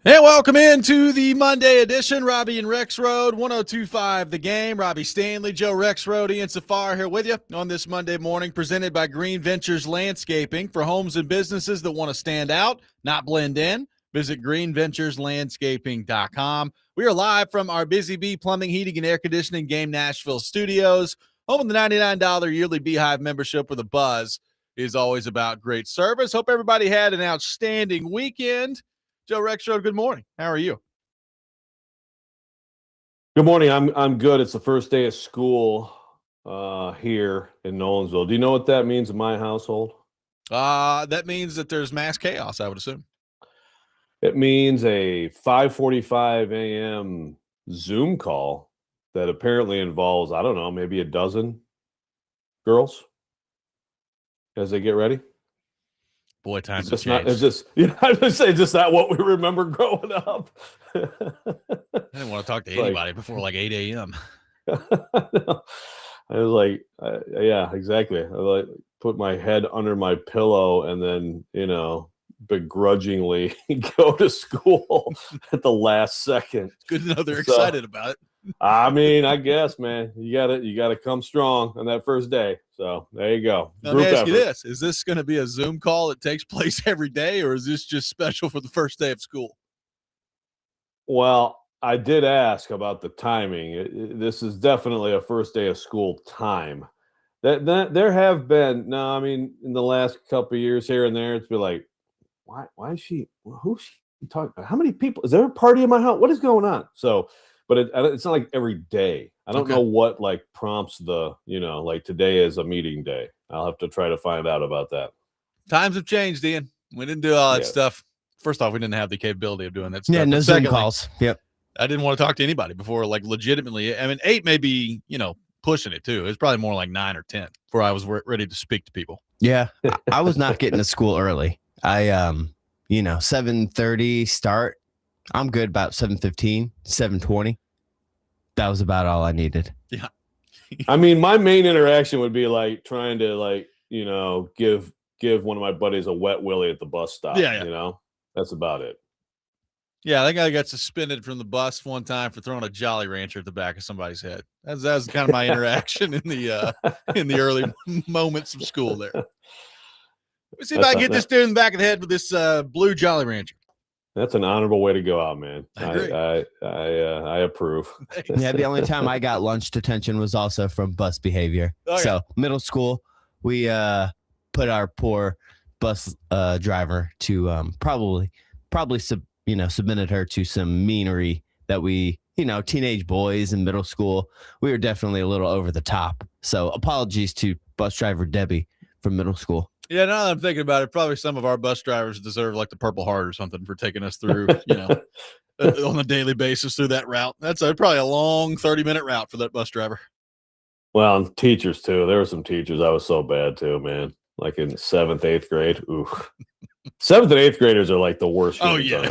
And welcome into the Monday edition. Robby and Rexrode, 102.5 The Game. Robbie Stanley, Joe Rexrode, Ian Safar here with you on this Monday morning, presented by Green Ventures Landscaping. For homes and businesses that want to stand out, not blend in, visit greenventureslandscaping.com. We are live from our Busy Bee Plumbing, Heating, and Air Conditioning Game Nashville studios. Home of the $99 yearly Beehive membership with a buzz is always about great service. Hope everybody had an outstanding weekend. Joe Rexrode, good morning. How are you? Good morning. I'm good. It's the first day of school here in Nolensville. Do you know what that means in my household? That means that there's mass chaos, I would assume. It means a 5:45 a.m. Zoom call that apparently involves, I don't know, maybe a dozen girls as they get ready. Boy, times have changed. I was going to say, just not what we remember growing up. I didn't want to talk to anybody before like 8 a.m. I was like, yeah, exactly. I put my head under my pillow and then, begrudgingly go to school at the last second. Good to know they're excited about it. I mean, I guess, man, you gotta come strong on that first day. So there you go. Let me ask you this: is this going to be a Zoom call that takes place every day, or is this just special for the first day of school? Well, I did ask about the timing. This is definitely a first day of school time. That there have been in the last couple of years here and there, it's been like, why is she? Who's she talking about? How many people? Is there a party in my house? What is going on? So, but it's not like every day. I don't know what prompts the today is a meeting day. I'll have to try to find out about that. Times have changed, Ian. We didn't do all that stuff. First off, we didn't have the capability of doing that stuff. Yeah, no Zoom calls. Yep. I didn't want to talk to anybody before, legitimately. I mean, 8 may be, pushing it too. It's probably more like 9 or 10 before I was ready to speak to people. Yeah, I was not getting to school early. I 7:30 start. I'm good about 7:15, 7:20. That was about all I needed. Yeah. I mean, my main interaction would be trying to give one of my buddies a wet willy at the bus stop. Yeah. That's about it. Yeah, I think I got suspended from the bus one time for throwing a Jolly Rancher at the back of somebody's head. That was kind of my interaction in the early moments of school there. Let's see if I can get this dude in the back of the head with this blue Jolly Rancher. That's an honorable way to go out, man. I agree. I approve. Yeah, the only time I got lunch detention was also from bus behavior. Okay. So middle school, we put our poor bus driver to probably submitted her to some meanery that we, teenage boys in middle school, we were definitely a little over the top. So apologies to bus driver Debbie from middle school. Yeah, now that I'm thinking about it, probably some of our bus drivers deserve the Purple Heart or something for taking us through, on a daily basis through that route. That's probably a long 30-minute route for that bus driver. Well, and teachers too. There were some teachers I was so bad too, man. Like in 7th, 8th grade. Oof. 7th and 8th graders are the worst. Oh yeah,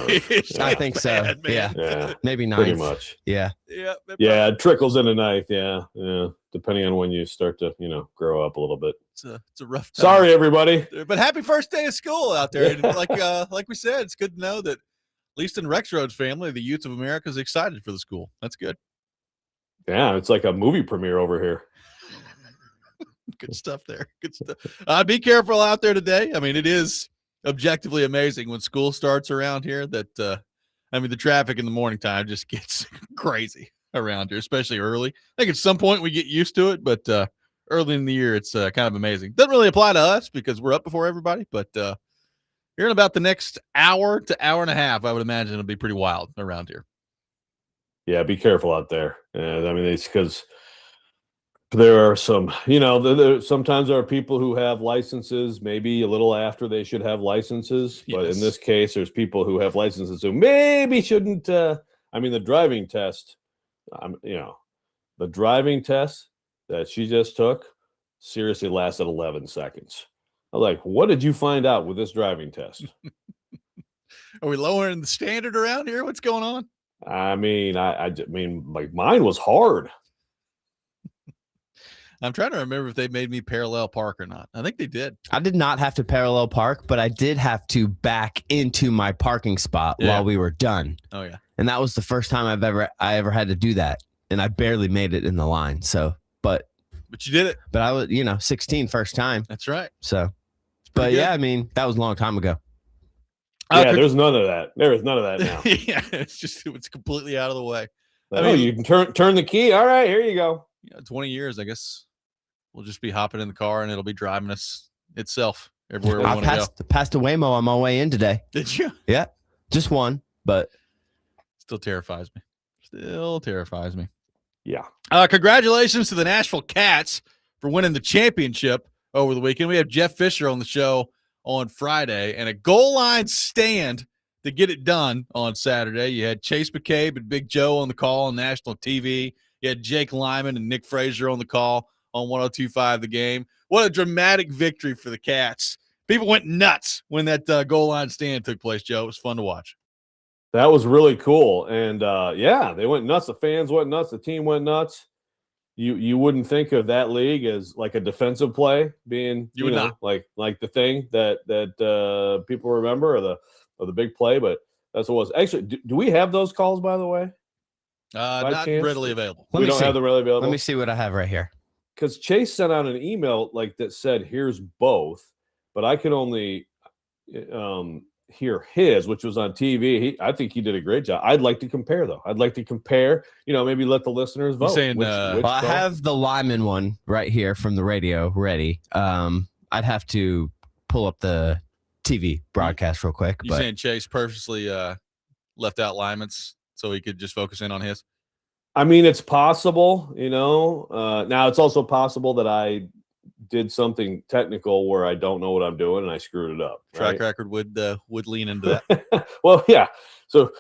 I think so. Yeah, maybe 9th. Pretty much. Yeah. It trickles into 9th. Yeah. Depending on when you start to grow up a little bit. It's a rough time. Sorry, everybody. But happy first day of school out there. And like we said, it's good to know that at least in Rexrode's family, the youth of America is excited for the school. That's good. Yeah, it's like a movie premiere over here. Good stuff there. Good stuff. Be careful out there today. I mean, it is objectively amazing when school starts around here that the traffic in the morning time just gets crazy around here, especially early. I think at some point we get used to it, but early in the year it's kind of amazing. Doesn't really apply to us because we're up before everybody, but here in about the next hour to hour and a half, I would imagine it'll be pretty wild around here. Yeah, be careful out there. It's because there are some, sometimes there are people who have licenses maybe a little after they should have licenses. Yes. But in this case, there's people who have licenses who maybe shouldn't. The driving test, the driving test that she just took seriously lasted 11 seconds. I'm like, what did you find out with this driving test? Are we lowering the standard around here? What's going on? I mean, mine was hard. I'm trying to remember if they made me parallel park or not. I think they did. I did not have to parallel park, but I did have to back into my parking spot while we were done. Oh yeah. And that was the first time I ever had to do that. And I barely made it in the line. So, but you did it. But I was, 16 first time. That's right. So, but good. yeah, I mean, that was a long time ago. Yeah, there's none of that. There is none of that now. Yeah, it's completely out of the way. I mean, you can turn the key. All right, here you go. 20 years, I guess we'll just be hopping in the car and it'll be driving us itself everywhere we want to go. Passed a Waymo on my way in today. Did you? Yeah, just one, but still terrifies me. Yeah. Congratulations to the Nashville Cats for winning the championship over the weekend. We have Jeff Fisher on the show on Friday, and a goal line stand to get it done on Saturday. You had Chase McCabe and Big Joe on the call on national TV. You had Jake Lyman and Nick Frazier on the call on 102.5 The Game. What a dramatic victory for the Cats. People went nuts when that goal line stand took place, Joe. It was fun to watch. That was really cool. And, they went nuts. The fans went nuts. The team went nuts. You wouldn't think of that league as like a defensive play being, you know, like the thing that people remember or the big play, but that's what it was. Actually, do we have those calls, by the way? Not chance? Readily available. We don't have them readily available. Let me see what I have right here. Because Chase sent out an email that said, "Here's both," but I could only hear his, which was on TV. I think he did a great job. I'd like to compare, though. I'd like to compare. Maybe let the listeners vote. Saying, I have the Lyman one right here from the radio ready. I'd have to pull up the TV broadcast real quick. You saying Chase purposely left out Lyman's so he could just focus in on his? I mean, it's possible, now it's also possible that I did something technical where I don't know what I'm doing and I screwed it up. Track record would lean into that. Well, yeah. So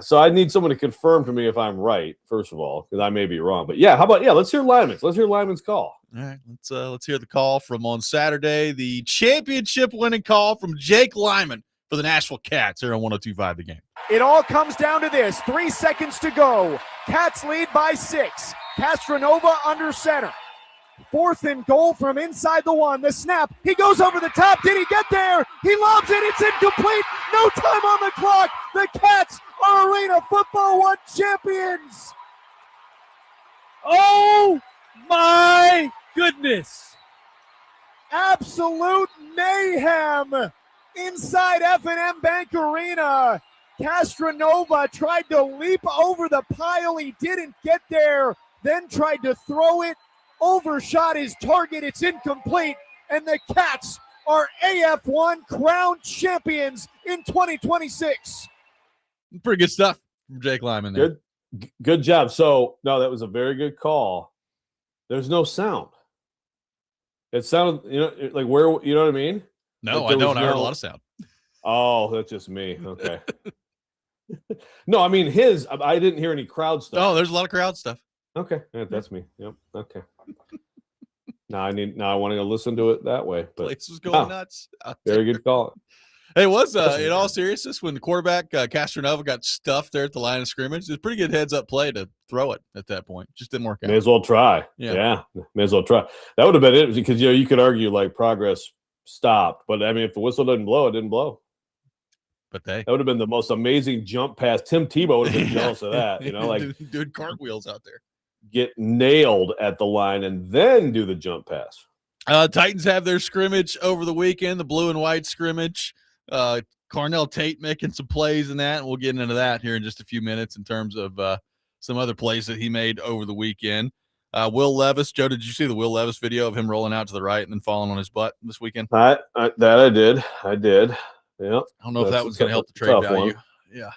so I need someone to confirm to me if I'm right, first of all, because I may be wrong. But let's hear Lyman's. Let's hear Lyman's call. All right, let's hear the call from on Saturday, the championship winning call from Jake Lyman for the Nashville Cats here on 102.5 The Game. It all comes down to this. 3 seconds to go. Cats lead by 6. Castronova under center. 4th and goal from inside the 1. The snap. He goes over the top. Did he get there? He lobs it. It's incomplete. No time on the clock. The Cats are Arena Football 1 champions. Oh my goodness. Absolute mayhem inside F&M Bank Arena. Castronova tried to leap over the pile. He didn't get there. Then tried to throw it. Overshot his target. It's incomplete. And the Cats are AF1 crowned champions in 2026. Pretty good stuff from Jake Lyman there. Good job. So, no, that was a very good call. There's no sound. It sounded, like where, you know what I mean? No, like I don't. I heard a lot of sound. Oh, that's just me. Okay. No, I mean I didn't hear any crowd stuff. Oh, there's a lot of crowd stuff. Okay. Yeah, that's me. Yep. Okay. Now I want to go listen to it that way. But place was going nuts. Very good call. Hey, it was in all seriousness when the quarterback Castronova got stuffed there at the line of scrimmage. It was a pretty good heads up play to throw it at that point. Just didn't work out. May as well try. Yeah. May as well try. That would have been it because you could argue like progress stopped, but I mean if the whistle didn't blow, it didn't blow. But that would have been the most amazing jump pass. Tim Tebow would have been jealous of that. Like doing cartwheels out there. Get nailed at the line and then do the jump pass. Titans have their scrimmage over the weekend, the blue and white scrimmage. Carnell Tate making some plays in that, and we'll get into that here in just a few minutes in terms of some other plays that he made over the weekend. Will Levis, Joe, did you see the Will Levis video of him rolling out to the right and then falling on his butt this weekend? I did. Yeah. I don't know if that was going to help the trade value. One. Yeah.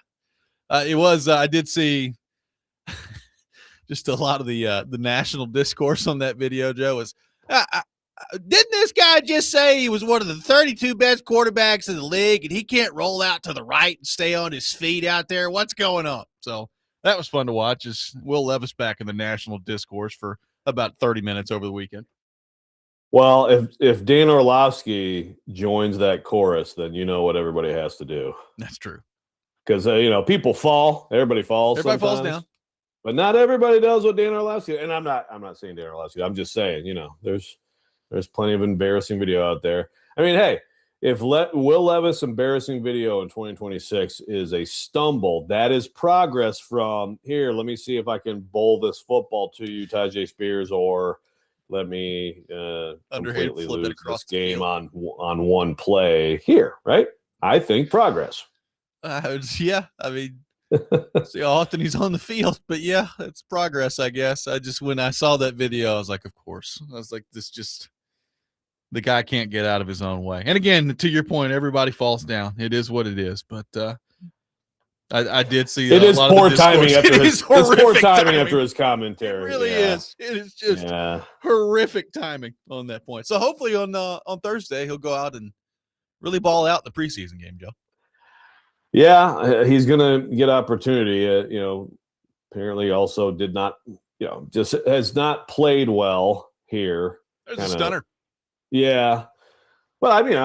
It was. I did see just a lot of the national discourse on that video, Joe, was didn't this guy just say he was one of the 32 best quarterbacks in the league and he can't roll out to the right and stay on his feet out there? What's going on? So that was fun to watch. Is Will Levis back in the national discourse for about 30 minutes over the weekend. Well, if Dan Orlovsky joins that chorus, then you know what everybody has to do. That's true. Because, people fall. Everybody falls. Everybody falls down. But not everybody does what Dan Orlovsky. And I'm not saying Dan Orlovsky. I'm just saying, there's plenty of embarrassing video out there. I mean, hey, if Will Levis embarrassing video in 2026 is a stumble, that is progress from here. Let me see if I can bowl this football to you, Tajay Spears, or let me completely lose this game on one play here, right? I think progress. Yeah, I mean, see how often he's on the field, but yeah, it's progress, I guess. When I saw that video, I was like, of course. I was like, the guy can't get out of his own way. And again, to your point, everybody falls down. It is what it is. But I did see it a is lot poor of the timing discourse. after it's poor timing after his commentary. It really is. It is just horrific timing on that point. So hopefully on Thursday he'll go out and really ball out in the preseason game, Joe. Yeah, he's going to get opportunity. Apparently also did not, just has not played well here. There's a stunner. Yeah. Well, I mean,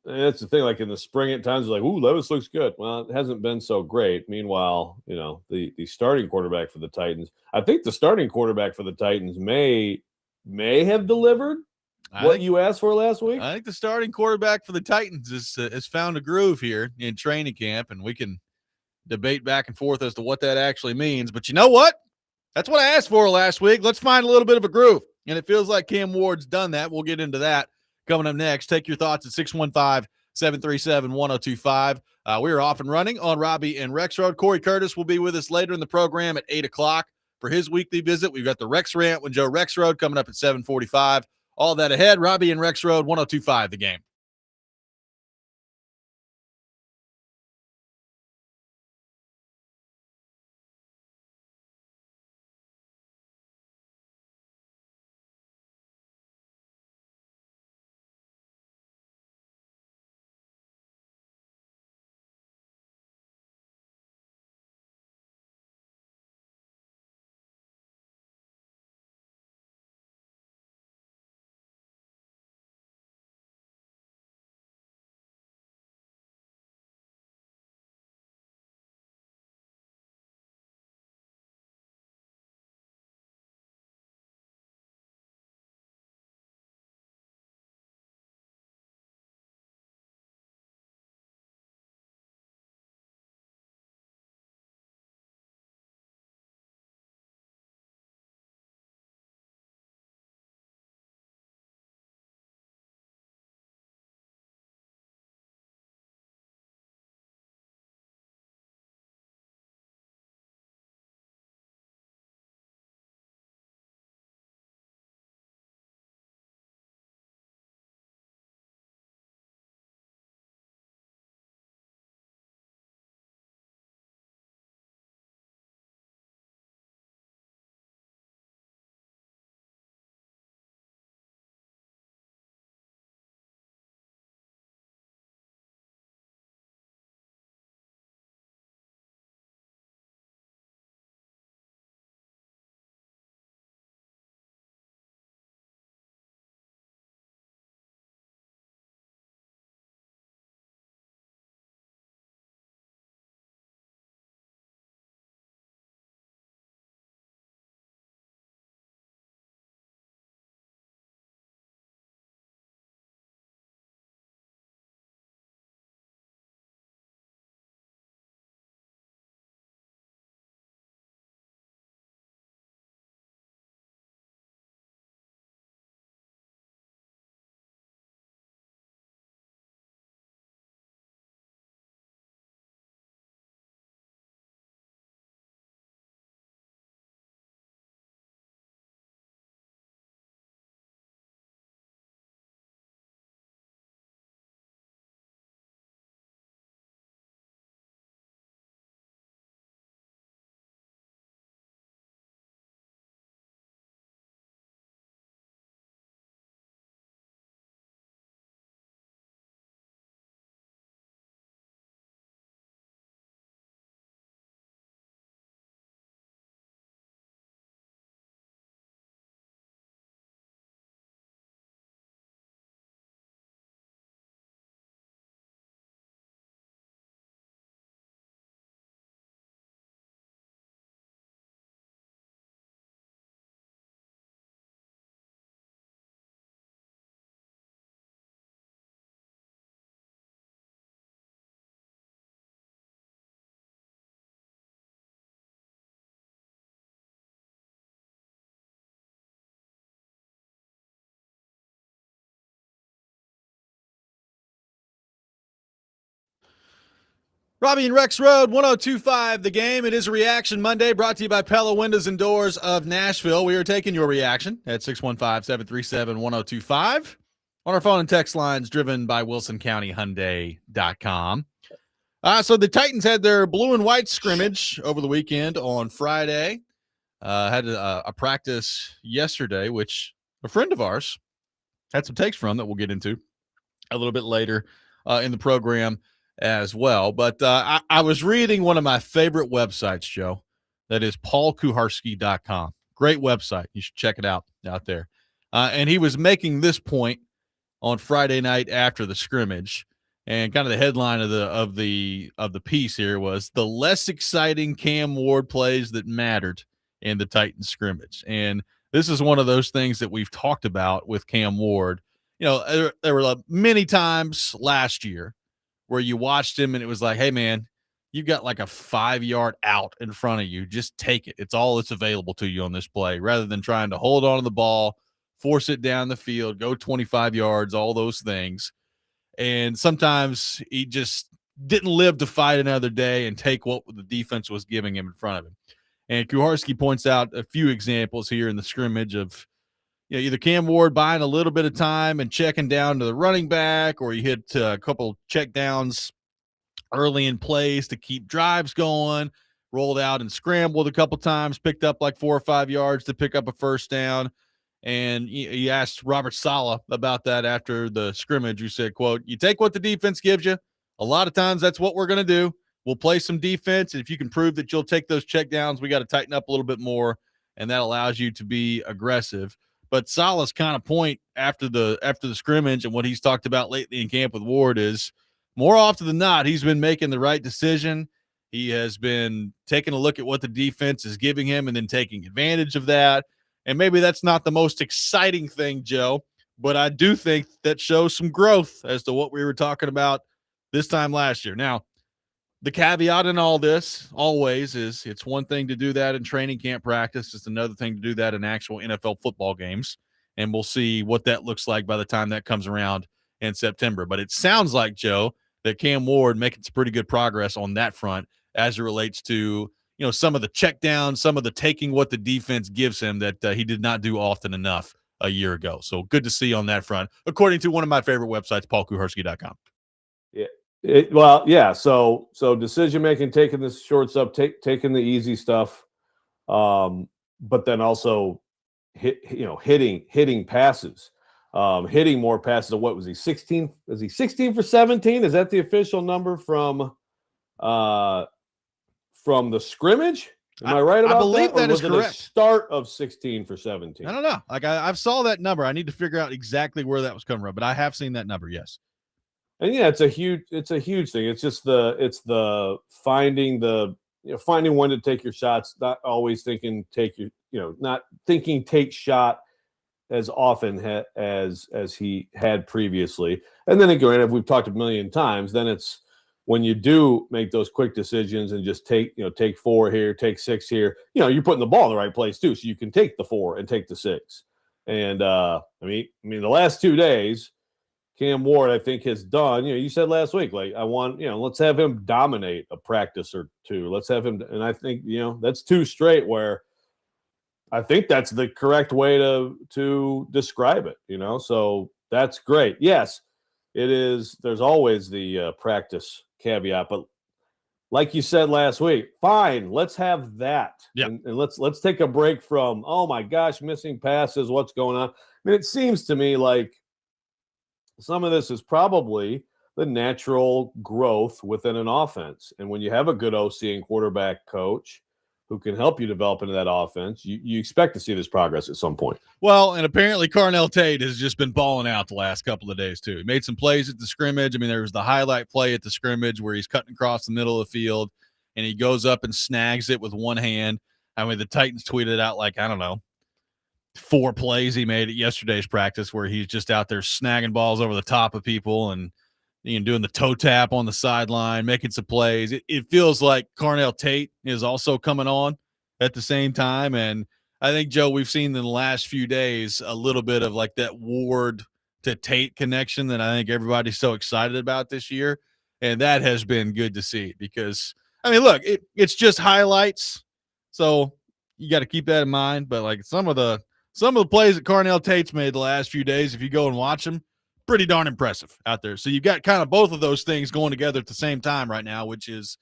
that's the thing. Like in the spring, at times, it's like, "Ooh, Levis looks good." Well, it hasn't been so great. Meanwhile, the starting quarterback for the Titans. I think the starting quarterback for the Titans may have delivered what you asked for last week. I think the starting quarterback for the Titans has found a groove here in training camp, and we can debate back and forth as to what that actually means. But you know what? That's what I asked for last week. Let's find a little bit of a groove. And it feels like Cam Ward's done that. We'll get into that coming up next. Take your thoughts at 615-737-1025. We are off and running on Robby and Rexrode. Cory Curtis will be with us later in the program at 8 o'clock for his weekly visit. We've got the Rex Rant with Joe Rexrode coming up at 7:45. All that ahead. Robby and Rexrode, 1025 The Game. Robby and Rexrode, 1025 The Game. It is a Reaction Monday brought to you by Pella Windows and Doors of Nashville. We are taking your reaction at 615-737-1025 on our phone and text lines driven by WilsonCountyHyundai.com. So the Titans had their blue and white scrimmage over the weekend on Friday. Had a practice yesterday, which a friend of ours had some takes from that we'll get into a little bit later in the program as well. But I was reading one of my favorite websites, Joe. That is paulkuharski.com. Great website. You should check it out there. And he was making this point on Friday night after the scrimmage. And kind of the headline of the piece here was the less exciting Cam Ward plays that mattered in the Titans scrimmage. And this is one of those things that we've talked about with Cam Ward. You know, there were many times last year where you watched him and it was like, hey, man, you've got like a 5-yard out in front of you. Just take it. It's all that's available to you on this play rather than trying to hold on to the ball, force it down the field, go 25 yards, all those things. And sometimes he just didn't live to fight another day and take what the defense was giving him in front of him. And Kuharski points out a few examples here in the scrimmage of, you know, either Cam Ward buying a little bit of time and checking down to the running back, or you hit a couple check downs early in plays to keep drives going, rolled out and scrambled a couple times, picked up like 4 or 5 yards to pick up a first down. And he asked Robert Saleh about that after the scrimmage, who said, quote, you take what the defense gives you. A lot of times that's what we're going to do. We'll play some defense, and if you can prove that you'll take those check downs, we got to tighten up a little bit more, and that allows you to be aggressive. But Saleh's kind of point after the scrimmage and what he's talked about lately in camp with Ward is more often than not, he's been making the right decision. He has been taking a look at what the defense is giving him and then taking advantage of that. And maybe that's not the most exciting thing, Joe, but I do think that shows some growth as to what we were talking about this time last year. Now, the caveat in all this always is it's one thing to do that in training camp practice. It's another thing to do that in actual NFL football games. And we'll see what that looks like by the time that comes around in September. But it sounds like, Joe, that Cam Ward making some pretty good progress on that front as it relates to, you know, some of the check downs, some of the taking what the defense gives him that he did not do often enough a year ago. So good to see on that front, according to one of my favorite websites, paulkuharski.com. Yeah. So decision making, taking the short stuff, taking the easy stuff, but then also hitting passes, hitting more passes. What was he, 16? Was he 16 for 17? Is that the official number from the scrimmage? Am I right about that? I believe that is correct. The start of 16 for 17. I don't know. Like I've saw that number. I need to figure out exactly where that was coming from, but I have seen that number. Yes. And yeah, it's a huge thing. It's just the finding when to take your shots, not always thinking not thinking take shot as often as he had previously. And then again, we've talked a million times, then it's when you do make those quick decisions and just take 4 here, take 6 here, you're putting the ball in the right place too. So you can take the 4 and take the 6. And I mean, the last 2 days, Cam Ward, I think, has done, you said last week, like, I want, let's have him dominate a practice or 2. Let's have him. And I think, that's 2 straight where I think that's the correct way to describe it, so that's great. Yes, it is. There's always the practice caveat, but like you said last week, fine, let's have that. Yeah. And let's take a break from, oh my gosh, missing passes, what's going on? I mean, it seems to me like some of this is probably the natural growth within an offense. And when you have a good OC and quarterback coach who can help you develop into that offense, you expect to see this progress at some point. Well, and apparently Carnell Tate has just been balling out the last couple of days too. He made some plays at the scrimmage. I mean, there was the highlight play at the scrimmage where he's cutting across the middle of the field and he goes up and snags it with one hand. I mean, the Titans tweeted out like, I don't know, 4 plays he made at yesterday's practice where he's just out there snagging balls over the top of people and doing the toe tap on the sideline, making some plays. It feels like Carnell Tate is also coming on at the same time. And I think, Joe, we've seen in the last few days a little bit of like that Ward to Tate connection that I think everybody's so excited about this year. And that has been good to see because, I mean, look, it's just highlights. So you got to keep that in mind. But like some of the plays that Carnell Tate's made the last few days, if you go and watch them, pretty darn impressive out there. So you've got kind of both of those things going together at the same time right now, which is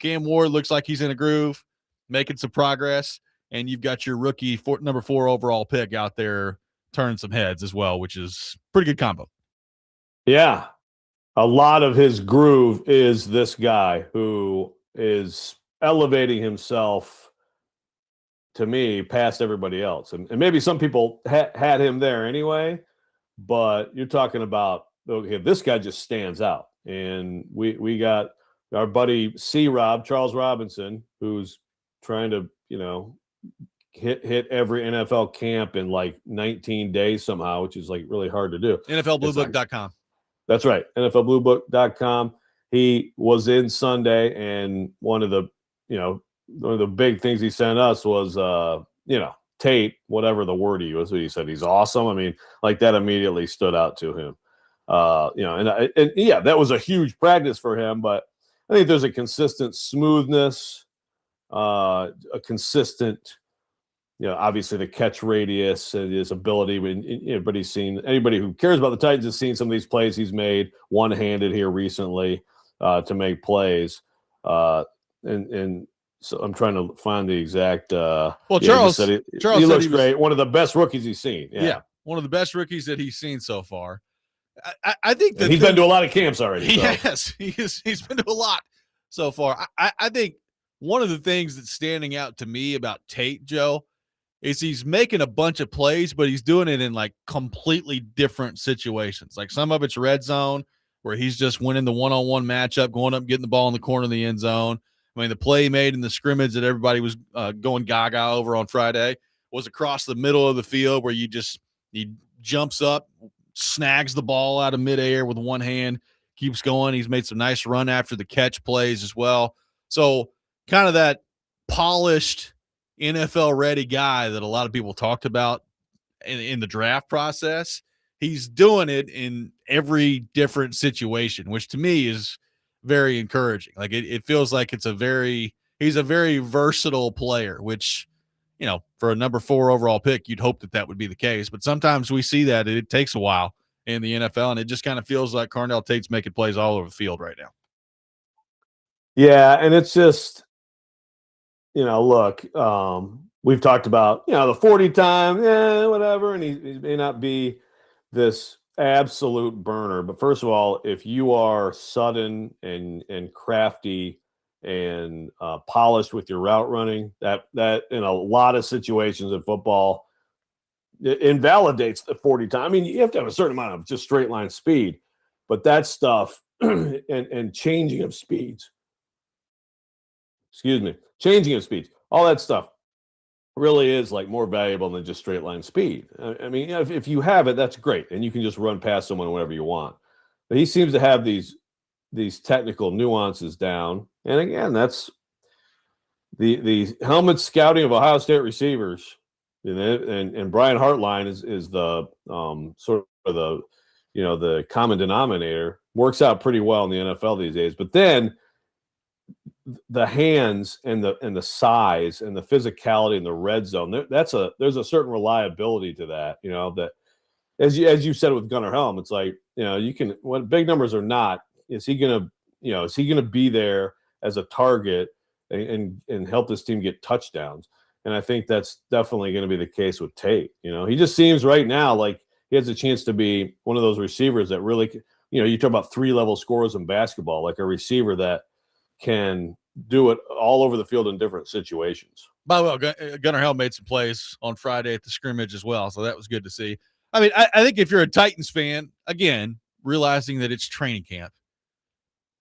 Cam Ward looks like he's in a groove, making some progress, and you've got your rookie number 4 overall pick out there turning some heads as well, which is pretty good combo. Yeah. A lot of his groove is this guy who is elevating himself, to me, past everybody else. And maybe some people had him there anyway, but you're talking about, okay, this guy just stands out. And we got our buddy C-Rob, Charles Robinson, who's trying to, hit every NFL camp in like 19 days somehow, which is like really hard to do. NFLBlueBook.com. That's right. NFLBlueBook.com. He was in Sunday, and one of the big things he sent us was, Tate, whatever the word he was, he said he's awesome. I mean, like that immediately stood out to him. And yeah, that was a huge practice for him, but I think there's a consistent smoothness, a consistent, obviously the catch radius and his ability. Anybody who cares about the Titans has seen some of these plays he's made one-handed here recently to make plays. And so I'm trying to find the exact. Charles said he said looks great. One of the best rookies he's seen. Yeah, one of the best rookies that he's seen so far. I think that he's been to a lot of camps already. Yes, he's been to a lot so far. I think one of the things that's standing out to me about Tate, Joe, is he's making a bunch of plays, but he's doing it in like completely different situations. Like some of it's red zone where he's just winning the one-on-one matchup, going up, getting the ball in the corner of the end zone. I mean, the play he made in the scrimmage that everybody was going gaga over on Friday was across the middle of the field where he jumps up, snags the ball out of midair with one hand, keeps going. He's made some nice run after the catch plays as well. So kind of that polished NFL-ready guy that a lot of people talked about in the draft process. He's doing it in every different situation, which to me is very encouraging. Like it feels like he's a very versatile player, which, for a number 4 overall pick, you'd hope that would be the case. But sometimes we see that it takes a while in the NFL, and it just kind of feels like Carnell Tate's making plays all over the field right now. Yeah, and it's just, look, we've talked about, the 40 time, whatever, and he may not be this absolute burner. But first of all, if you are sudden and crafty and polished with your route running, that in a lot of situations in football, it invalidates the 40 time. I mean, you have to have a certain amount of just straight line speed, but that stuff and changing of speeds, all that stuff really is like more valuable than just straight line speed. I mean, if you have it, that's great, and you can just run past someone whenever you want. But he seems to have these technical nuances down, and again, that's the helmet scouting of Ohio State receivers. And Brian Hartline is the sort of the common denominator. Works out pretty well in the NFL these days. But then the hands and the size and the physicality in the red zone, there's a certain reliability to that. That as you said with Gunnar Helm, it's like, you can, what big numbers are not, is he gonna be there as a target and help this team get touchdowns? And I think that's definitely going to be the case with Tate. He just seems right now like he has a chance to be one of those receivers that really, you talk about 3-level scorers in basketball, like a receiver that can do it all over the field in different situations. By the way, Gunnar Helm made some plays on Friday at the scrimmage as well, so that was good to see. I mean, I think if you're a Titans fan, again, realizing that it's training camp,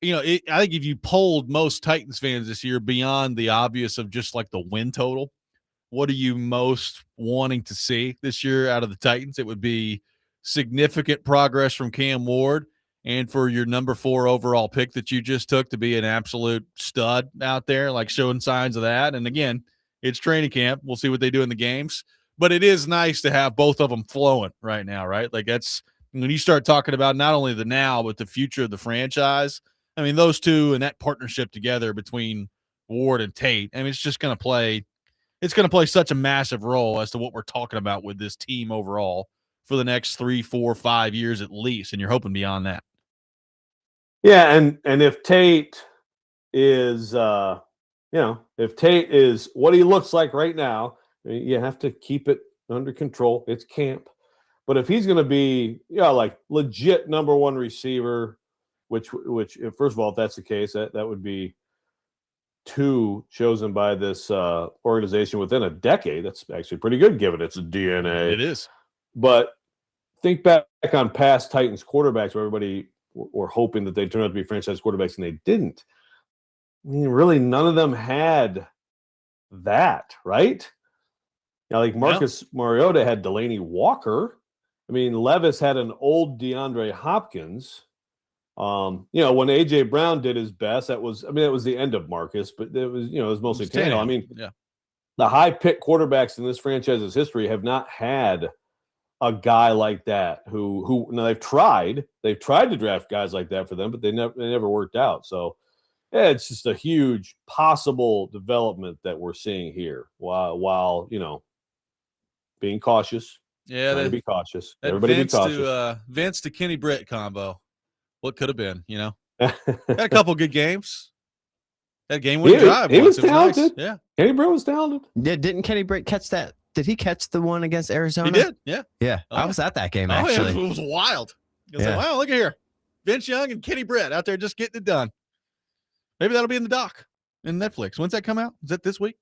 I think if you polled most Titans fans this year beyond the obvious of just like the win total, what are you most wanting to see this year out of the Titans? It would be significant progress from Cam Ward, and for your number 4 overall pick that you just took to be an absolute stud out there, like showing signs of that. And again, it's training camp. We'll see what they do in the games. But it is nice to have both of them flowing right now, right? Like that's when you start talking about not only the now, but the future of the franchise. I mean, those two and that partnership together between Ward and Tate, I mean, it's just going to play – it's going to play such a massive role as to what we're talking about with this team overall for the next 3, 4, 5 years at least, and you're hoping beyond that. Yeah, and if Tate is if Tate is what he looks like right now, you have to keep it under control. It's camp. But if he's going to be, like legit number one receiver, which if, first of all, if that's the case, that would be 2 chosen by this organization within a decade. That's actually pretty good given its DNA. It is. But think back on past Titans quarterbacks where everybody were hoping that they'd turn out to be franchise quarterbacks, and they didn't. I mean, really, none of them had that, right? Like Marcus Mariota had Delaney Walker. I mean, Levis had an old DeAndre Hopkins. When A.J. Brown did his best, it was the end of Marcus, but it was mostly Tannehill. I mean, the high-pick quarterbacks in this franchise's history have not had a guy like that who now they've tried to draft guys like that for them, but they never worked out. So yeah, it's just a huge possible development that we're seeing here while being cautious. Yeah, be cautious. Everybody be cautious. Vince to Kenny Britt combo. What could have been, Had a couple good games. That game-winning drive. He was talented. Nice. Yeah. Kenny Britt was talented. Didn't Kenny Britt catch that? Did he catch the one against Arizona? He did, yeah. Yeah, I was at that game, actually. It was wild. I was like, wow, look at here. Vince Young and Kenny Britt out there just getting it done. Maybe that'll be in the doc in Netflix. When's that come out? Is that this week?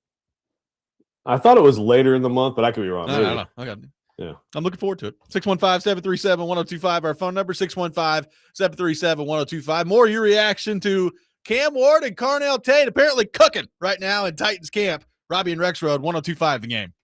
I thought it was later in the month, but I could be wrong. I don't know. Okay. Yeah. I'm looking forward to it. 615-737-1025, our phone number, 615-737-1025. More of your reaction to Cam Ward and Carnell Tate apparently cooking right now in Titans camp. Robby and Rexrode, 1025 The Game.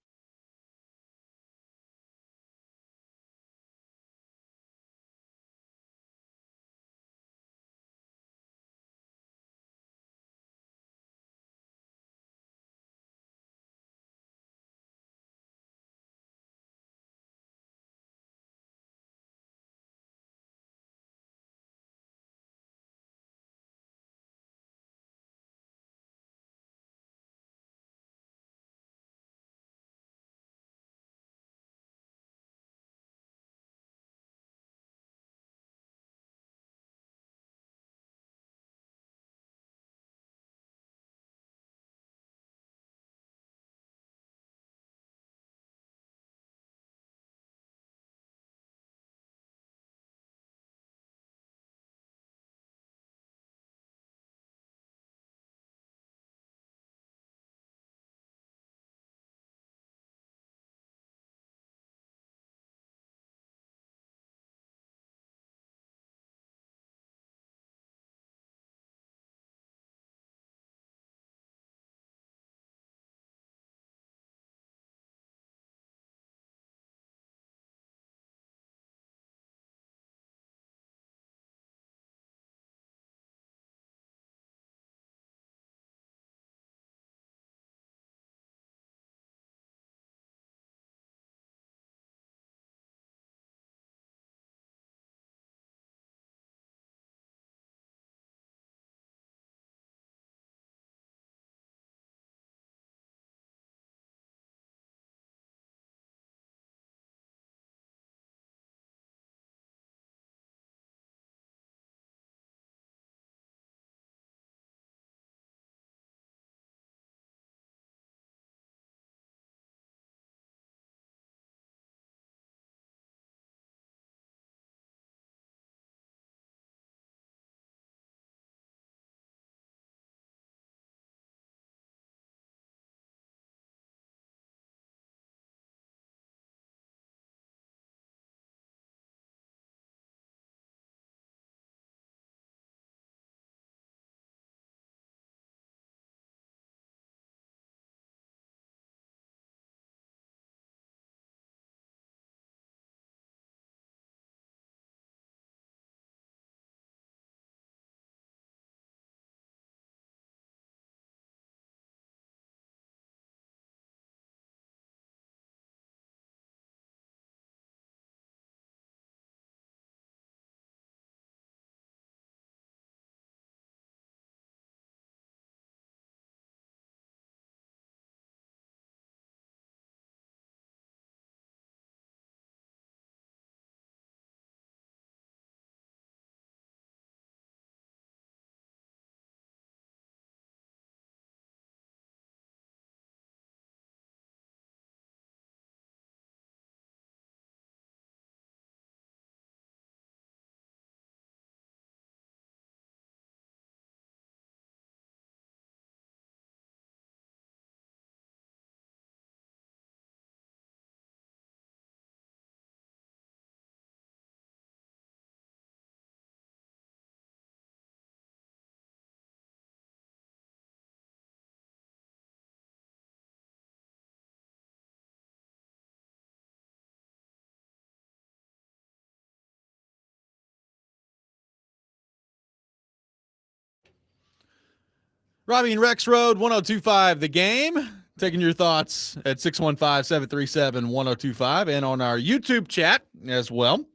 Robby and Rexrode, 1025 The Game. Taking your thoughts at 615-737-1025 and on our YouTube chat as well.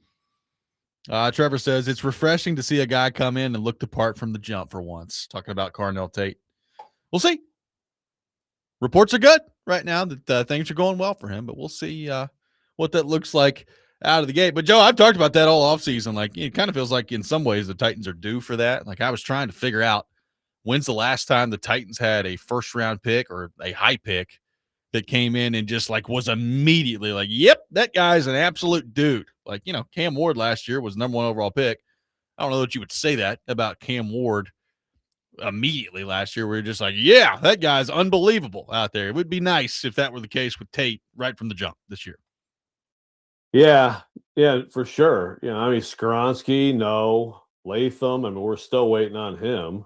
Trevor says, it's refreshing to see a guy come in and look the part from the jump for once. Talking about Carnell Tate. We'll see. Reports are good right now that things are going well for him, but we'll see what that looks like out of the gate. But, Joe, I've talked about that all offseason. Like, it kind of feels like in some ways the Titans are due for that. Like, I was trying to figure out when's the last time the Titans had a first-round pick or a high pick that came in and just, like, was immediately like, yep, that guy's an absolute dude. Like, you know, Cam Ward last year was the number 1 overall pick. I don't know that you would say that about Cam Ward immediately last year. We were just like, yeah, that guy's unbelievable out there. It would be nice if that were the case with Tate right from the jump this year. Yeah, for sure. You know, I mean, Skoronski, no. Latham, I mean, we're still waiting on him.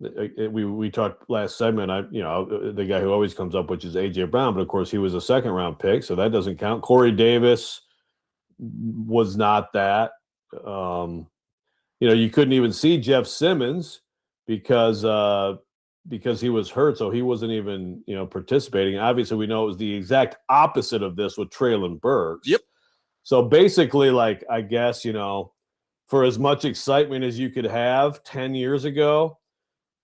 We talked last segment. The guy who always comes up, which is AJ Brown, but of course he was a 2nd-round pick, so that doesn't count. Corey Davis was not that. You couldn't even see Jeff Simmons because he was hurt, so he wasn't even participating. Obviously, we know it was the exact opposite of this with Treylon Burks. Yep. So basically, like, I guess for as much excitement as you could have 10 years ago,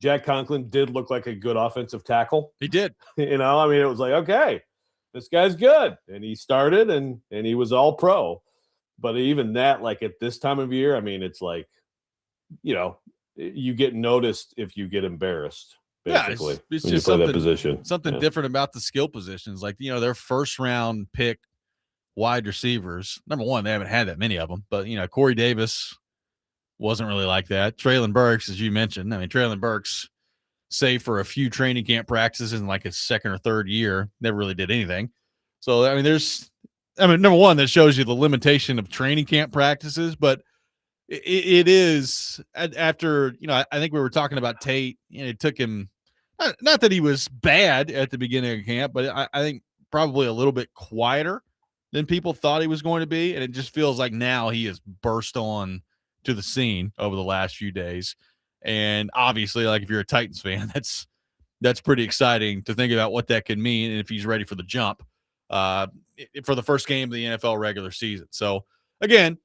Jack Conklin did look like a good offensive tackle. He did. It was like, okay, this guy's good. And he started and he was all pro. But even that, like at this time of year, I mean, it's like, you get noticed if you get embarrassed, basically. Yeah, it's when just you play that position. Something different about the skill positions. Like, their first-round pick wide receivers, number one, they haven't had that many of them. But, Corey Davis wasn't really like that. Treylon Burks, as you mentioned. I mean, Treylon Burks, save for a few training camp practices in like his 2nd or 3rd year, never really did anything. So, I mean, number one, that shows you the limitation of training camp practices. But it is after, I think we were talking about Tate. It took him, not that he was bad at the beginning of camp, but I think probably a little bit quieter than people thought he was going to be. And it just feels like now he has burst on to the scene over the last few days. And obviously, like, if you're a Titans fan, that's pretty exciting to think about what that could mean. And if he's ready for the jump for the first game of the NFL regular season. So again,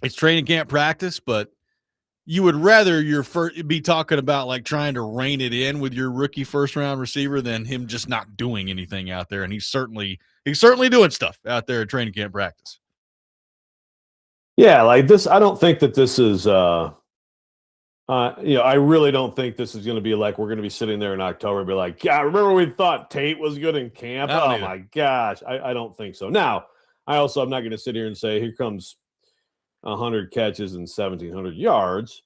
it's training camp practice, but you would rather be talking about like trying to rein it in with your rookie 1st-round receiver than him just not doing anything out there. And he's certainly doing stuff out there at training camp practice. Yeah, like this, I don't think that this is, I really don't think this is going to be like we're going to be sitting there in October and be like, yeah, remember we thought Tate was good in camp? Oh, my gosh. I don't think so. Now, I'm not going to sit here and say, here comes 100 catches and 1,700 yards,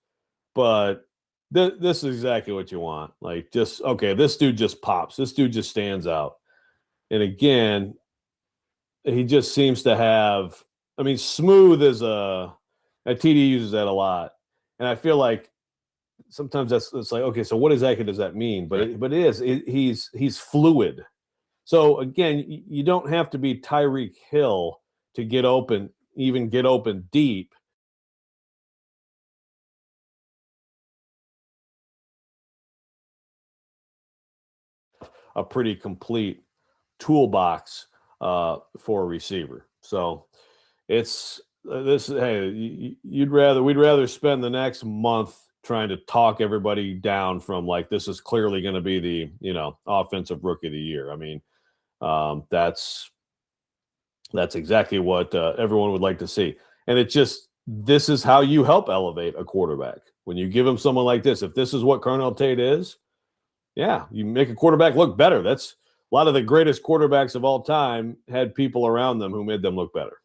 but this is exactly what you want. Like, just, okay, this dude just pops. This dude just stands out. And again, he just seems to have, I mean, smooth as TD uses that a lot. And I feel like sometimes it's like, okay, so what exactly does that mean? But he's fluid. So again, you don't have to be Tyreek Hill to get open deep. A pretty complete toolbox for a receiver. So it's we'd rather spend the next month trying to talk everybody down from like, this is clearly going to be the, offensive rookie of the year. I mean, that's exactly what everyone would like to see. And this is how you help elevate a quarterback. When you give him someone like this, if this is what Carnell Tate is, yeah, you make a quarterback look better. That's a lot of the greatest quarterbacks of all time had people around them who made them look better.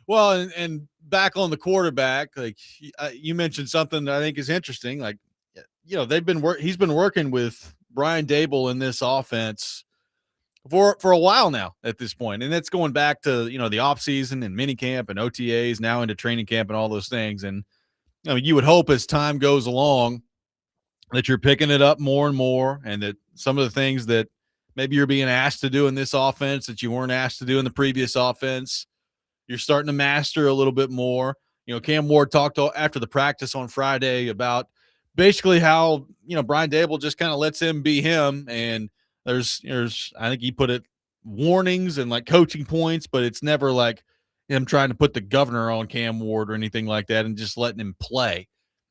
Well, and back on the quarterback, like you mentioned something that I think is interesting. Like, he's been working with Brian Daboll in this offense for a while now at this point. And that's going back to, the offseason and minicamp and OTAs, now into training camp and all those things. And I mean, you would hope as time goes along that you're picking it up more and more, and that some of the things that maybe you're being asked to do in this offense that you weren't asked to do in the previous offense, you're starting to master a little bit more. Cam Ward talked after the practice on Friday about basically how, Brian Dable just kind of lets him be him. And there's, I think he put it, warnings and like coaching points, but it's never like him trying to put the governor on Cam Ward or anything like that and just letting him play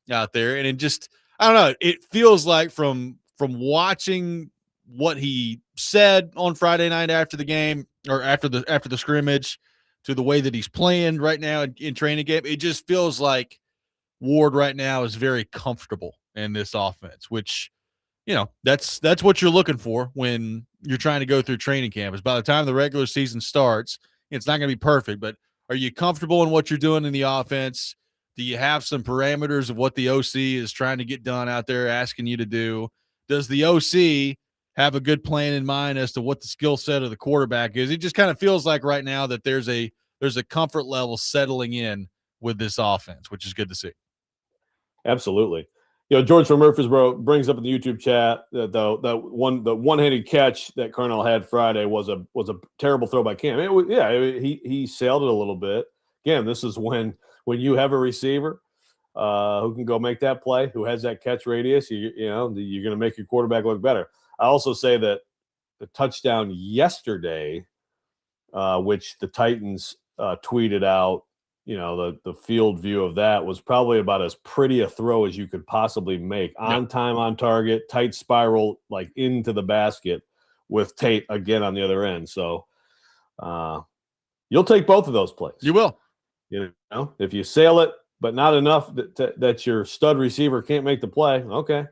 out there. And it just, I don't know, it feels like from watching what he said on Friday night after the game or after the scrimmage to the way that he's playing right now in training camp, it just feels like Ward right now is very comfortable in this offense, which, that's what you're looking for when you're trying to go through training camp. Is by the time the regular season starts, it's not going to be perfect, but are you comfortable in what you're doing in the offense? Do you have some parameters of what the OC is trying to get done out there, asking you to do? Does the OC have a good plan in mind as to what the skill set of the quarterback is? It just kind of feels like right now that there's a comfort level settling in with this offense, which is good to see. Absolutely. George from Murfreesboro brings up in the YouTube chat that the one-handed catch that Carnell had Friday was a terrible throw by Cam. He sailed it a little bit. Again, this is when you have a receiver who can go make that play, who has that catch radius, you're going to make your quarterback look better. I also say that the touchdown yesterday, which the Titans tweeted out, the field view of that was probably about as pretty a throw as you could possibly make. On time, on target, tight spiral, like into the basket with Tate again on the other end. So you'll take both of those plays. You will. If you sail it, but not enough that your stud receiver can't make the play, okay.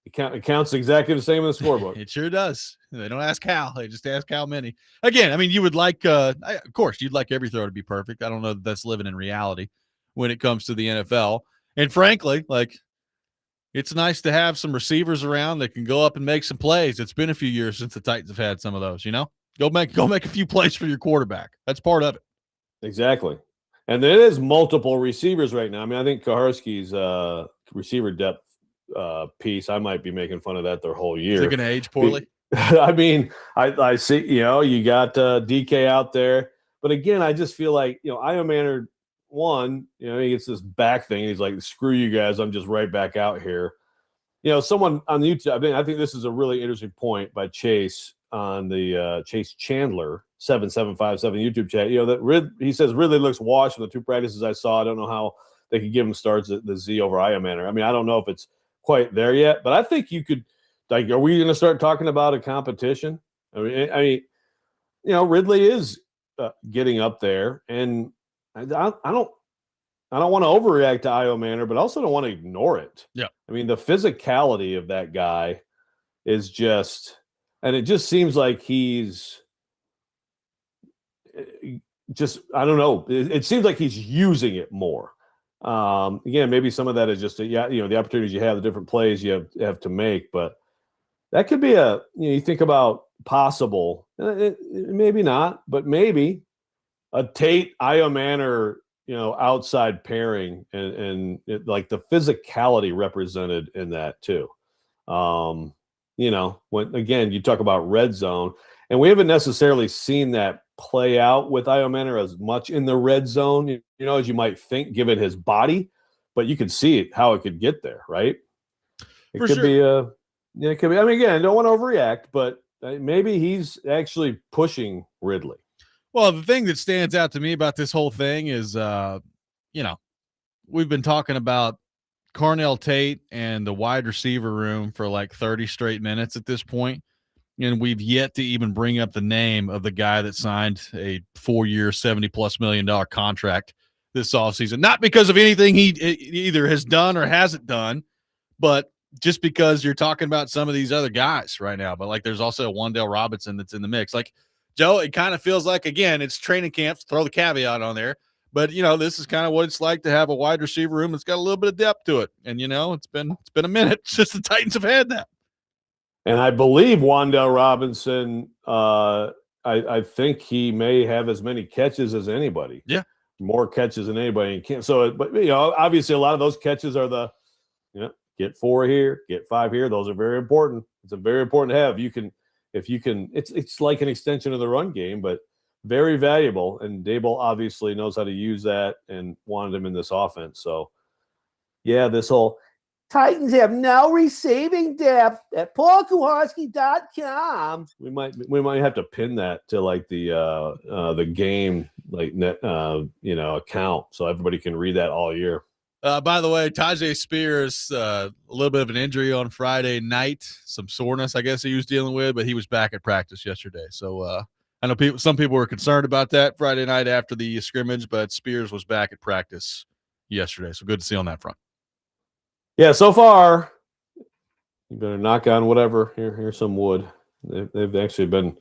It counts exactly the same in the scoreboard. It sure does. They don't ask how. They just ask how many. Again, I mean, you would like, of course, you'd like every throw to be perfect. I don't know that that's living in reality when it comes to the NFL. And frankly, it's nice to have some receivers around that can go up and make some plays. It's been a few years since the Titans have had some of those. Go make a few plays for your quarterback. That's part of it. Exactly. And there is multiple receivers right now. I mean, I think Kaharski's receiver depth piece, I might be making fun of that their whole year. Is it going to age poorly? I mean, I see, you got DK out there, but again, I just feel like, Io Manor, he gets this back thing. He's like, screw you guys. I'm just right back out here. Someone on the YouTube, I think this is a really interesting point by Chase on the Chase Chandler 7757 YouTube chat. That he says Ridley looks washed in the two practices I saw. I don't know how they could give him starts at the Z over Io Manor. I mean, I don't know if it's quite there yet, but I think you could, are we going to start talking about a competition? I mean, Ridley is getting up there, and I don't want to overreact to Io Manor, but I also don't want to ignore it. Yeah. I mean, the physicality of that guy is just, and it just seems like he's just, I don't know. It seems like he's using it more. Again, maybe some of that is just the opportunities you have, the different plays you have to make, but that could be you think about possible, maybe not, but maybe a Tate Io Manor, outside pairing and like the physicality represented in that too. When again, you talk about red zone, and we haven't necessarily seen that play out with Io Manor as much in the red zone, as you might think, given his body, but you could see it, how it could get there, right? It For could sure. be it could be. I mean, again, I don't want to overreact, but maybe he's actually pushing Ridley. Well, the thing that stands out to me about this whole thing is, we've been talking about Carnell Tate and the wide receiver room for like 30 straight minutes at this point. And we've yet to even bring up the name of the guy that signed a 4-year, $70+ million contract this offseason. Not because of anything he either has done or hasn't done, but just because you're talking about some of these other guys right now. But there's also Wan'Dale Robinson that's in the mix. Joe, it kind of feels like, again, it's training camps, throw the caveat on there. But, this is kind of what it's like to have a wide receiver room that's got a little bit of depth to it. And, it's been a minute since the Titans have had that. And I believe Wan'Dale Robinson, I think he may have as many catches as anybody. Yeah. More catches than anybody. But obviously a lot of those catches are the, get 4 here, get 5 here. Those are very important. It's very important to have. It's like an extension of the run game, but very valuable. And Dable obviously knows how to use that and wanted him in this offense. So, yeah, this whole Titans have no receiving depth at paulkuharski.com. We might have to pin that to like the game like net account so everybody can read that all year. By the way, Tajay Spears, a little bit of an injury on Friday night, some soreness, I guess he was dealing with, but he was back at practice yesterday. So I know some people were concerned about that Friday night after the scrimmage, but Spears was back at practice yesterday. So good to see on that front. Yeah, so far, you better knock on whatever. Here's some wood. They've actually been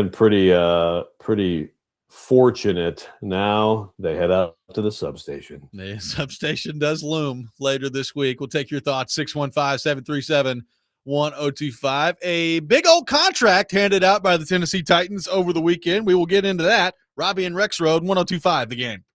pretty fortunate. Now they head out to the substation. The substation does loom later this week. We'll take your thoughts, 615-737-1025. A big old contract handed out by the Tennessee Titans over the weekend. We will get into that. Robby and Rexrode, 1025, the game.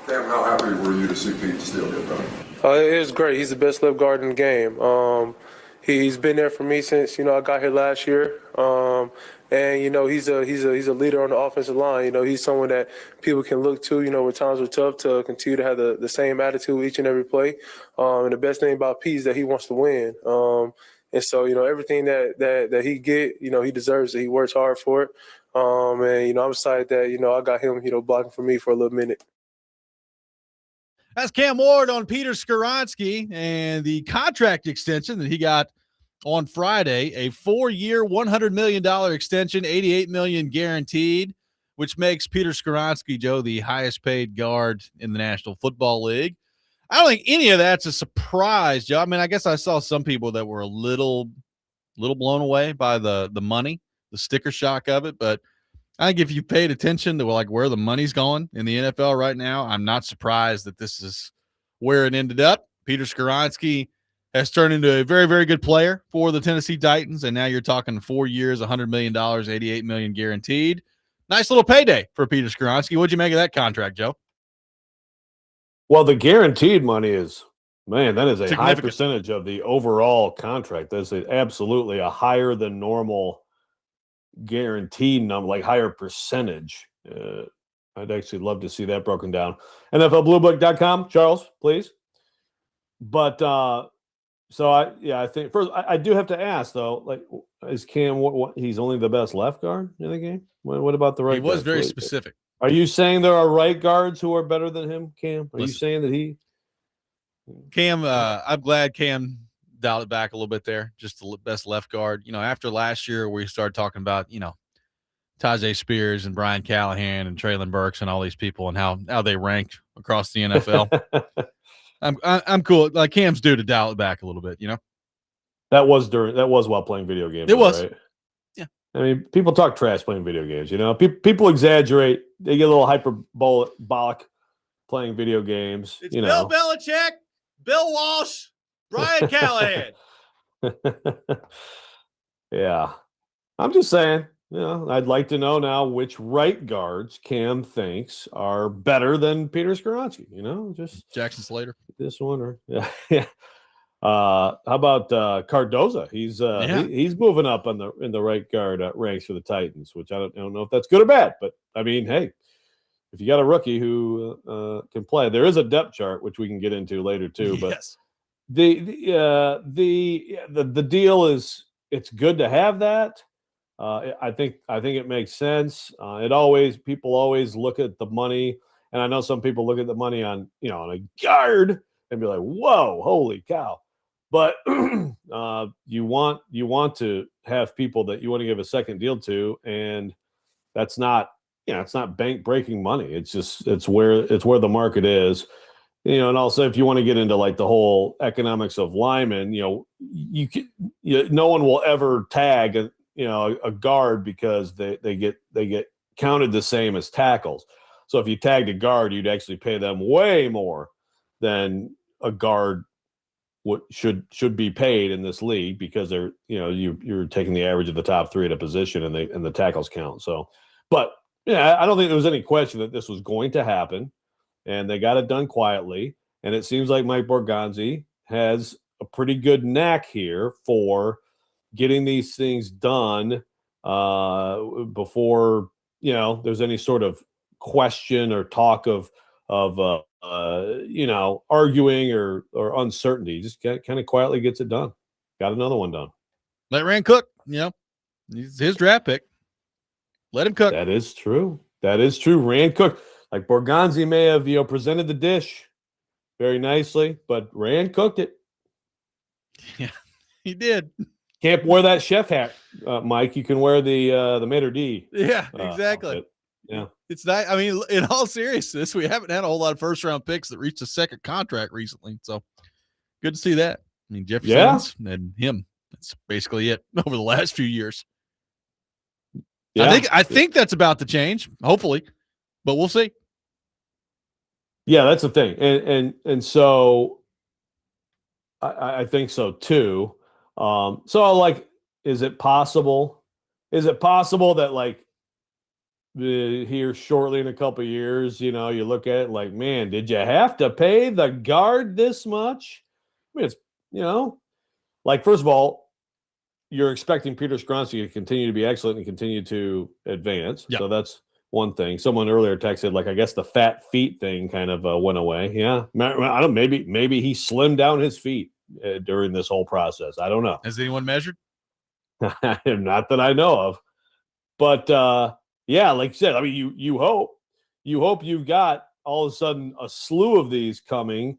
Cam, how happy were you to see Pete still get done? It was great. He's the best left guard in the game. He's been there for me since, I got here last year. And he's a leader on the offensive line. He's someone that people can look to, when times are tough, to continue to have the same attitude each and every play. And the best thing about P is that he wants to win. And so, everything that he get, he deserves it. He works hard for it. And I'm excited that, I got him, blocking for me for a little minute. That's Cam Ward on Peter Skoronski and the contract extension that he got on Friday, a 4-year, $100 million extension, $88 million guaranteed, which makes Peter Skoronski, Joe, the highest paid guard in the National Football League. I don't think any of that's a surprise, Joe. I mean, I guess I saw some people that were a little blown away by the money, the sticker shock of it, but I think if you paid attention to like where the money's going in the NFL right now, I'm not surprised that this is where it ended up. Peter Skoronski has turned into a very, very good player for the Tennessee Titans, and now you're talking 4 years, $100 million, $88 million guaranteed. Nice little payday for Peter Skoronski. What'd you make of that contract, Joe? Well, the guaranteed money is, man, that is a high percentage of the overall contract. That's absolutely a higher than normal guaranteed number, like higher percentage. I'd actually love to see that broken down. NFLBlueBook.com, Charles, please. But so I think first I do have to ask though, like, is Cam what he's only the best left guard in the game? What about the right? He was guard? very specific. Are you saying there are right guards who are better than him, Cam? Are you saying that he? Cam, I'm glad Cam dialed it back a little bit there. Just the best left guard. After last year we started talking about, Tajay Spears and Brian Callahan and Traylon Burks and all these people and how they ranked across the NFL. I'm cool. Like Cam's due to dial it back a little bit, That was while playing video games. It was. Right? Yeah. I mean, people talk trash playing video games, People exaggerate. They get a little hyperbolic playing video games. It's Bill Belichick, Bill Walsh, Brian Callahan. Yeah. I'm just saying, I'd like to know now which right guards Cam thinks are better than Peter Skoronski, just Jackson Slater. This one or yeah. How about Cardoza? He's moving up in the right guard ranks for the Titans, which I don't know if that's good or bad, but I mean, hey, if you got a rookie who can play, there is a depth chart which we can get into later too. But yes. The deal is it's good to have that. I think it makes sense. People always look at the money, and I know some people look at the money on on a guard and be like, "Whoa, holy cow!" But you want to have people that you want to give a second deal to, and that's not it's not bank breaking money. It's where the market is. And also if you want to get into like the whole economics of linemen, no one will ever tag a guard because they get counted the same as tackles. So if you tagged a guard, you'd actually pay them way more than a guard should be paid in this league because they're you're taking the average of the top three at a position and the tackles count. So, but I don't think there was any question that this was going to happen. And they got it done quietly. And it seems like Mike Borgonzi has a pretty good knack here for getting these things done before, there's any sort of question or talk of arguing or uncertainty. Just kind of quietly gets it done. Got another one done. Let Rand cook, he's his draft pick. Let him cook. That is true. Rand cooked. Like Borgonzi may have, presented the dish very nicely, but Rand cooked it. Yeah, he did. Can't wear that chef hat, Mike. You can wear the maitre d'. Yeah, exactly. Yeah, it's not. I mean, in all seriousness, we haven't had a whole lot of first round picks that reached a second contract recently. So good to see that. I mean, Jeffrey Simmons and him. That's basically it over the last few years. Yeah. I think that's about to change. Hopefully. But we'll see. Yeah, that's the thing. And so I think so too. So is it possible that like here shortly in a couple of years, you look at it like, man, did you have to pay the guard this much? I mean, it's, like, first of all, you're expecting Peter Skoronski to continue to be excellent and continue to advance. Yep. So that's one thing. Someone earlier texted, like, I guess the fat feet thing kind of went away. Yeah. I don't, maybe he slimmed down his feet during this whole process. I don't know. Has anyone measured? Not that I know of. But yeah, like you said, I mean, you hope you've got all of a sudden a slew of these coming,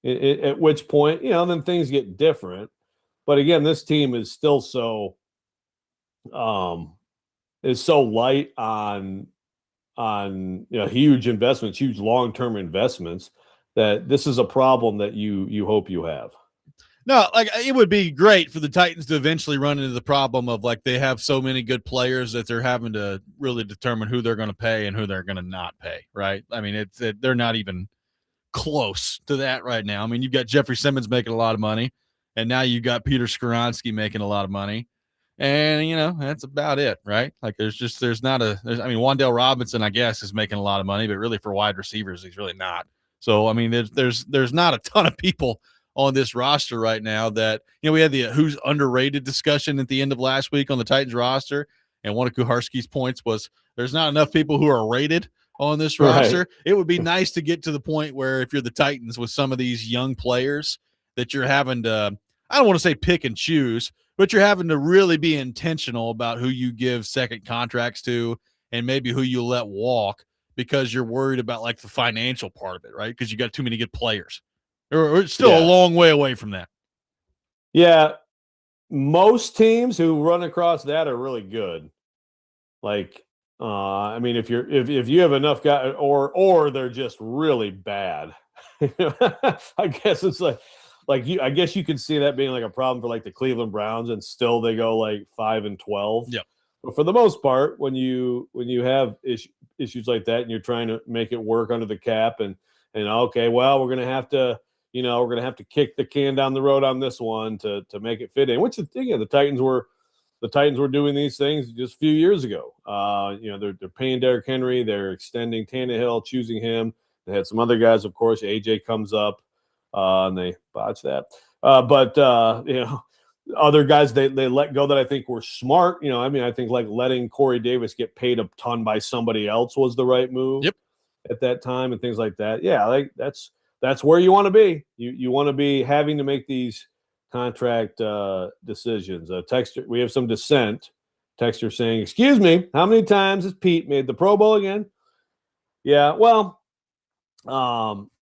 at which point, then things get different. But again, this team is still so light on huge investments, huge long-term investments, that this is a problem that you hope you have. No, like, it would be great for the Titans to eventually run into the problem of, like, they have so many good players that they're having to really determine who they're going to pay and who they're going to not pay, right? I mean, they're not even close to that right now. I mean, you've got Jeffrey Simmons making a lot of money, and now you've got Peter Skoronski making a lot of money, and that's about it, right? Like, I mean, Wan'Dale Robinson, I guess, is making a lot of money, but really for wide receivers, he's really not. So, I mean, there's not a ton of people on this roster right now that, we had the who's underrated discussion at the end of last week on the Titans roster. And one of Kuharski's points was there's not enough people who are rated on this roster. Right. It would be nice to get to the point where, if you're the Titans with some of these young players, that you're having to, I don't want to say pick and choose, but you're having to really be intentional about who you give second contracts to and maybe who you let walk, because you're worried about, like, the financial part of it, right? Because you got too many good players. We're still a long way away from that. Yeah. Most teams who run across that are really good. Like, I mean, if you have enough guys, or they're just really bad, I guess it's I guess you could see that being like a problem for, like, the Cleveland Browns, and still they go like 5-12. Yep. But for the most part, when you have issues like that and you're trying to make it work under the cap, and okay, well, we're gonna have to kick the can down the road on this one to make it fit in. Which, again, the Titans were doing these things just a few years ago. They're paying Derrick Henry, they're extending Tannehill, choosing him. They had some other guys, of course. AJ comes up, and they botch that. But other guys they let go that I think were smart. I think, like, letting Corey Davis get paid a ton by somebody else was the right move. Yep. At that time, and things like that. Yeah, like that's where you want to be. You want to be having to make these contract decisions. Texter, we have some dissent. Texter saying, "Excuse me, how many times has Pete made the Pro Bowl again?" Yeah, well,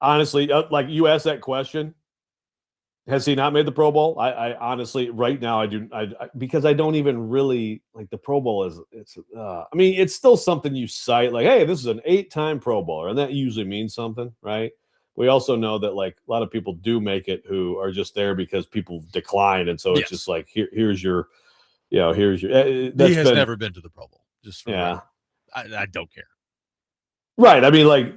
honestly, like, you asked that question, has he not made the Pro Bowl? I honestly, right now, I do. Because I don't even really like the Pro Bowl. I mean, it's still something you cite, like, hey, this is an 8-time Pro Bowler, and that usually means something, right? We also know that, like, a lot of people do make it who are just there because people decline, and so it's just like, here's your. He has never been to the Pro Bowl. I don't care. Right. I mean, like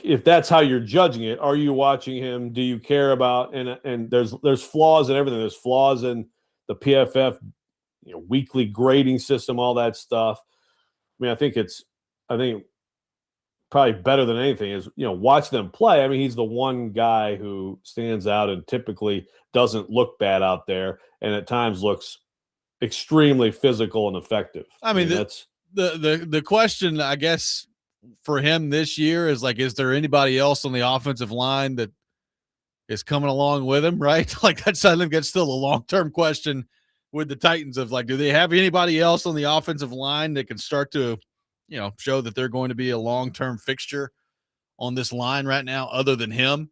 if that's how you're judging it, are you watching him? Do you care about? And there's flaws in everything. There's flaws in the PFF, weekly grading system, all that stuff. I mean, I think probably better than anything is, watch them play. I mean, he's the one guy who stands out and typically doesn't look bad out there, and at times looks extremely physical and effective. I mean, that's the question, I guess, for him this year is, like, is there anybody else on the offensive line that is coming along with him, right? Like, I think that's still a long-term question with the Titans of, like, do they have anybody else on the offensive line that can start to, show that they're going to be a long-term fixture on this line right now other than him?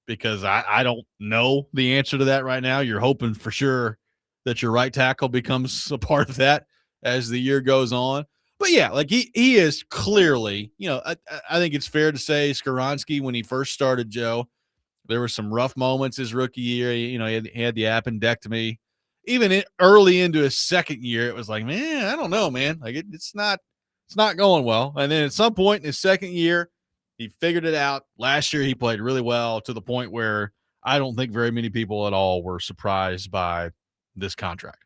Because I don't know the answer to that right now. You're hoping for sure that your right tackle becomes a part of that as the year goes on. But yeah, like, he is clearly, I think it's fair to say Skoronski, when he first started, Joe, there were some rough moments his rookie year. He had the appendectomy. Even early into his second year, it was like, man, I don't know, man. Like, it's not going well. And then at some point in his second year, he figured it out. Last year, he played really well, to the point where I don't think very many people at all were surprised by this contract.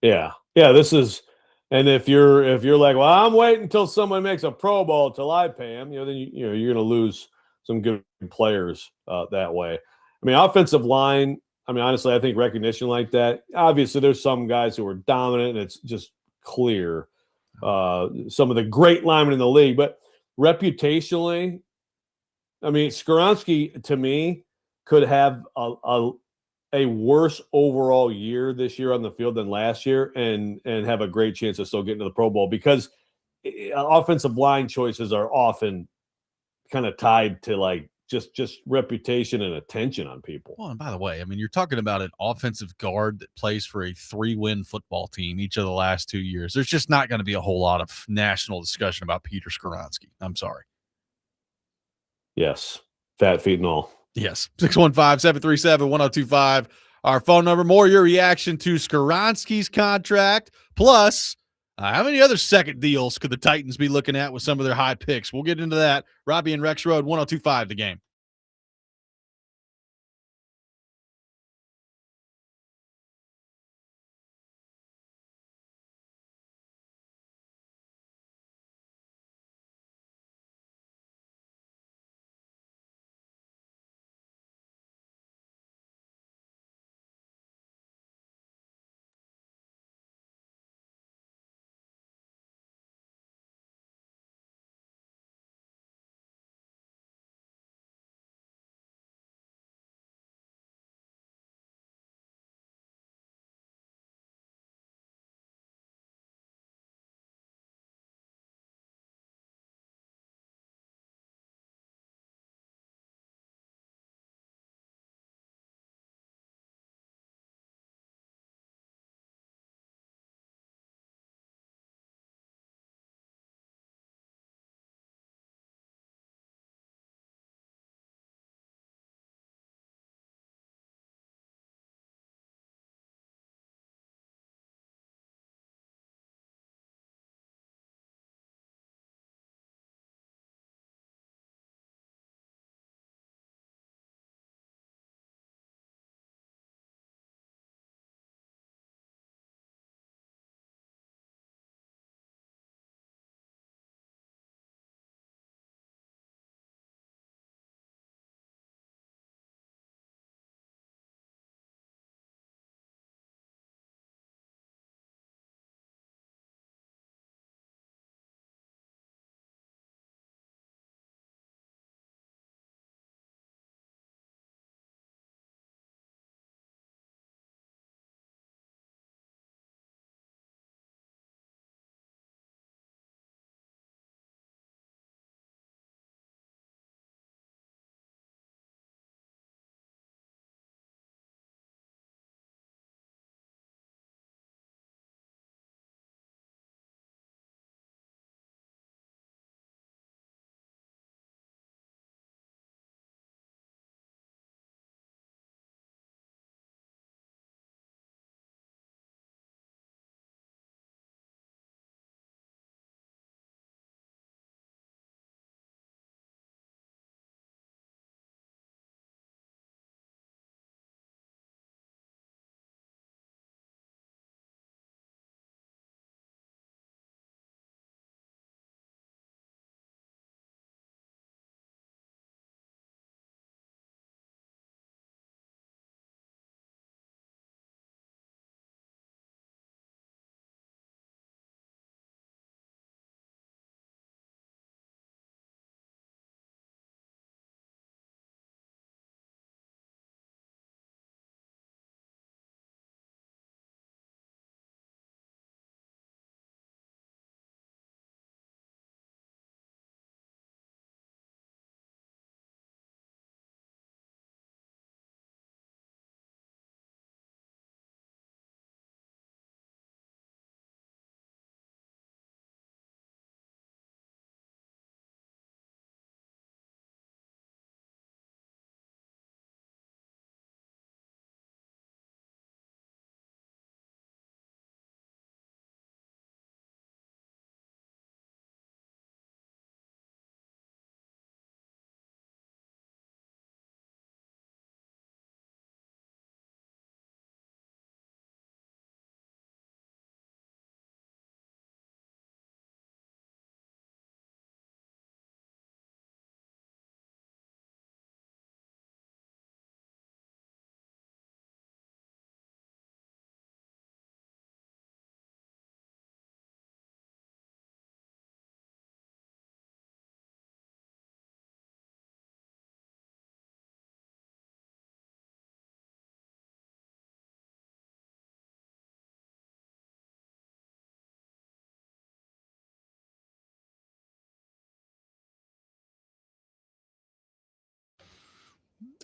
Yeah. This is. And if you're like, well, I'm waiting until someone makes a Pro Bowl till I pay him, then you're going to lose some good players that way. I mean, offensive line, I mean, honestly, I think recognition like that, obviously there's some guys who are dominant and it's just clear. Some of the great linemen in the league, but reputationally, I mean, Skoronski to me could have a worse overall year this year on the field than last year and have a great chance of still getting to the Pro Bowl because offensive line choices are often kind of tied to like just reputation and attention on people. Well, and by the way, I mean, you're talking about an offensive guard that plays for a 3-win football team each of the last 2 years. There's just not going to be a whole lot of national discussion about Peter Skoronski. I'm sorry. Yes. Fat feet and all. Yes. 615-737-1025. Our phone number. More your reaction to Skoronski's contract. Plus, how many other second deals could the Titans be looking at with some of their high picks? We'll get into that. Robby and Rexrode, 1025 The Game.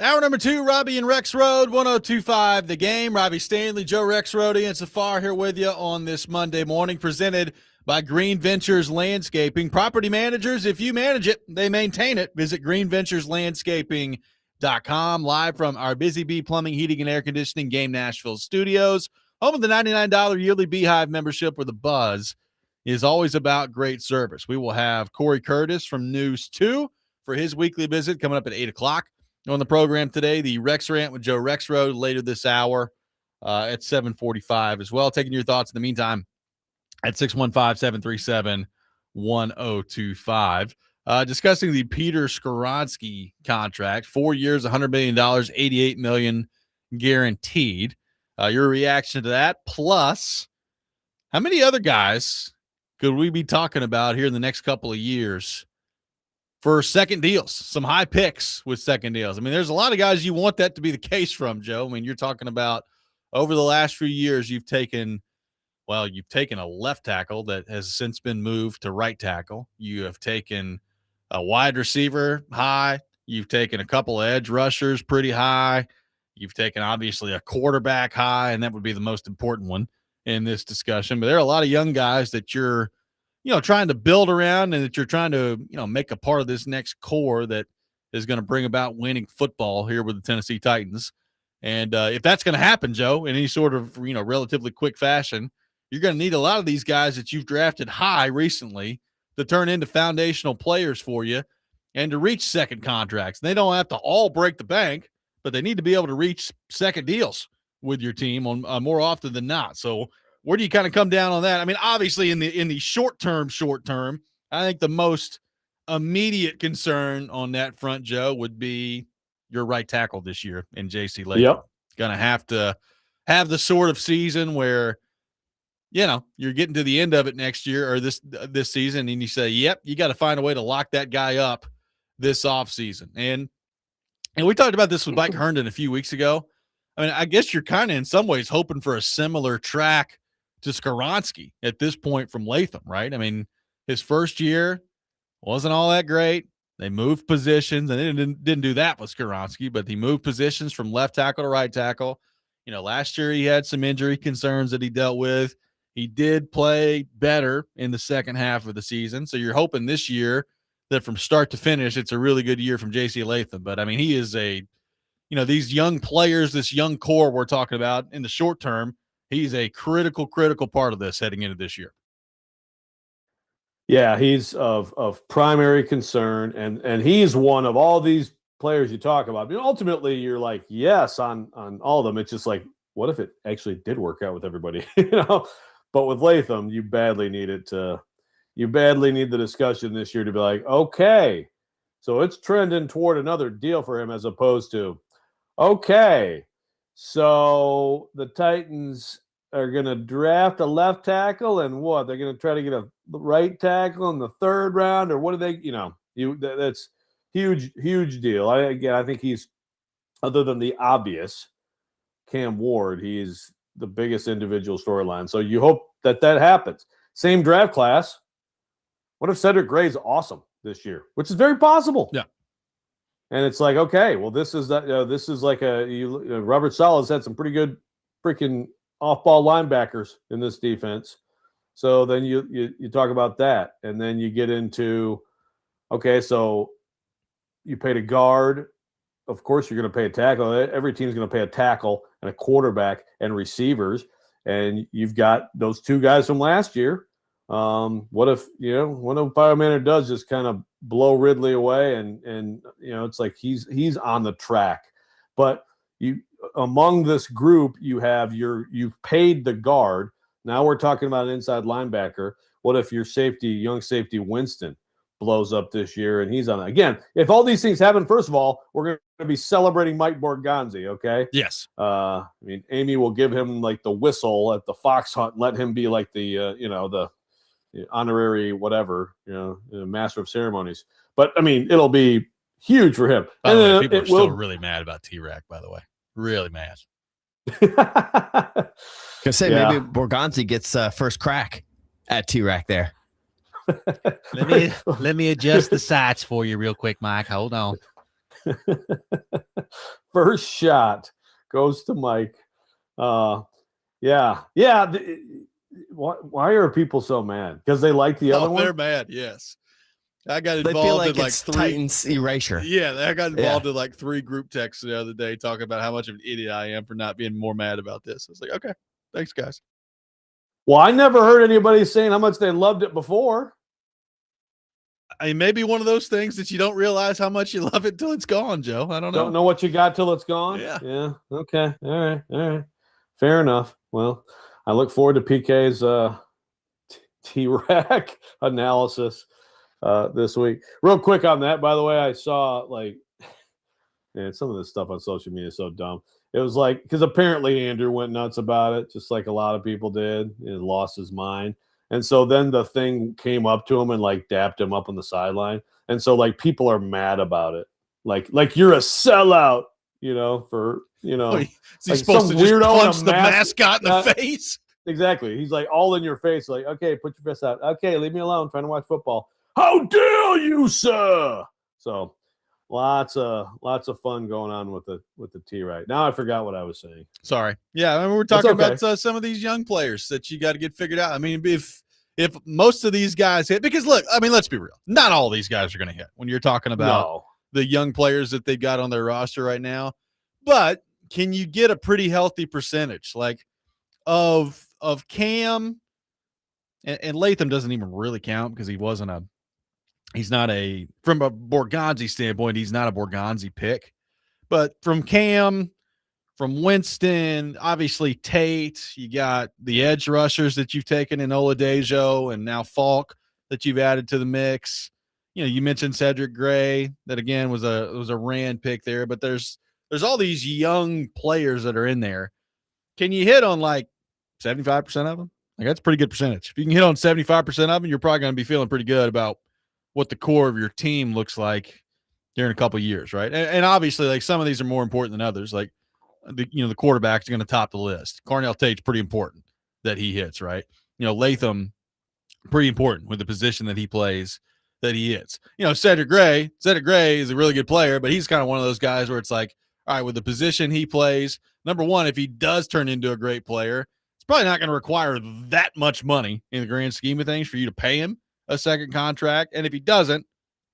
Hour number 2, Robby and Rexrode, 102.5 The Game. Robbie Stanley, Joe Rexrode, and Safar here with you on this Monday morning, presented by Green Ventures Landscaping. Property managers, if you manage it, they maintain it. Visit greenventureslandscaping.com. Live from our Busy Bee Plumbing, Heating, and Air Conditioning Game Nashville studios. Home of the $99 yearly Beehive membership, where the buzz is always about great service. We will have Cory Curtis from News 2 for his weekly visit coming up at 8 o'clock. On the program today, the Rex Rant with Joe Rexrode later this hour at 7:45 as well. Taking your thoughts in the meantime at 615-737-1025. Discussing the Peter Skoronski contract, 4 years, $100 million, $88 million guaranteed. Your reaction to that, plus how many other guys could we be talking about here in the next couple of years for second deals, some high picks with second deals? I mean, there's a lot of guys you want that to be the case from, Joe. I mean, you're talking about over the last few years, you've taken a left tackle that has since been moved to right tackle. You have taken a wide receiver high. You've taken a couple of edge rushers pretty high. You've taken, obviously, a quarterback high, and that would be the most important one in this discussion. But there are a lot of young guys that you're trying to build around and that you're trying to, make a part of this next core that is going to bring about winning football here with the Tennessee Titans. And if that's going to happen, Joe, in any sort of, relatively quick fashion, you're going to need a lot of these guys that you've drafted high recently to turn into foundational players for you and to reach second contracts. They don't have to all break the bank, but they need to be able to reach second deals with your team on more often than not. So where do you kind of come down on that? I mean, obviously in the short term, I think the most immediate concern on that front, Joe, would be your right tackle this year in J.C. Latham. Yep. Going to have to have the sort of season where, you're getting to the end of it next year or this season, and you say, yep, you got to find a way to lock that guy up this offseason. And we talked about this with Mike Herndon a few weeks ago. I mean, I guess you're kind of in some ways hoping for a similar track to Skoronski at this point from Latham, right? I mean, his first year wasn't all that great. They moved positions, and they didn't do that with Skoronski, but he moved positions from left tackle to right tackle. Last year he had some injury concerns that he dealt with. He did play better in the second half of the season. So you're hoping this year that from start to finish, it's a really good year from J.C. Latham. But, I mean, he is these young players, this young core we're talking about in the short term, he's a critical part of this heading into this year. Yeah, he's of primary concern, and he's one of all these players you talk about. I mean, ultimately, you're like, yes, on all of them. It's just like, what if it actually did work out with everybody? But with Latham, you badly need the discussion this year to be like, okay, so it's trending toward another deal for him, as opposed to, okay, so the Titans are going to draft a left tackle, and what? They're going to try to get a right tackle in the third round, or what are they? That's huge deal. I think he's, other than the obvious, Cam Ward, he's the biggest individual storyline. So you hope that happens. Same draft class. What if Cedric Gray's awesome this year, which is very possible? Yeah. And it's like, okay, well, this is like Robert Sala's had some pretty good freaking off-ball linebackers in this defense. So then you talk about that, and then you get into, okay, so you paid a guard. Of course, you're going to pay a tackle. Every team's going to pay a tackle and a quarterback and receivers, and you've got those two guys from last year. What if Fire Manor does just kind of blow Ridley away, and it's like he's on the track. But among this group, you've paid the guard. Now we're talking about an inside linebacker. What if your young safety Winston blows up this year and he's on it? Again, if all these things happen, first of all, we're going to be celebrating Mike Borgonzi, okay? Yes. Amy will give him like the whistle at the fox hunt and let him be like the honorary whatever, master of ceremonies. But, I mean, it'll be huge for him. By the way, people are still really mad about T-Rack, by the way. Really mad. Gonna say maybe Borgonzi gets first crack at T-Rack there. Let me adjust the sights for you real quick, Mike. Hold on. First shot goes to Mike. Yeah. Why are people so mad? Because they like the other one? They're mad, yes. I got They involved feel like in it's three Titans erasure. Yeah, I got involved in like 3 group texts the other day talking about how much of an idiot I am for not being more mad about this. I was like, okay, thanks, guys. Well, I never heard anybody saying how much they loved it before. I mean, maybe one of those things that you don't realize how much you love it till it's gone, Joe. I don't know. Don't know what you got till it's gone? Yeah. Yeah. Okay. All right. Fair enough. Well, I look forward to PK's T-Rack analysis this week. Real quick on that, by the way, I saw some of this stuff on social media is so dumb. It was like, because apparently Andrew went nuts about it, just like a lot of people did. He lost his mind. And so then the thing came up to him and like dapped him up on the sideline. And so like people are mad about it. Like you're a sellout, for, Is he like supposed some to just weirdo in a punch the mascot in the face? Exactly. He's like all in your face. Like, okay, put your fist out. Okay, leave me alone. I'm trying to watch football. How dare you, sir? So lots of fun going on with the T right now. I forgot what I was saying. Sorry. Yeah, I mean, we're talking okay. about some of these young players that you got to get figured out. I mean, if most of these guys hit, because look, I mean, let's be real. Not all these guys are going to hit when you're talking about the young players that they've got on their roster right now. But can you get a pretty healthy percentage like of Cam and Latham doesn't even really count because he's not from a Borgonzi standpoint, he's not a Borgonzi pick. But from Cam, from Winston, obviously Tate, you got the edge rushers that you've taken in Oladejo and now Falk that you've added to the mix. You mentioned Cedric Gray, that again was a Rand pick there, but there's all these young players that are in there. Can you hit on like 75% of them? Like that's a pretty good percentage. If you can hit on 75% of them, you're probably going to be feeling pretty good about what the core of your team looks like here in a couple of years, right? And obviously, like some of these are more important than others. Like the quarterback's going to top the list. Carnell Tate's pretty important that he hits, right? Latham, pretty important with the position that he plays, that he hits. Cedric Gray is a really good player, but he's kind of one of those guys where it's like, all right, with the position he plays, number one, if he does turn into a great player, it's probably not going to require that much money in the grand scheme of things for you to pay him a second contract. And if he doesn't,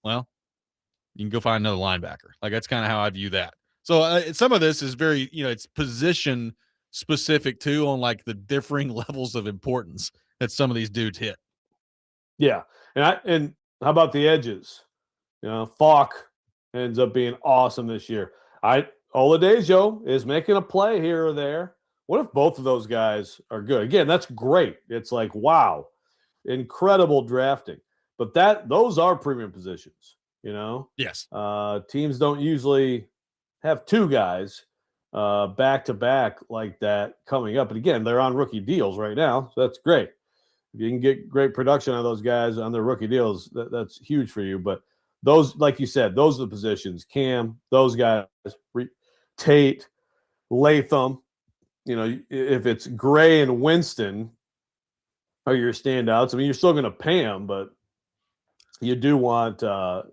well, you can go find another linebacker. Like that's kind of how I view that. So some of this is very, it's position specific too on like the differing levels of importance that some of these dudes hit. Yeah. And how about the edges? Falk ends up being awesome this year. Oladejo is making a play here or there. What if both of those guys are good? Again, that's great. It's like, wow, incredible drafting. But those are premium positions, Yes. Teams don't usually have 2 guys back to back like that coming up. And again, they're on rookie deals right now, so that's great. If you can get great production on those guys on their rookie deals, that's huge for you. But those, like you said, those are the positions. Cam, those guys, Tate, Latham. If it's Gray and Winston are your standouts. I mean, you're still going to pay them, but you do want a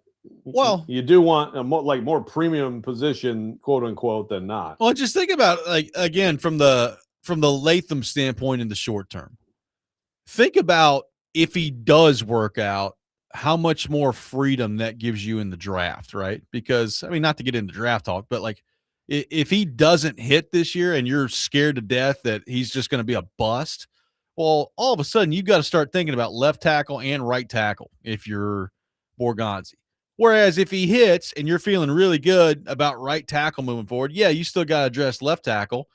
more premium position, quote unquote, than not. Well, just think about like again from the Latham standpoint in the short term. Think about if he does work out, how much more freedom that gives you in the draft, right? Because I mean, not to get into draft talk, but like if he doesn't hit this year and you're scared to death that he's just going to be a bust, well, all of a sudden you've got to start thinking about left tackle and right tackle if you're Borgonzi. Whereas if he hits and you're feeling really good about right tackle moving forward, yeah, you still got to address left tackle.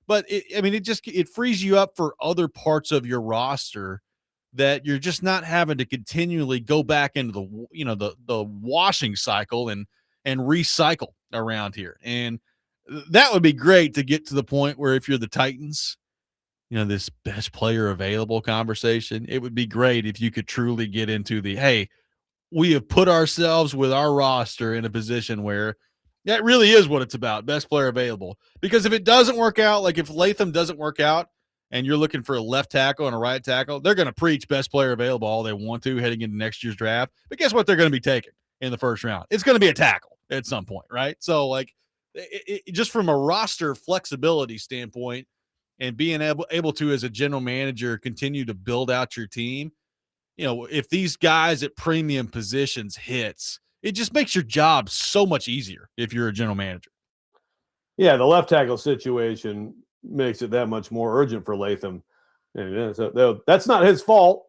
But it frees you up for other parts of your roster that you're just not having to continually go back into the washing cycle and recycle around here. And that would be great to get to the point where if you're the Titans, this best player available conversation, it would be great if you could truly get into hey, we have put ourselves with our roster in a position where that really is what it's about, best player available. Because if it doesn't work out, like if Latham doesn't work out and you're looking for a left tackle and a right tackle, they're going to preach best player available all they want to heading into next year's draft. But guess what they're going to be taking in the first round? It's going to be a tackle. at some point, right? So like just from a roster flexibility standpoint and being able to, as a general manager, continue to build out your team, if these guys at premium positions hits, it just makes your job so much easier if you're a general manager. Yeah, the left tackle situation makes it that much more urgent for Latham. And so that's not his fault,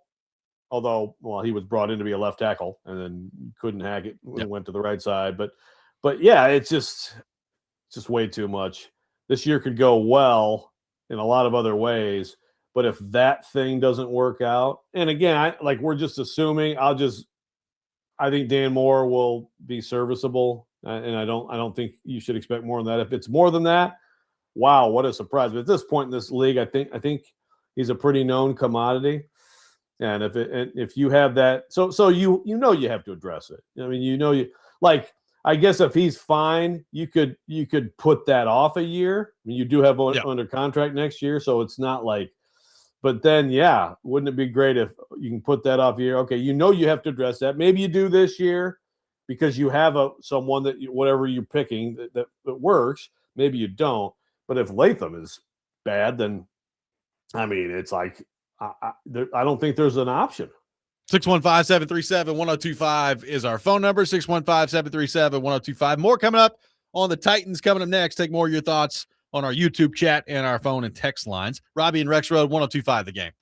although, well, he was brought in to be a left tackle and then couldn't hack it when it went to the right side. But yeah, it's just way too much. This year could go well in a lot of other ways, but if that thing doesn't work out, and again, we're just assuming, I think Dan Moore will be serviceable, and I don't think you should expect more than that. If it's more than that, wow, what a surprise! But at this point in this league, I think he's a pretty known commodity, and if you have that, so you have to address it. I mean, I guess if he's fine, you could put that off a year. I mean, you do have under contract next year, so it's not like. But then, yeah, wouldn't it be great if you can put that off a year? Okay, you have to address that. Maybe you do this year because you have someone that whatever you're picking that works. Maybe you don't. But if Latham is bad, then I mean, it's like I don't think there's an option. 615-737-1025 is our phone number, 615-737-1025. More coming up on the Titans coming up next. Take more of your thoughts on our YouTube chat and our phone and text lines. Robby and Rexrode, 1025 The Game.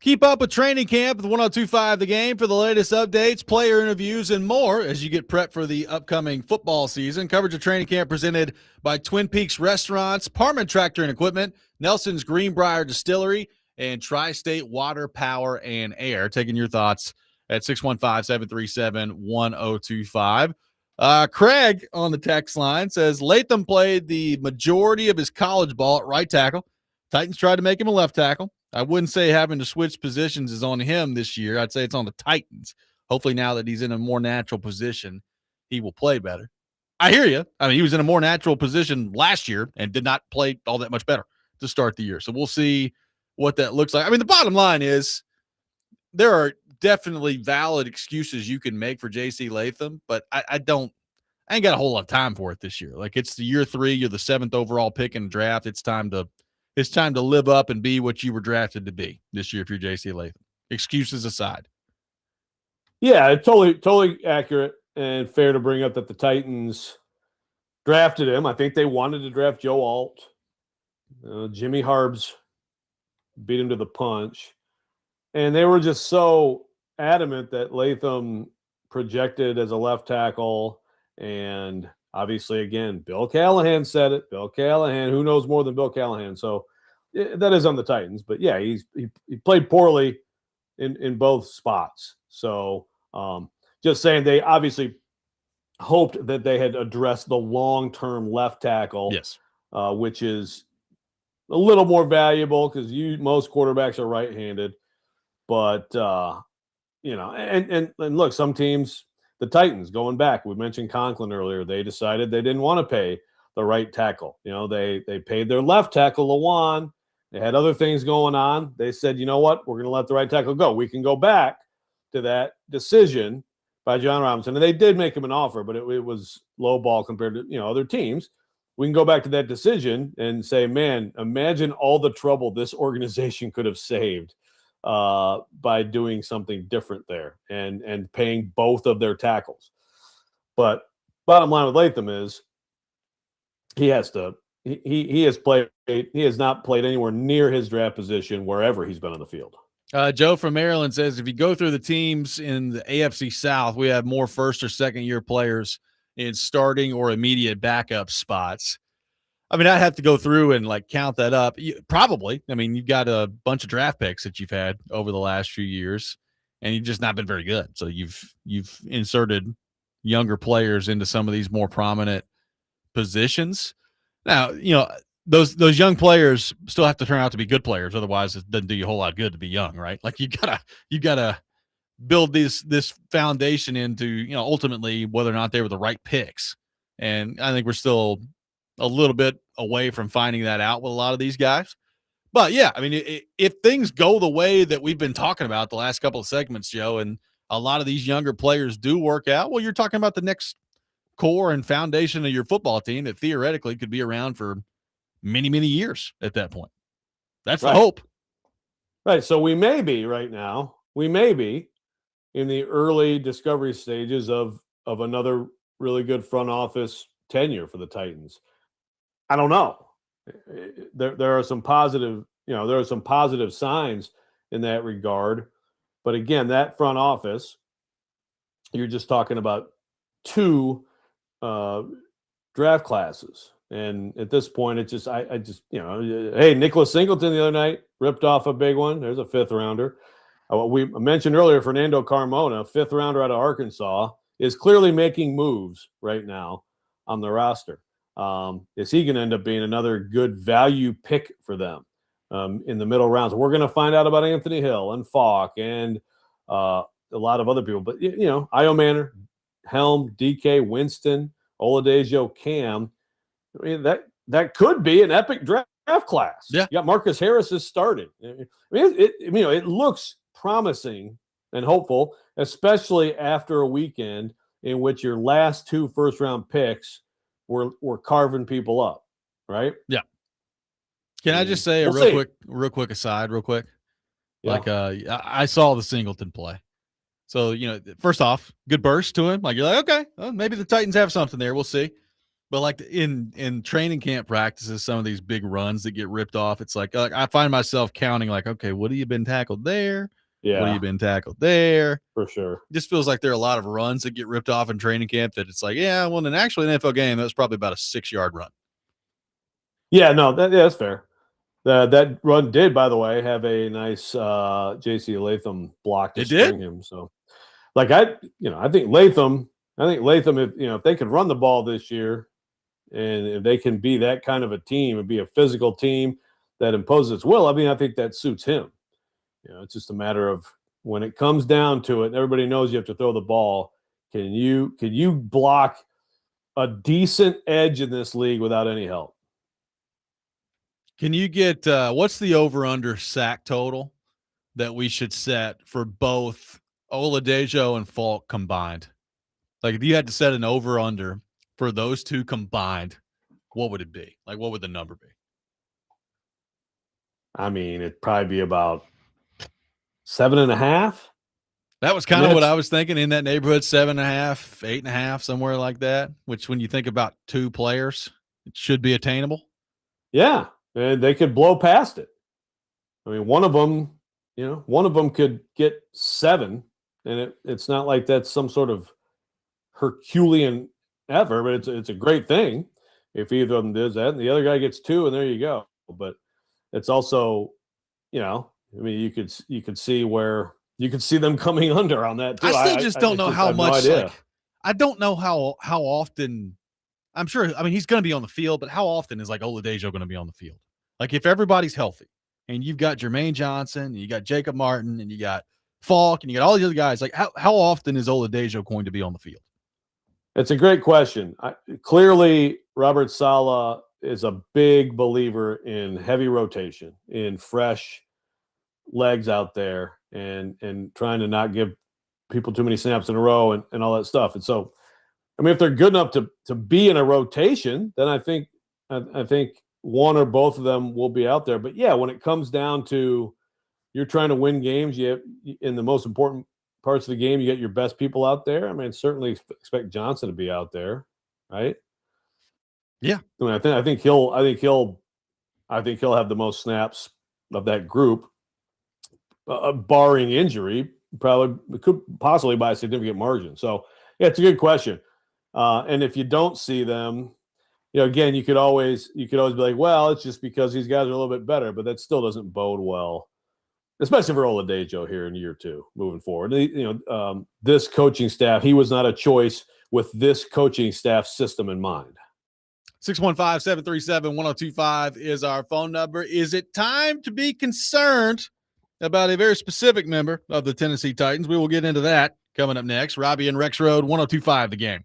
Keep up with training camp with 102.5 The Game for the latest updates, player interviews, and more as you get prepped for the upcoming football season. Coverage of training camp presented by Twin Peaks Restaurants, Parman Tractor and Equipment, Nelson's Greenbrier Distillery, and Tri-State Water, Power, and Air. Taking your thoughts at 615-737-1025. Craig on the text line says, Latham played the majority of his college ball at right tackle. Titans tried to make him a left tackle. I wouldn't say having to switch positions is on him this year. I'd say it's on the Titans. Hopefully now that he's in a more natural position, he will play better. I hear you. I mean, he was in a more natural position last year and did not play all that much better to start the year. So we'll see what that looks like. I mean, the bottom line is there are definitely valid excuses you can make for J.C. Latham, but I ain't got a whole lot of time for it this year. Like, it's the year 3, you're the 7th overall pick in the draft. It's time to live up and be what you were drafted to be this year if you're J.C. Latham. Excuses aside. Yeah, totally accurate and fair to bring up that the Titans drafted him. I think they wanted to draft Joe Alt. Jimmy Harbs beat him to the punch. And they were just so adamant that Latham projected as a left tackle. And obviously, again, Bill Callahan said it. Bill Callahan, who knows more than Bill Callahan? So that is on the Titans. But, yeah, he played poorly in both spots. So just saying, they obviously hoped that they had addressed the long-term left tackle, yes, which is a little more valuable because most quarterbacks are right-handed. But, and look, some teams – the Titans, going back, we mentioned Conklin earlier, they decided they didn't want to pay the right tackle. They paid their left tackle, Lawan. They had other things going on. They said, you know what, we're going to let the right tackle go. We can go back to that decision by John Robinson. And they did make him an offer, but it was low ball compared to, other teams. We can go back to that decision and say, man, imagine all the trouble this organization could have saved by doing something different there and paying both of their tackles. But bottom line with Latham is he has not played anywhere near his draft position wherever he's been on the field. Joe from Maryland says, if you go through the teams in the AFC South, we have more first or second year players in starting or immediate backup spots. I mean, I'd have to go through and count that up. Probably. I mean, you've got a bunch of draft picks that you've had over the last few years, and you've just not been very good. So you've inserted younger players into some of these more prominent positions. Now, those young players still have to turn out to be good players. Otherwise, it doesn't do you a whole lot of good to be young, right? Like you gotta build this foundation into, ultimately whether or not they were the right picks. And I think we're still a little bit away from finding that out with a lot of these guys. But yeah, I mean, if things go the way that we've been talking about the last couple of segments, Joe, and a lot of these younger players do work out, well, you're talking about the next core and foundation of your football team that theoretically could be around for many, many years at that point. That's the hope. Right. So we may be in the early discovery stages of another really good front office tenure for the Titans. I don't know. There are some positive, signs in that regard. But again, that front office, you're just talking about 2 draft classes. And at this point, it's just, hey, Nicholas Singleton the other night ripped off a big one. There's a 5th rounder. We mentioned earlier, Fernando Carmona, 5th rounder out of Arkansas, is clearly making moves right now on the roster. Is he going to end up being another good value pick for them in the middle rounds? We're going to find out about Anthony Hill and Falk and a lot of other people. But, Io Manor, Helm, DK, Winston, Oladejo, Cam. I mean, that could be an epic draft class. Yeah. You got Marcus Harris has started. I mean, it looks promising and hopeful, especially after a weekend in which your last 2 first-round picks were carving people up, right? Yeah. Can I just say a real quick aside, real quick? Yeah. I saw the Singleton play. So, first off, good burst to him. You're like, okay, well, maybe the Titans have something there. We'll see. But like in training camp practices, some of these big runs that get ripped off, it's like I find myself counting like, okay, what have you been tackled there? Yeah, What have you been tackled there? for sure. It just feels like there are a lot of runs that get ripped off in training camp that it's like, yeah, well, in actually an NFL game, that was probably about a 6-yard run. Yeah, no, that's fair. That run did, by the way, have a nice J.C. Latham block to It did? spring him. So, like I think Latham, if they could run the ball this year, and if they can be that kind of a team and be a physical team that imposes its will, I mean, I think that suits him. It's just a matter of when it comes down to it, and everybody knows you have to throw the ball. Can you block a decent edge in this league without any help? Can you get what's the over-under sack total that we should set for both Oladejo and Falk combined? Like if you had to set an over-under for those two combined, what would it be? Like what would the number be? I mean, it'd probably be about 7.5. That was kind of what I was thinking, in that neighborhood, 7.5, 8.5, somewhere like that, which when you think about two players, it should be attainable. Yeah, and they could blow past it. I mean, one of them could get 7, and it's not like that's some sort of Herculean effort, but it's a great thing if either of them does that, and the other guy gets 2, and there you go. But it's also, I mean, you could see where you could see them coming under on that too. I still just don't know how much. No, I don't know how often. I'm sure. I mean, he's going to be on the field, but how often is like Oladejo going to be on the field? Like if everybody's healthy and you've got Jermaine Johnson, and you got Jacob Martin, and you got Falk, and you got all these other guys, like how often is Oladejo going to be on the field? It's a great question. Clearly, Robert Saleh is a big believer in heavy rotation, in fresh legs out there, and trying to not give people too many snaps in a row and all that stuff. And so, I mean, if they're good enough to be in a rotation, then I think one or both of them will be out there. But yeah, when it comes down to you're trying to win games, in the most important parts of the game, you get your best people out there. I mean, certainly expect Johnson to be out there, right? Yeah. I mean, I think he'll have the most snaps of that group, barring injury, probably could possibly by a significant margin. So yeah, it's a good question. And if you don't see them, again, you could always be like, well, it's just because these guys are a little bit better, but that still doesn't bode well, especially for Oladejo here in year 2 moving forward. This coaching staff, he was not a choice with this coaching staff system in mind. 615-737-1025 is our phone number. Is it time to be concerned about a very specific member of the Tennessee Titans? We will get into that coming up next. Robby and Rexrode, 1025 The Game.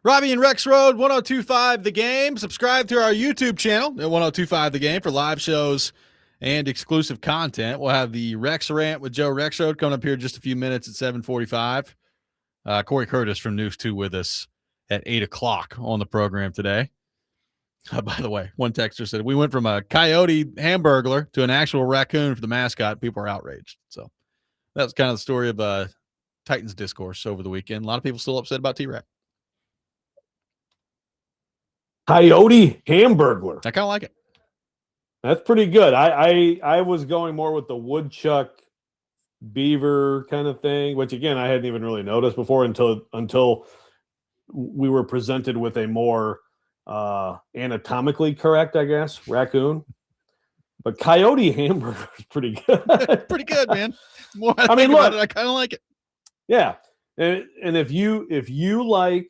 Robby and Rexrode, 1025 The Game. Subscribe to our YouTube channel at 1025 The Game for live shows and exclusive content. We'll have the Rex Rant with Joe Rexrode coming up here in just a few minutes at 7:45. Cory Curtis from News 2 with us at 8 o'clock on the program today. By the way, one texter said, we went from a coyote hamburglar to an actual raccoon for the mascot. People are outraged. So that was kind of the story of Titans discourse over the weekend. A lot of people still upset about T-Rack. Coyote hamburglar. I kind of like it. That's pretty good. I was going more with the woodchuck beaver kind of thing, which again I hadn't even really noticed before until we were presented with a more anatomically correct, I guess, raccoon. But coyote hamburger is pretty good. Pretty good, man. The more I mean, about look, it, I kind of like it. Yeah, and if you like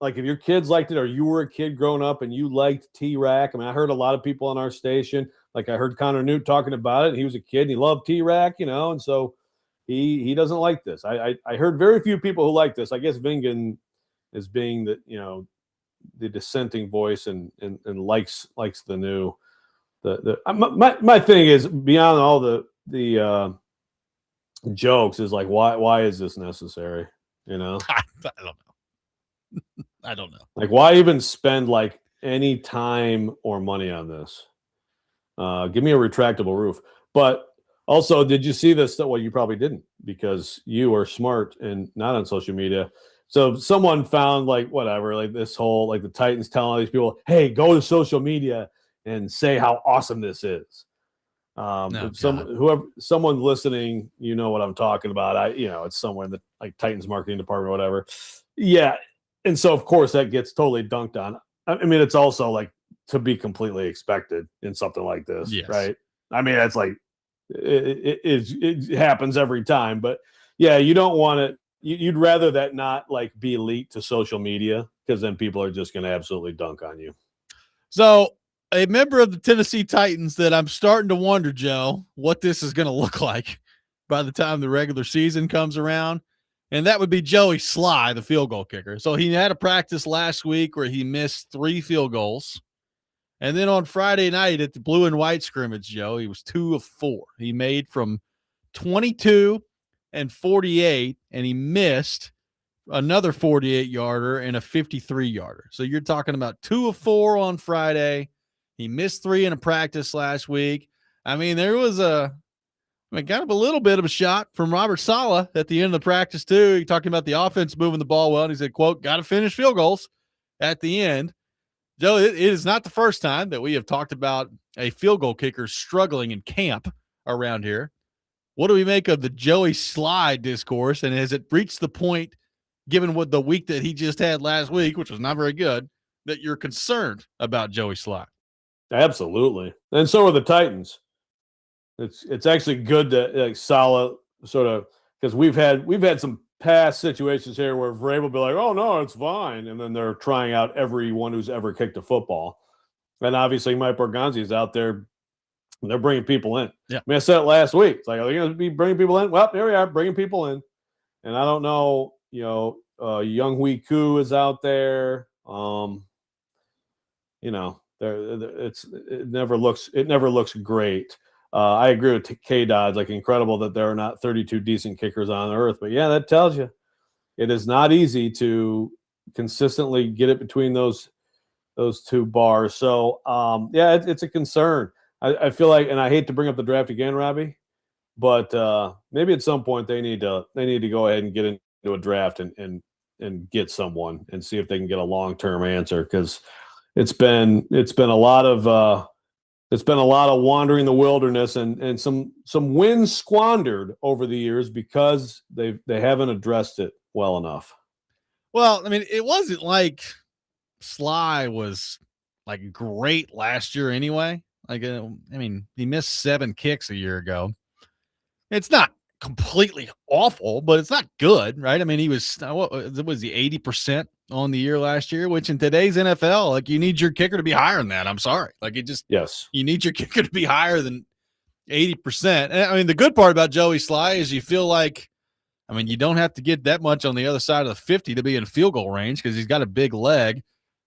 if your kids liked it, or you were a kid growing up and you liked T-Rack. I mean, I heard a lot of people on our station, like I heard Connor Newt talking about it. And he was a kid and he loved T-Rack, and so he doesn't like this. I heard very few people who like this. I guess Vingan is being the dissenting voice and likes the new. My thing is, beyond all the jokes, is like why is this necessary? I don't know. I don't know. Like, why even spend any time or money on this? Give me a retractable roof. But also, did you see this? Well, you probably didn't, because you are smart and not on social media. So someone found this whole the Titans telling all these people, hey, go to social media and say how awesome this is. Someone listening, you know what I'm talking about. It's somewhere in the Titans marketing department or whatever. Yeah. And so, of course, that gets totally dunked on. I mean, it's also to be completely expected in something like this, yes. Right? I mean, that's it happens every time. But yeah, you don't want it. You'd rather that not be leaked to social media, because then people are just going to absolutely dunk on you. So a member of the Tennessee Titans that I'm starting to wonder, Joe, what this is going to look like by the time the regular season comes around. And that would be Joey Sly, the field goal kicker. So he had a practice last week where he missed 3 field goals. And then on Friday night at the blue and white scrimmage, Joe, he was 2 of 4. He made from 22 and 48, and he missed another 48-yarder and a 53-yarder. So you're talking about 2 of 4 on Friday. He missed 3 in a practice last week. I mean, there was kind of a little bit of a shot from Robert Saleh at the end of the practice, too. He talking about the offense moving the ball well, and he said, quote, got to finish field goals at the end. Joe, it is not the first time that we have talked about a field goal kicker struggling in camp around here. What do we make of the Joey Sly discourse, and has it reached the point, given what the week that he just had last week, which was not very good, that you're concerned about Joey Sly? Absolutely. And so are the Titans. It's actually good to Saleh sort of, because we've had some past situations here where Vrabel will be like, oh no, it's fine, and then they're trying out everyone who's ever kicked a football, and obviously Mike Borgonzi is out there, and they're bringing people in. Yeah, I mean, I said it last week. It's like, are they going to be bringing people in? Well, there we are, bringing people in, and I don't know, Young Hui Koo is out there. It never looks great. I agree with K-Dodd, incredible that there are not 32 decent kickers on earth. But yeah, that tells you it is not easy to consistently get it between those 2 bars. So it's a concern. I feel like, and I hate to bring up the draft again, Robby, but maybe at some point they need to go ahead and get into a draft and get someone and see if they can get a long-term answer, because it's been a lot of wandering the wilderness and some wins squandered over the years because they haven't addressed it well enough. Well, I mean, it wasn't like Sly was great last year anyway. He missed 7 kicks a year ago. It's not completely awful, but it's not good, right? I mean, he was, what was he, 80% on the year last year, which in today's NFL, you need your kicker to be higher than that. I'm sorry. Yes, you need your kicker to be higher than 80%. And I mean, the good part about Joey Sly is you feel like I mean, you don't have to get that much on the other side of the 50 to be in field goal range because he's got a big leg.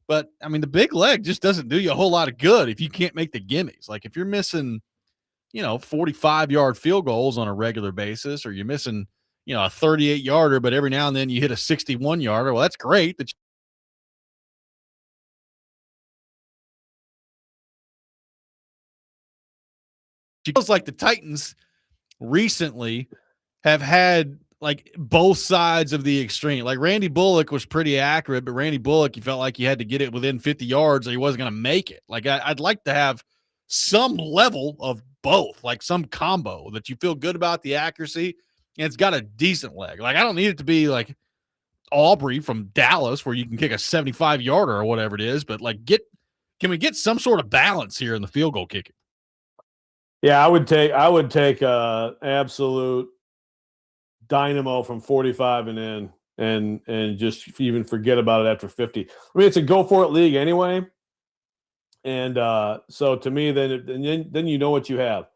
But, I mean, the big leg just doesn't do you a whole lot of good if you can't make the gimmies. Like if you're missing, 45-yard field goals on a regular basis, or you're missing, a 38-yarder, but every now and then you hit a 61-yarder. Well, that's great. That it feels like the Titans recently have had like both sides of the extreme. Like Randy Bullock was pretty accurate, but Randy Bullock, you felt like you had to get it within 50 yards or he wasn't going to make it. Like I'd like to have some level of both, like some combo that you feel good about the accuracy and it's got a decent leg. Like I don't need it to be like Aubrey from Dallas where you can kick a 75-yarder or whatever it is, but like can we get some sort of balance here in the field goal kicking? Yeah, I would take absolute dynamo from 45 and in and just even forget about it after 50. I mean, it's a go for it league anyway. And so to me, then you know what you have.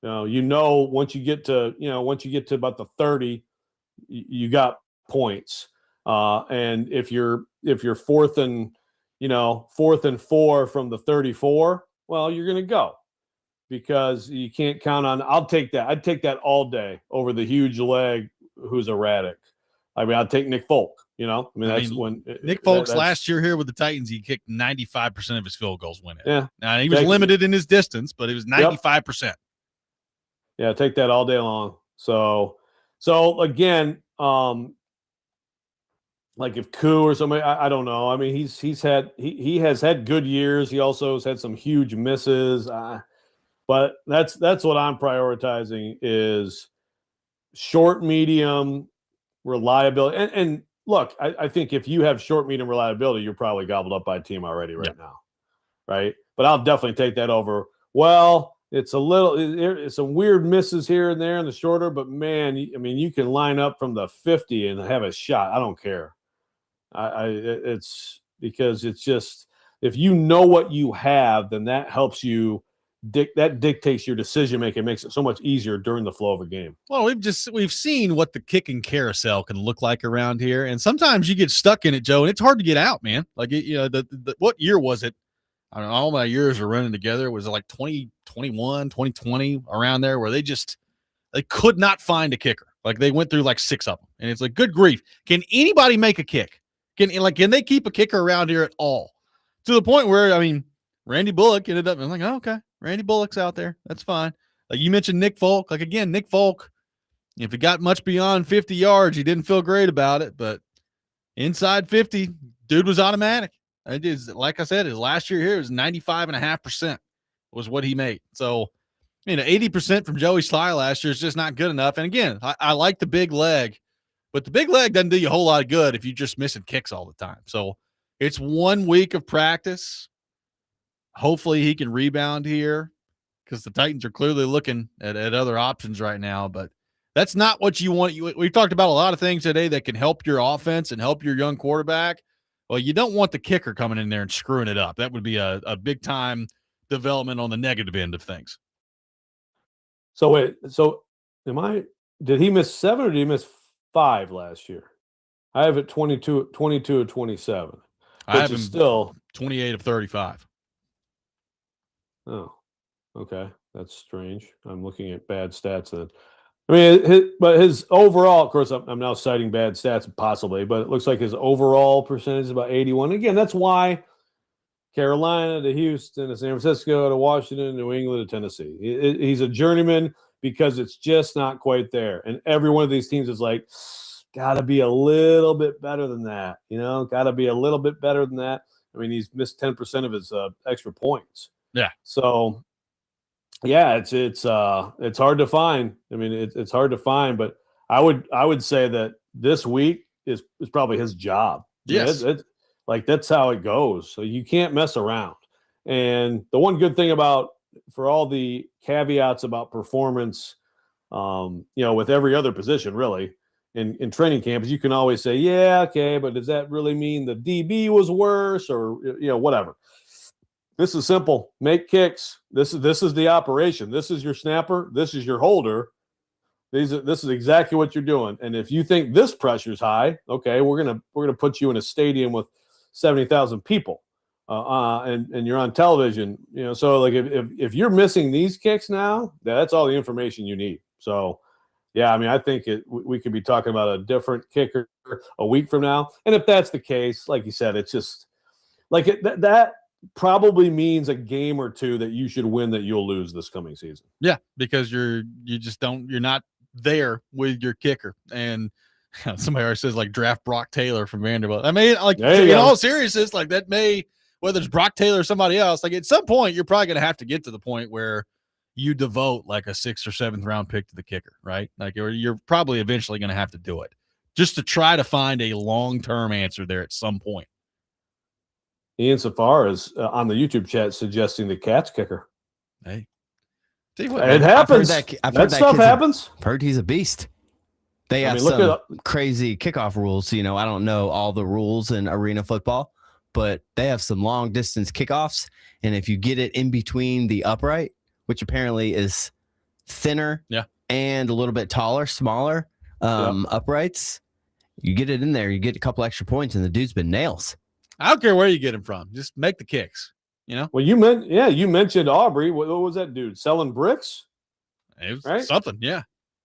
Once you get to about the 30, you got points. And if you're fourth and 4 from the 34, well, you're going to go. Because you can't count on. I'll take that. I'd take that all day over the huge leg who's erratic. I mean, I'd take Nick Folk. When Nick Folk's last year here with the Titans, he kicked 95% of his field goals winning. Yeah. Now he was limited in his distance, but it was 95%. Yeah, take that all day long. So again, like if Koo or somebody, I don't know. I mean, he has had good years. He also has had some huge misses. But that's what I'm prioritizing is short, medium reliability. And look, I think if you have short, medium reliability, you're probably gobbled up by a team already now, right? But I'll definitely take that over. Well, it's some weird misses here and there in the shorter, but man, I mean, you can line up from the 50 and have a shot. I don't care. It's because it's just if you know what you have, then that helps you. That dictates your decision making, makes it so much easier during the flow of a game. Well, we've seen what the kicking carousel can look like around here, and sometimes you get stuck in it, Joe, and it's hard to get out, man. Like what year was it? I don't know. All my years are running together. Was it like 2021, 2020 around there where they could not find a kicker? Like they went through like 6 of them, and it's like, good grief, can anybody make a kick? Can they keep a kicker around here at all? To the point where Randy Bullock ended up. I'm like, oh, okay. Randy Bullock's out there. That's fine. Like you mentioned Nick Folk. Like again, Nick Folk, if it got much beyond 50 yards, he didn't feel great about it. But inside 50, dude was automatic. It is, like I said, his last year here was 95.5% was what he made. So, 80% from Joey Sly last year is just not good enough. And again, I like the big leg, but the big leg doesn't do you a whole lot of good if you're just missing kicks all the time. So it's 1 week of practice. Hopefully he can rebound here because the Titans are clearly looking at other options right now, but that's not what you want. We've talked about a lot of things today that can help your offense and help your young quarterback. Well, you don't want the kicker coming in there and screwing it up. That would be a big time development on the negative end of things. So wait, did he miss 7 or did he miss 5 last year? I have it 22 of 27. I have him still 28 of 35. Oh, okay. That's strange. I'm looking at bad stats then. I mean, his overall, of course, I'm now citing bad stats possibly, but it looks like his overall percentage is about 81. Again, that's why Carolina to Houston to San Francisco to Washington, New England to Tennessee. He's a journeyman because it's just not quite there. And every one of these teams is like, got to be a little bit better than that. Got to be a little bit better than that. I mean, he's missed 10% of his extra points. Yeah. So, yeah, it's hard to find. I mean, it's hard to find, but I would say that this week is probably his job. Yes. That's how it goes. So you can't mess around. And the one good thing for all the caveats about performance, with every other position really in training camp is you can always say, yeah, okay, but does that really mean the DB was worse or whatever? This is simple. Make kicks. This is the operation. This is your snapper. This is your holder. This is exactly what you're doing. And if you think this pressure's high, okay, we're gonna put you in a stadium with 70,000 people, and you're on television. So like if you're missing these kicks now, that's all the information you need. So, yeah, I mean, I think we could be talking about a different kicker a week from now. And if that's the case, like you said, it's just like that probably means a game or two that you should win that you'll lose this coming season. Yeah, because you're not there with your kicker. And somebody already says like draft Brock Taylor from Vanderbilt. I mean, like in all seriousness, like that may, whether it's Brock Taylor or somebody else, like at some point you're probably going to have to get to the point where you devote like a 6th or 7th round pick to the kicker, right? Like you're probably eventually going to have to do it just to try to find a long-term answer there at some point. Ian Safar is on the YouTube chat suggesting the Cats kicker. Hey, tell you what, it happens. I've heard that stuff happens. I've heard he's a beast. They have some crazy kickoff rules. I don't know all the rules in arena football, but they have some long distance kickoffs. And if you get it in between the upright, which apparently is thinner and a little bit taller, smaller uprights, you get it in there, you get a couple extra points, and the dude's been nails. I don't care where you get him from. Just make the kicks, Well, you mentioned Aubrey. What was that dude selling bricks? It was right? Something, yeah.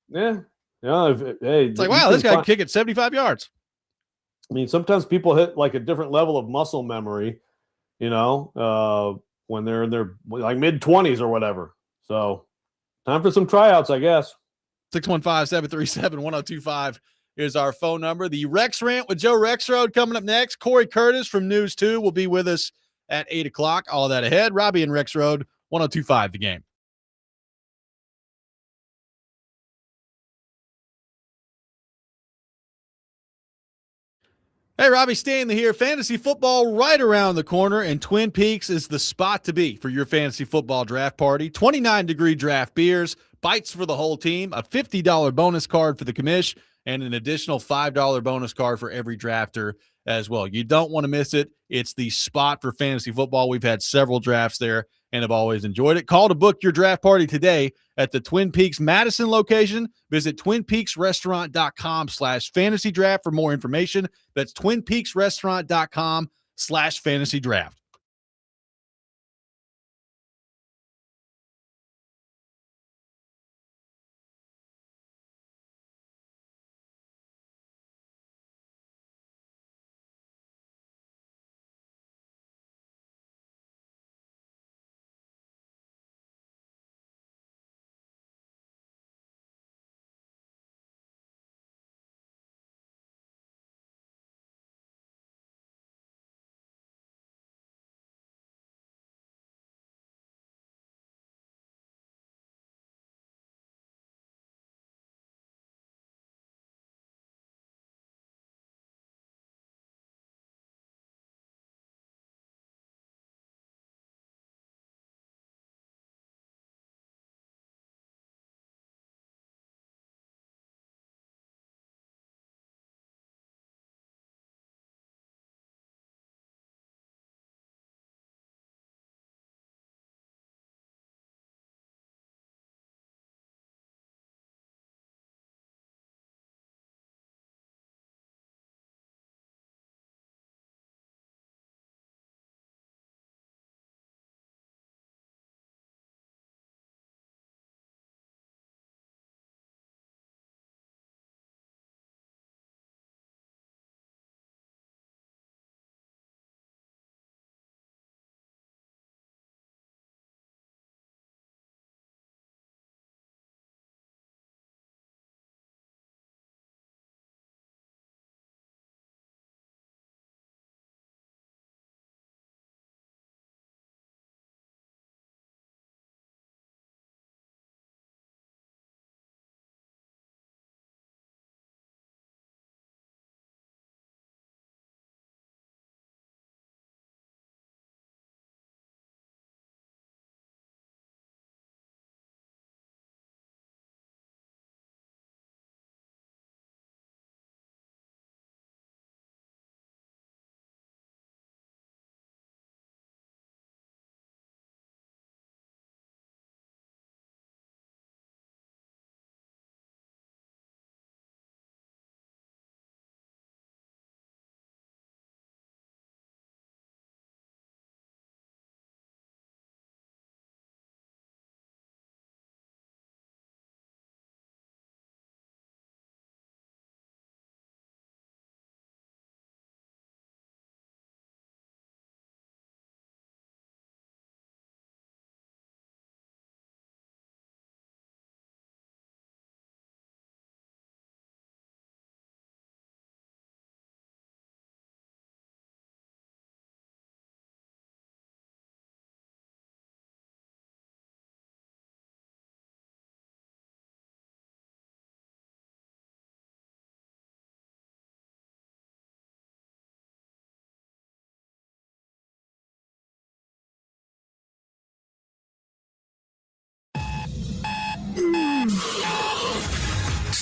Yeah. It's like, wow, this guy can kick it 75 yards. I mean, sometimes people hit like a different level of muscle memory, when they're in their like mid-20s or whatever. So time for some tryouts, I guess. 615-737-1025 is our phone number. The Rex Rant with Joe Rexrode coming up next. Cory Curtis from News 2 will be with us at 8 o'clock. All that ahead. Robby and Rexrode, 1025 The Game. Hey, Robby Stanley here. Fantasy football right around the corner, and Twin Peaks is the spot to be for your fantasy football draft party. 29-degree draft beers, bites for the whole team, a $50 bonus card for the commish, and an additional $5 bonus card for every drafter as well. You don't want to miss it. It's the spot for fantasy football. We've had several drafts there and have always enjoyed it. Call to book your draft party today at the Twin Peaks Madison location. Visit twinpeaksrestaurant.com/fantasy draft for more information. That's twinpeaksrestaurant.com/fantasy draft.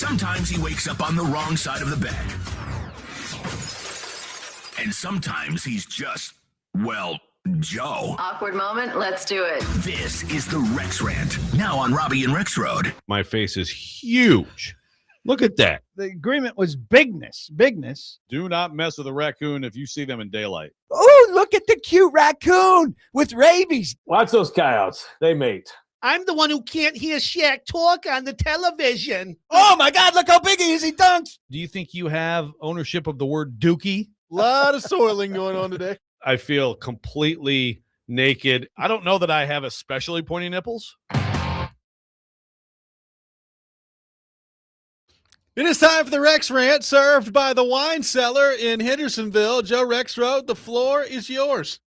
Sometimes he wakes up on the wrong side of the bed. And sometimes he's just, well, Joe. Awkward moment. Let's do it. This is the Rex Rant, now on Robby and Rexrode. My face is huge. Look at that. The agreement was bigness. Do not mess with a raccoon if you see them in daylight. Oh, look at the cute raccoon with rabies. Watch those coyotes. They mate. I'm the one who can't hear Shaq talk on the television. Oh, my God, look how big he is. He dunks. Do you think you have ownership of the word dookie? A lot of soiling going on today. I feel completely naked. I don't know that I have especially pointy nipples. It is time for the Rex Rant, served by the wine cellar in Hendersonville. Joe Rexrode, the floor is yours.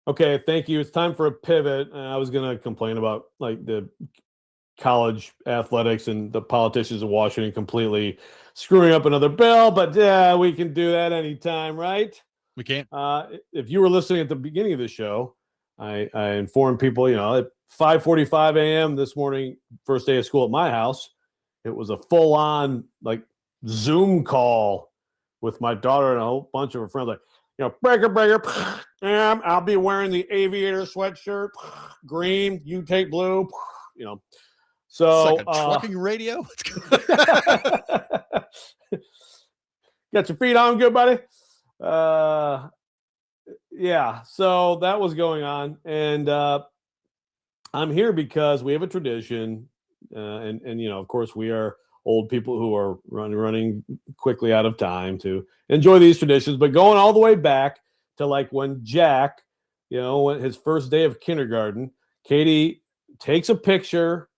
Okay, thank you. It's time for a pivot. I was going to complain about like the college athletics and the politicians of Washington completely screwing up another bill, but yeah, we can do that anytime, right? We can't. If you were listening at the beginning of the show, I informed people, at 5:45 a.m. this morning, first day of school at my house, it was a full-on like Zoom call with my daughter and a whole bunch of her friends. Like, breaker, I'll be wearing the aviator sweatshirt, green, you take blue, So it's like a trucking radio. What's going got your feet on, good buddy. Yeah. So that was going on, and I'm here because we have a tradition, and of course, we are old people who are running quickly out of time to enjoy these traditions. But going all the way back to like when Jack, his first day of kindergarten, Katie takes a picture.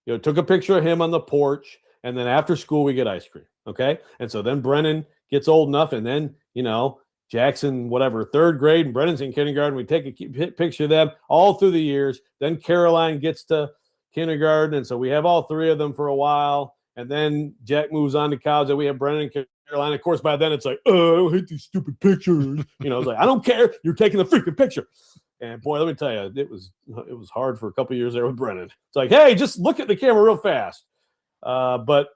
Took a picture of him on the porch, and then after school we get ice cream. Okay, and so then Brennan gets old enough, and then Jackson, third grade, and Brennan's in kindergarten. We take a picture of them all through the years. Then Caroline gets to kindergarten, and so we have all three of them for a while. And then Jack moves on to college, and we have Brennan and Caroline. Of course, by then it's like, oh, I hate these stupid pictures. It's like, I don't care. You're taking the freaking picture. And boy, let me tell you, it was hard for a couple of years there with Brennan. It's like, hey, just look at the camera real fast. But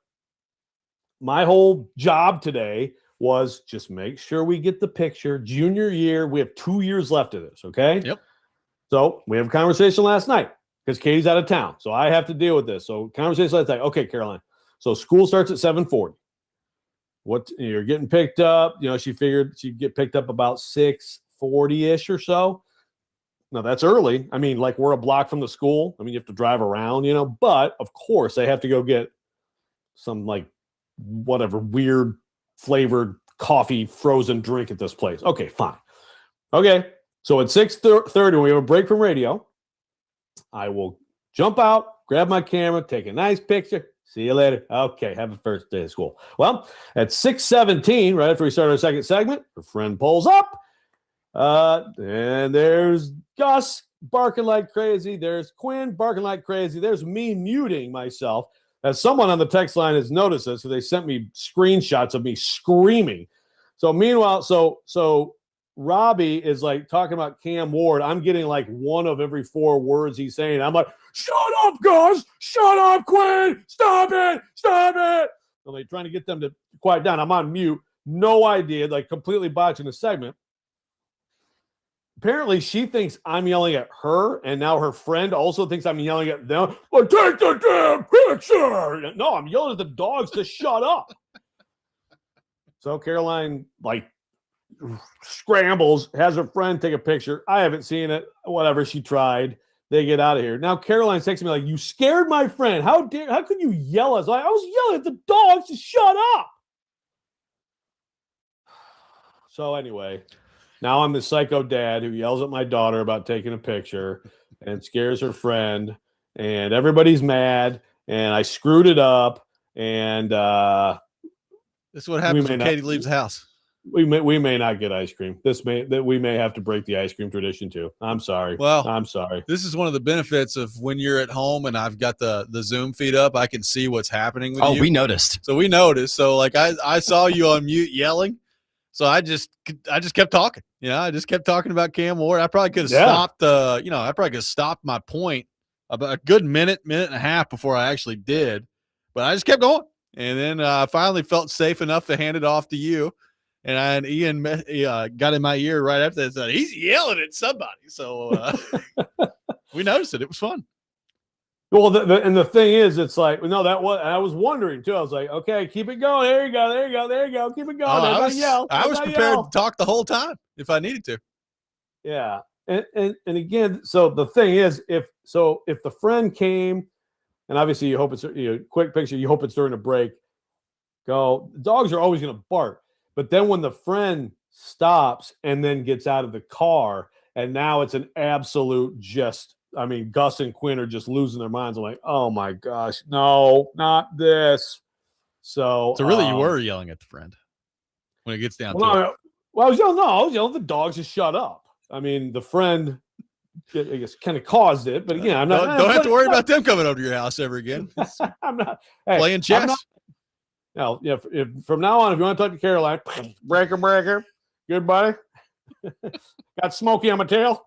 my whole job today was just make sure we get the picture. Junior year, we have 2 years left of this, okay? Yep. So we have a conversation last night because Katie's out of town. So I have to deal with this. So conversation last night. Okay, Caroline. So school starts at 7:40. What you're getting picked up, she figured she'd get picked up about 6:40-ish or so. Now, that's early. I mean, like we're a block from the school. I mean, you have to drive around, but of course they have to go get some like whatever weird flavored coffee frozen drink at this place. Okay, fine. Okay, so at 6:30, when we have a break from radio, I will jump out, grab my camera, take a nice picture. See you later. Okay, have a first day of school. Well, at 6:17, right after we start our second segment, her friend pulls up. And there's Gus barking like crazy. There's Quinn barking like crazy. There's me muting myself. As someone on the text line has noticed this, so they sent me screenshots of me screaming. So meanwhile, so Robby is like talking about Cam Ward. I'm getting like one of every 4 words he's saying. I'm like, shut up, Gus! Shut up, Quinn! Stop it! Stop it! I'm like trying to get them to quiet down. I'm on mute. No idea, like completely botching the segment. Apparently, she thinks I'm yelling at her, and now her friend also thinks I'm yelling at them. Well, take the damn picture! No, I'm yelling at the dogs to shut up. So Caroline, scrambles, has her friend take a picture. I haven't seen it. Whatever, she tried. They get out of here. Now Caroline's texting me like, you scared my friend. How could you yell at us? Like, I was yelling at the dogs to shut up. So anyway... Now I'm the psycho dad who yells at my daughter about taking a picture and scares her friend, and everybody's mad, and I screwed it up, and this is what happens when Katie leaves the house. We may not get ice cream. We may have to break the ice cream tradition too. I'm sorry. Well, I'm sorry. This is one of the benefits of when you're at home and I've got the Zoom feed up. I can see what's happening with you. Oh, we noticed. So we noticed. So like I saw you on mute yelling. So I just kept talking. I just kept talking about Cam Ward. I probably could have stopped. I probably could have stopped my point about a good minute and a half before I actually did. But I just kept going. And then I finally felt safe enough to hand it off to you. And Ian got in my ear right after that. Said, he's yelling at somebody. So we noticed it. It was fun. Well, and the thing is, it's like, no, I was wondering too. I was like, okay, keep it going. There you go. There you go. There you go. Keep it going. I was prepared to talk the whole time if I needed to. Yeah. And again, so the thing is, if the friend came, and obviously you hope it's quick picture, you hope it's during a break. Dogs are always going to bark, but then when the friend stops and then gets out of the car, and now it's an absolute Gus and Quinn are just losing their minds. I'm like, oh my gosh, no, not this. So really, you were yelling at the friend when it gets down to it. Well, I was yelling at the dogs to shut up. I mean, the friend, I guess, kind of caused it, but again, I'm not. Don't have to worry about them coming over to your house ever again. I'm not playing chess. If from now on, if you want to talk to Caroline, breaker, good buddy. Got Smokey on my tail.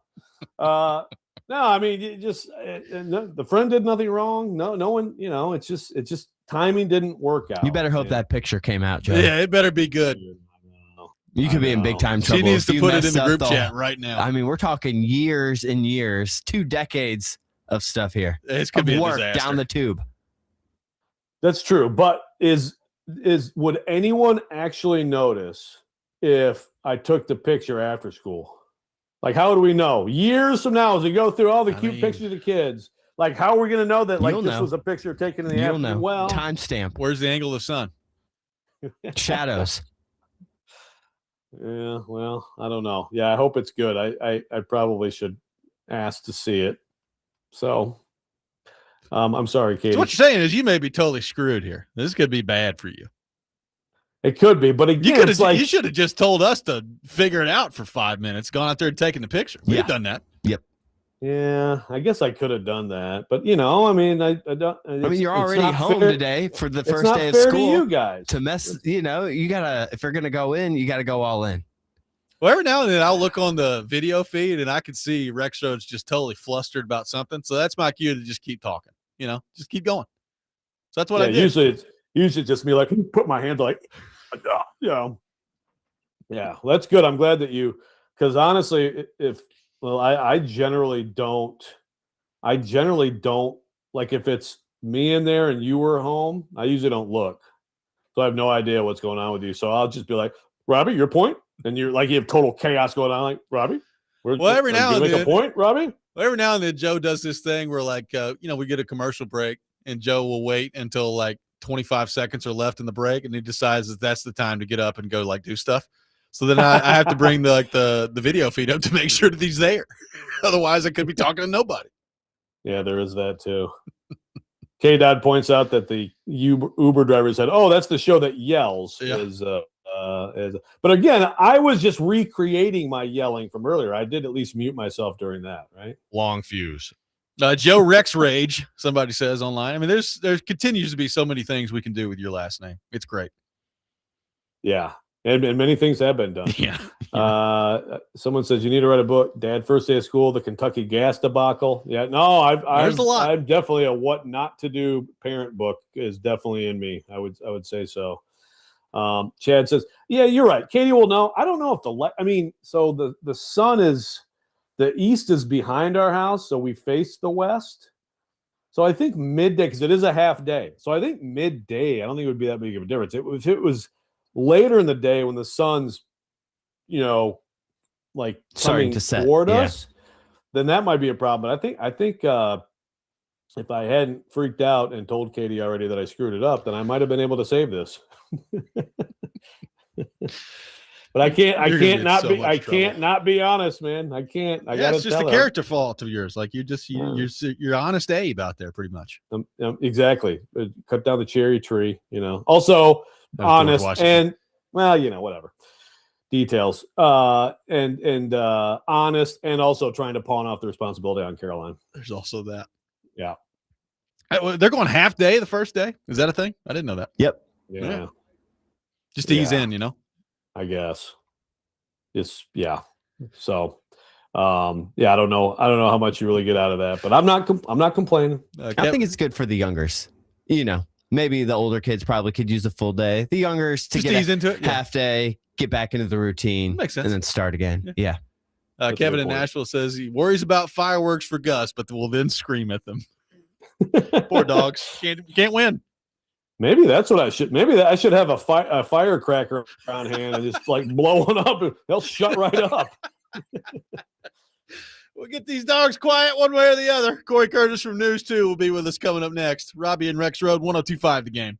No, I mean, the friend did nothing wrong. No one, it's just timing didn't work out. You better hope that picture came out, Joe. Yeah, it better be good. You could be in big time trouble. She needs to put it in the group chat right now. I mean, we're talking years and years, 2 decades of stuff here. This could be a disaster. Down the tube. That's true, but would anyone actually notice if I took the picture after school? Like, how do we know? Years from now, as we go through all the cute pictures of the kids, like, how are we going to know that this was a picture taken in the afternoon? Well, timestamp. Where's the angle of the sun? Shadows. Yeah, well, I don't know. Yeah, I hope it's good. I probably should ask to see it. So, I'm sorry, Katie. So what you're saying is you may be totally screwed here. This could be bad for you. It could be, but again, you should have just told us to figure it out for 5 minutes, gone out there and taken the picture. We've done that. Yep. Yeah, I guess I could have done that, but I mean, I don't. I mean, you're already home today for the first day of school. To you guys to mess, you gotta. If you're gonna go in, you gotta go all in. Well, every now and then I'll look on the video feed and I can see Rexrode's just totally flustered about something. So that's my cue to just keep talking. Just keep going. So that's what I do. Usually just me, like, put my hands like, yeah, that's good. I'm glad that because honestly, I generally don't like, if it's me in there and you were home, I usually don't look. So I have no idea what's going on with you. So I'll just be like, Robbie, your point? And you're like, you have total chaos going on. Like, Robbie, every now and then, make a point, Robbie? Well, every now and then Joe does this thing where, like, we get a commercial break and Joe will wait until like 25 seconds are left in the break, and he decides that that's the time to get up and go like do stuff. So then I have to bring the video feed up to make sure that he's there. Otherwise, I could be talking to nobody. Yeah, there is that too. K-Dot points out that the Uber driver said, "Oh, that's the show that yells." Yeah. But again, I was just recreating my yelling from earlier. I did at least mute myself during that, right? Long fuse. Joe Rex Rage, somebody says online. I mean, there continues to be so many things we can do with your last name. It's great. Yeah. And many things have been done. Yeah. Someone says you need to write a book. Dad, first day of school, the Kentucky gas debacle. Yeah, no, there's a lot. I'm definitely a what not to do parent book is definitely in me. I would say so. Chad says, yeah, you're right. Katie will know. I don't know if so the sun the east is behind our house, so we face the west. So I think midday, because it is a half day. So I think midday, I don't think it would be that big of a difference. If it was later in the day when the sun's, like starting coming to set toward us, then that might be a problem. But I think if I hadn't freaked out and told Katie already that I screwed it up, then I might have been able to save this. But I can't not be honest, man. I can't. It's just a character fault of yours. Like you're honest Abe out there, pretty much. Exactly. Cut down the cherry tree. Also honest and whatever details. And honest, and also trying to pawn off the responsibility on Caroline. There's also that. Yeah. They're going half day the first day. Is that a thing? I didn't know that. Yep. Yeah. Just to ease in, I guess. So, I don't know how much you really get out of that, but I'm not complaining. I think it's good for the youngers. maybe the older kids probably could use a full day. The youngers to Just get ease into it. half day, get back into the routine, Makes sense. and then start again. Yeah. Kevin in Nashville says he worries about fireworks for Gus, but will then scream at them. Poor dogs. Can't win. Maybe that's what I should. Maybe I should have a firecracker on hand and just like blow one up. And they'll shut right up. We'll get these dogs quiet one way or the other. Cory Curtis from News 2 will be with us coming up next. Robby and Rexrode, 102.5 The Game.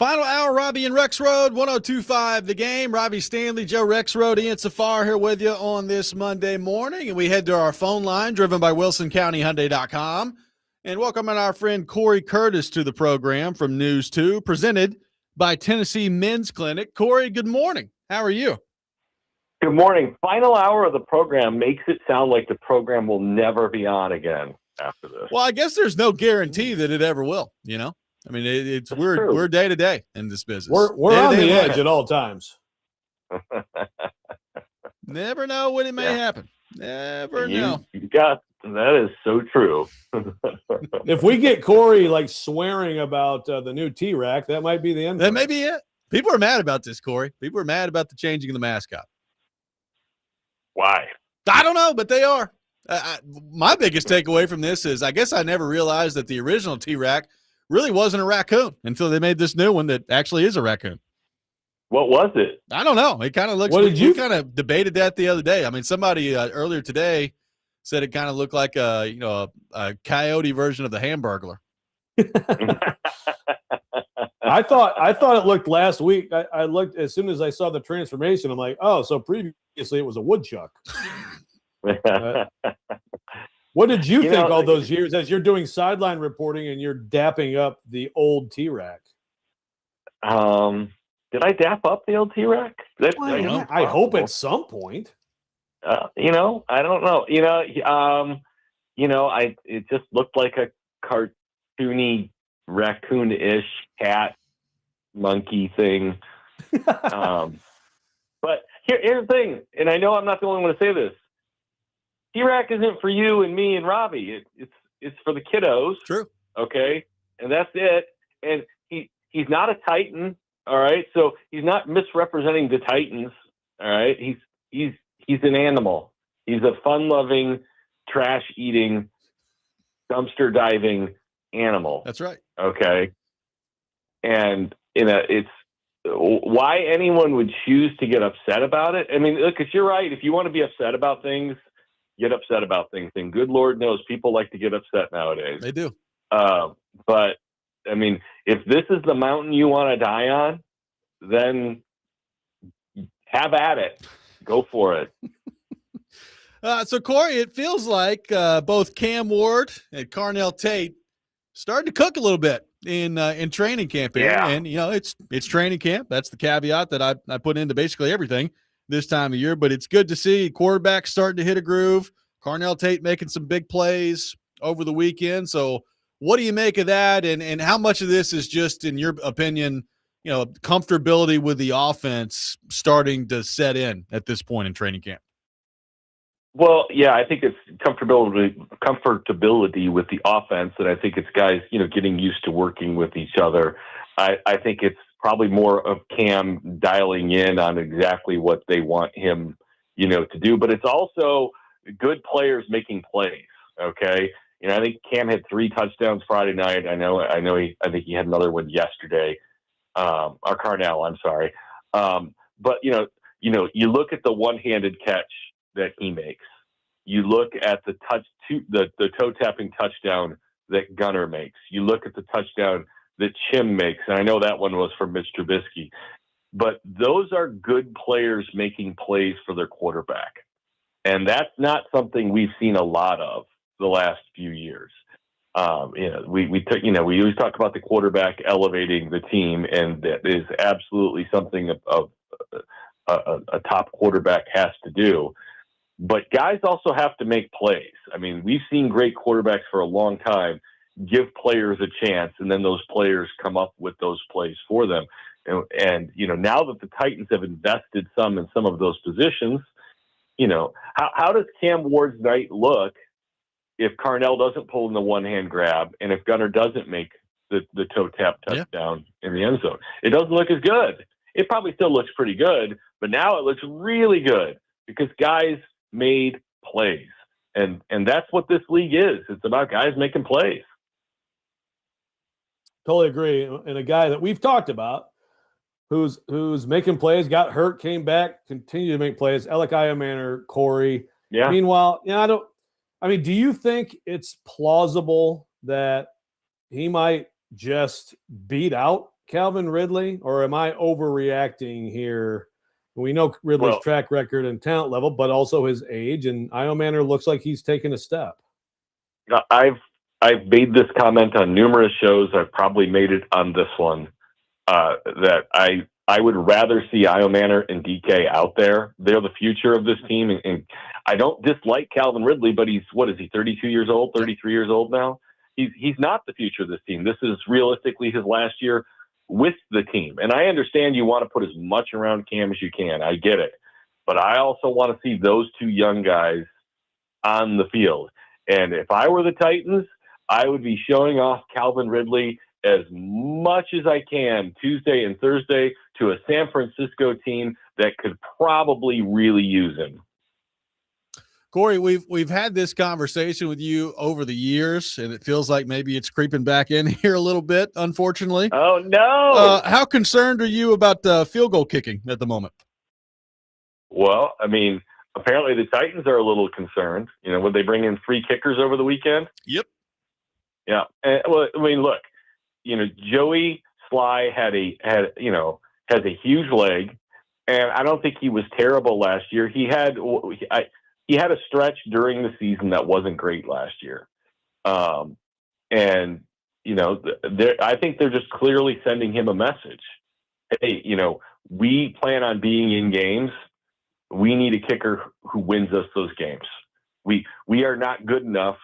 Final hour, Robby and Rexrode, 102.5 The Game. Robby Stanley, Joe Rexrode, Ian Safar here with you on this Monday morning. And we head to our phone line, driven by WilsonCountyHyundai.com. And welcoming our friend Cory Curtis to the program from News 2, presented by Tennessee Men's Clinic. Cory, good morning. How are you? Good morning. Final hour of the program makes it sound like the program will never be on again after this. Well, I guess there's no guarantee that it ever will, you know? I mean, we're day to day in this business. We're on the edge at all times. Never know when it may happen. Never know. That is so true. If we get Cory like swearing about the new T-Rack, that might be the end. That may be it. People are mad about this, Cory. People are mad about the changing of the mascot. Why? I don't know, but they are. My biggest takeaway from this is I guess I never realized that the original T-Rack really wasn't a raccoon until they made this new one that actually is a raccoon. What was it? I don't know. It kind of looks. We kind of debated that the other day. I mean, somebody earlier today said it kind of looked like a coyote version of the Hamburglar. I thought it looked last week. I looked as soon as I saw the transformation. I'm like, oh, so previously it was a woodchuck. What did you think all those years as you're doing sideline reporting and you're dapping up the old T-Rack? Did I dap up the old T-Rack? I hope at some point. I don't know. It just looked like a cartoony raccoon-ish cat monkey thing. But here's the thing, and I know I'm not the only one to say this. T-Rack isn't for you and me and Robby. It's for the kiddos. True. Okay, and that's it. And he's not a Titan. All right, so he's not misrepresenting the Titans. All right, he's an animal. He's a fun-loving, trash-eating, dumpster-diving animal. That's right. Okay, and it's why anyone would choose to get upset about it. I mean, look, because you're right. If you want to be upset about things, get upset about things. And good Lord knows people like to get upset nowadays. They do. But I mean, if this is the mountain you want to die on, then have at it. Go for it. So, Cory, it feels like both Cam Ward and Carnell Tate starting to cook a little bit in training camp here. Yeah. And, it's training camp. That's the caveat that I put into basically everything this time of year. But it's good to see quarterbacks starting to hit a groove. Carnell Tate making some big plays over the weekend. So what do you make of that? And how much of this is just, in your opinion, comfortability with the offense starting to set in at this point in training camp? Well, yeah, I think it's comfortability with the offense, and I think it's guys, getting used to working with each other. I think it's probably more of Cam dialing in on exactly what they want him, to do. But it's also good players making plays. Okay, I think Cam had 3 touchdowns Friday night. I think he had another one yesterday. Or Carnell, I'm sorry. But you look at the one-handed catch that he makes. You look at the toe tapping touchdown that Gunner makes. You look at the touchdown that Chim makes, and I know that one was for Mitch Trubisky. But those are good players making plays for their quarterback, and that's not something we've seen a lot of the last few years. We always talk about the quarterback elevating the team, and that is absolutely something a top quarterback has to do. But guys also have to make plays. I mean, we've seen great quarterbacks for a long time give players a chance, and then those players come up with those plays for them. And now that the Titans have invested in some of those positions, how does Cam Ward's night look if Carnell doesn't pull in the one-hand grab and if Gunner doesn't make the toe tap touchdown in the end zone? It doesn't look as good. It probably still looks pretty good, but now it looks really good because guys made plays. And that's what this league is. It's about guys making plays. Totally agree. And a guy that we've talked about who's making plays, got hurt, came back, continued to make plays. Elikiah Manor, Cory. Yeah. Meanwhile, do you think it's plausible that he might just beat out Calvin Ridley, or am I overreacting here? We know Ridley's track record and talent level, but also his age, and Iomanner looks like he's taken a step. I've made this comment on numerous shows. I've probably made it on this one, that I would rather see Iomanner and DK out there. They're the future of this team, and I don't dislike Calvin Ridley, but he's 32 years old, 33 years old now. He's not the future of this team. This is realistically his last year with the team. And I understand you want to put as much around Cam as you can. I get it. But I also want to see those two young guys on the field. And if I were the Titans, I would be showing off Calvin Ridley as much as I can Tuesday and Thursday to a San Francisco team that could probably really use him. Cory, we've had this conversation with you over the years, and it feels like maybe it's creeping back in here a little bit, unfortunately. Oh, no. How concerned are you about field goal kicking at the moment? Well, I mean, apparently the Titans are a little concerned. Would they bring in 3 kickers over the weekend? Yep. Yeah. Well, I mean, look, Joey Sly has a huge leg, and I don't think he was terrible last year. He had a stretch during the season that wasn't great last year. I think they're just clearly sending him a message. Hey, we plan on being in games. We need a kicker who wins us those games. We are not good enough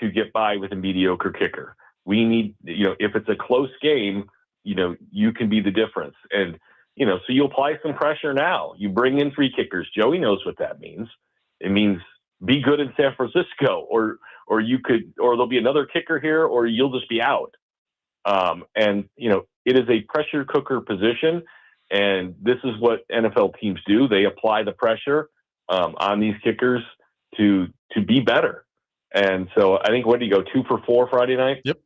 to get by with a mediocre kicker. We need, if it's a close game, you can be the difference. And, so you apply some pressure now. You bring in 3 kickers. Joey knows what that means. It means be good in San Francisco, or there'll be another kicker here, or you'll just be out. It is a pressure cooker position, and this is what NFL teams do. They apply the pressure on these kickers to be better. And so I think, what do you go 2 for 4 Friday night? Yep.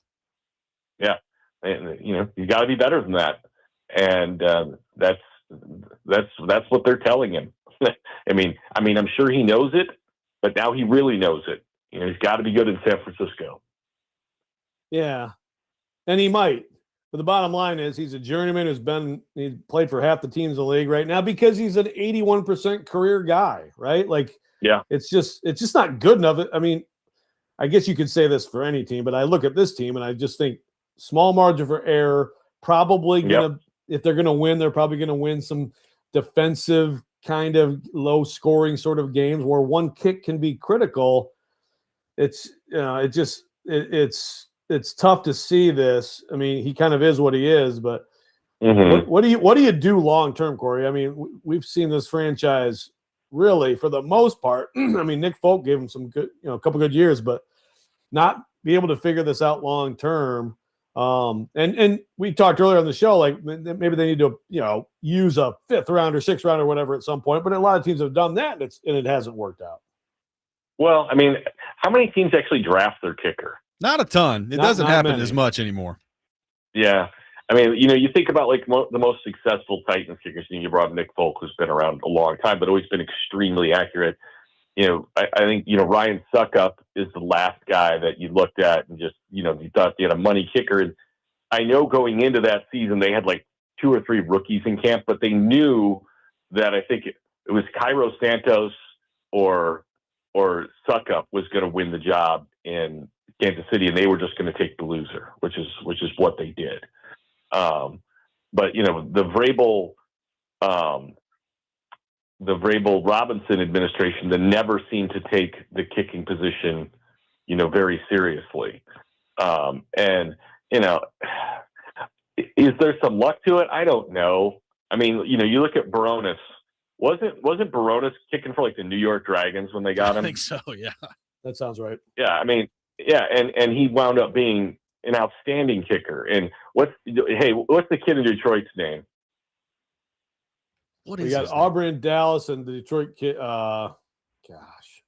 Yeah. And, you got to be better than that. And that's what they're telling him. I mean, I'm sure he knows it, but now he really knows it. He's got to be good in San Francisco. Yeah, and he might. But the bottom line is, he's a journeyman he's played for half the teams in the league right now because he's an 81% career guy, right? Like, yeah, it's just not good enough. I mean, I guess you could say this for any team, but I look at this team and I just think small margin for error. Probably if they're gonna win, they're probably gonna win some defensive kind of low scoring sort of games where one kick can be critical. It's tough to see this. I mean, he kind of is what he is, but what do you do long term, Cory? I mean, we've seen this franchise really, for the most part. I mean, Nick Folk gave him some good, a couple good years, but not be able to figure this out long term. And we talked earlier on the show, like maybe they need to, use a 5th round or 6th round or whatever at some point. But a lot of teams have done that, and it hasn't worked out. Well, I mean, how many teams actually draft their kicker? Not a ton. It doesn't happen as much anymore. Yeah. I mean, you think about like the most successful Titans kickers. You brought Nick Folk, who's been around a long time, but always been extremely accurate. I think, Ryan Suckup is the last guy that you looked at and just, you thought they had a money kicker. And I know going into that season, they had like 2 or 3 rookies in camp, but they knew that I think it was Cairo Santos or Suckup was going to win the job in Kansas City, and they were just going to take the loser, which is what they did. But the Vrabel Robinson administration that never seemed to take the kicking position, very seriously. Is there some luck to it? I don't know. I mean, you look at Baronis. Wasn't Baronis kicking for like the New York Dragons when they got him? I think so. Yeah, that sounds right. Yeah, I mean, yeah, and he wound up being an outstanding kicker. And what's the kid in Detroit's name? We got Auburn and Dallas and the Detroit kid. Gosh,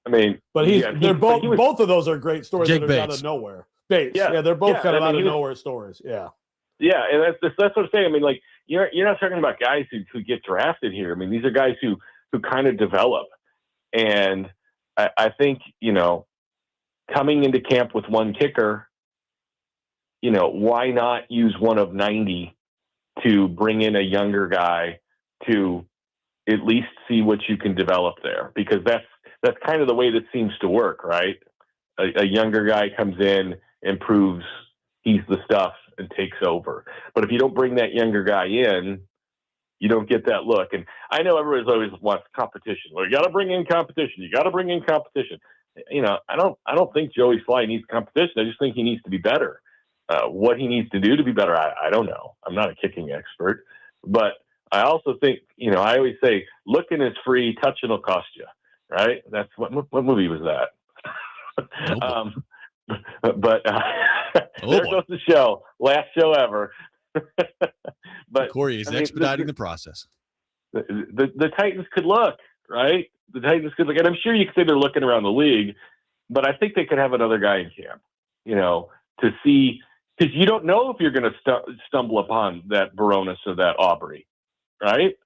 I mean, but they're both of those are great stories that are out of nowhere. Bates, yeah, they're both kind of out of nowhere stories. Yeah, and that's what I'm saying. I mean, like you're not talking about guys who get drafted here. I mean, these are guys who kind of develop, and I think coming into camp with one kicker, why not use one of 90 to bring in a younger guy to at least see what you can develop there, because that's kind of the way that seems to work, right? A younger guy comes in and proves he's the stuff and takes over. But if you don't bring that younger guy in, you don't get that look. And I know everybody's always wants competition. Well, you got to bring in competition. You got to bring in competition. You know, I don't think Joey Sly needs competition. I just think he needs to be better. What he needs to do to be better, I don't know. I'm not a kicking expert, but I also think, you know, I always say, looking is free, touching will cost you, right? That's what movie was that? There goes the show. Last show ever. But Cory is expediting the process. The Titans could look, right? The Titans could look, and I'm sure you could say they're looking around the league, but I think they could have another guy in camp, you know, to see, because you don't know if you're going to stumble upon that Baronis or that Aubrey, right?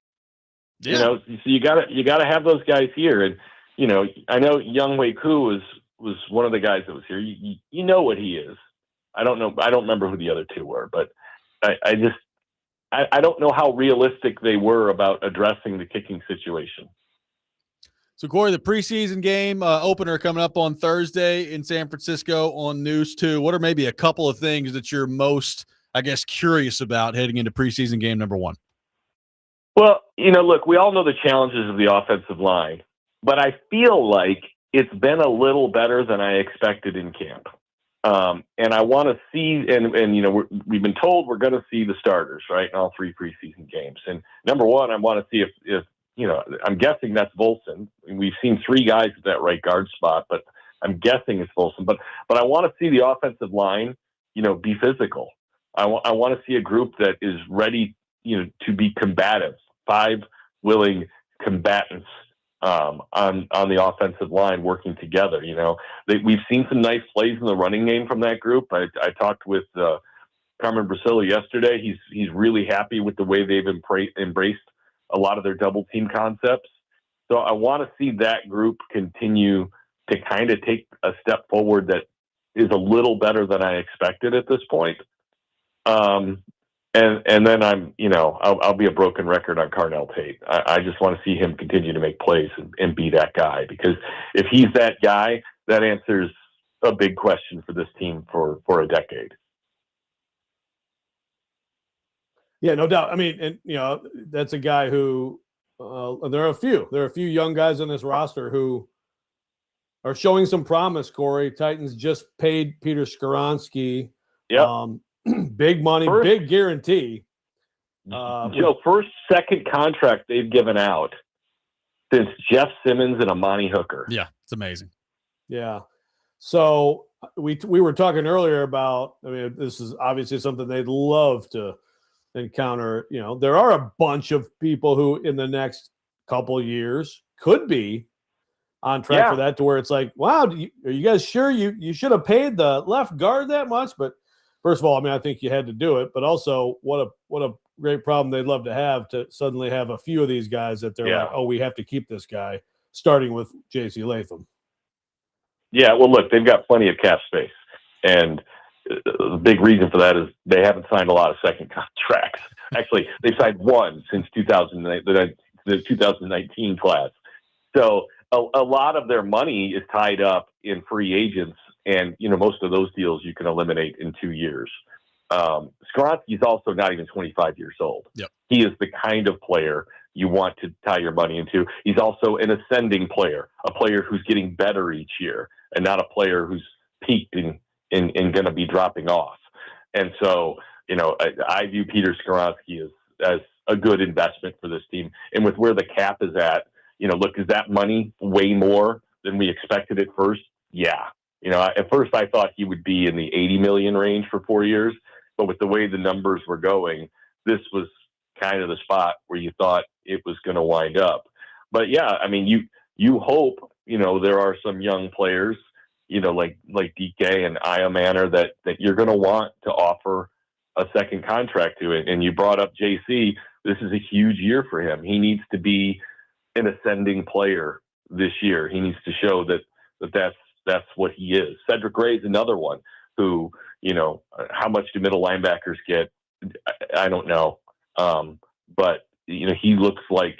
Yeah. You know, so you gotta have those guys here. And you know, I know Young Wei Koo was one of the guys that was here. You know what he is. I don't know. I don't remember who the other two were, but I don't know how realistic they were about addressing the kicking situation. So, Cory, the preseason game opener coming up on Thursday in San Francisco on News 2. What are maybe a couple of things that you're most, I guess, curious about heading into preseason game number 1? Well, you know, look, we all know the challenges of the offensive line, but I feel like it's been a little better than I expected in camp. And I want to see, and you know, we've been told we're going to see the starters, right, in all 3 preseason games. And number 1, I want to see if you know, I'm guessing that's Volson. We've seen 3 guys at that right guard spot, but I'm guessing it's Volson. But I want to see the offensive line, you know, be physical. I want to see a group that is ready, you know, to be combative. 5 willing combatants on the offensive line working together. You know, we've seen some nice plays in the running game from that group. I talked with Carmen Brasilia yesterday. He's really happy with the way they've embraced a lot of their double team concepts. So I want to see that group continue to kind of take a step forward that is a little better than I expected at this point. And then I'll be a broken record on Carnell Tate. I just want to see him continue to make plays and be that guy, because if he's that guy, that answers a big question for this team for a decade. Yeah, no doubt. I mean, and you know, that's a guy who there are a few young guys on this roster who are showing some promise. Cory, Titans just paid Peter Skoronski. Yeah. Big money, big guarantee. First, second contract they've given out since Jeff Simmons and Amani Hooker. Yeah, it's amazing. Yeah. So we were talking earlier about, I mean, this is obviously something they'd love to encounter. You know, there are a bunch of people who in the next couple years could be on track for that, to where it's like, wow, are you guys sure you should have paid the left guard that much? But first of all, I mean, I think you had to do it, but also what a great problem they'd love to have to suddenly have a few of these guys that they're like, oh, we have to keep this guy, starting with J.C. Latham. Yeah, well, look, they've got plenty of cap space, and the big reason for that is they haven't signed a lot of second contracts. Actually, they've signed one since 2009, the 2019 class. So a lot of their money is tied up in free agents. And, you know, most of those deals you can eliminate in 2 years. Skoronski's also not even 25 years old. Yep. He is the kind of player you want to tie your money into. He's also an ascending player, a player who's getting better each year, and not a player who's peaked and going to be dropping off. And so, you know, I view Peter Skoronski as a good investment for this team. And with where the cap is at, you know, look, is that money way more than we expected at first? Yeah. You know, at first I thought he would be in the 80 million range for 4 years, but with the way the numbers were going, this was kind of the spot where you thought it was going to wind up. But yeah, I mean, you hope, you know, there are some young players, you know, like DK and Aya Manor that you're going to want to offer a second contract to it. And you brought up JC. This is a huge year for him. He needs to be an ascending player this year. He needs to show that's what he is. Cedric Ray is another one who, you know, how much do middle linebackers get? I don't know. But he looks like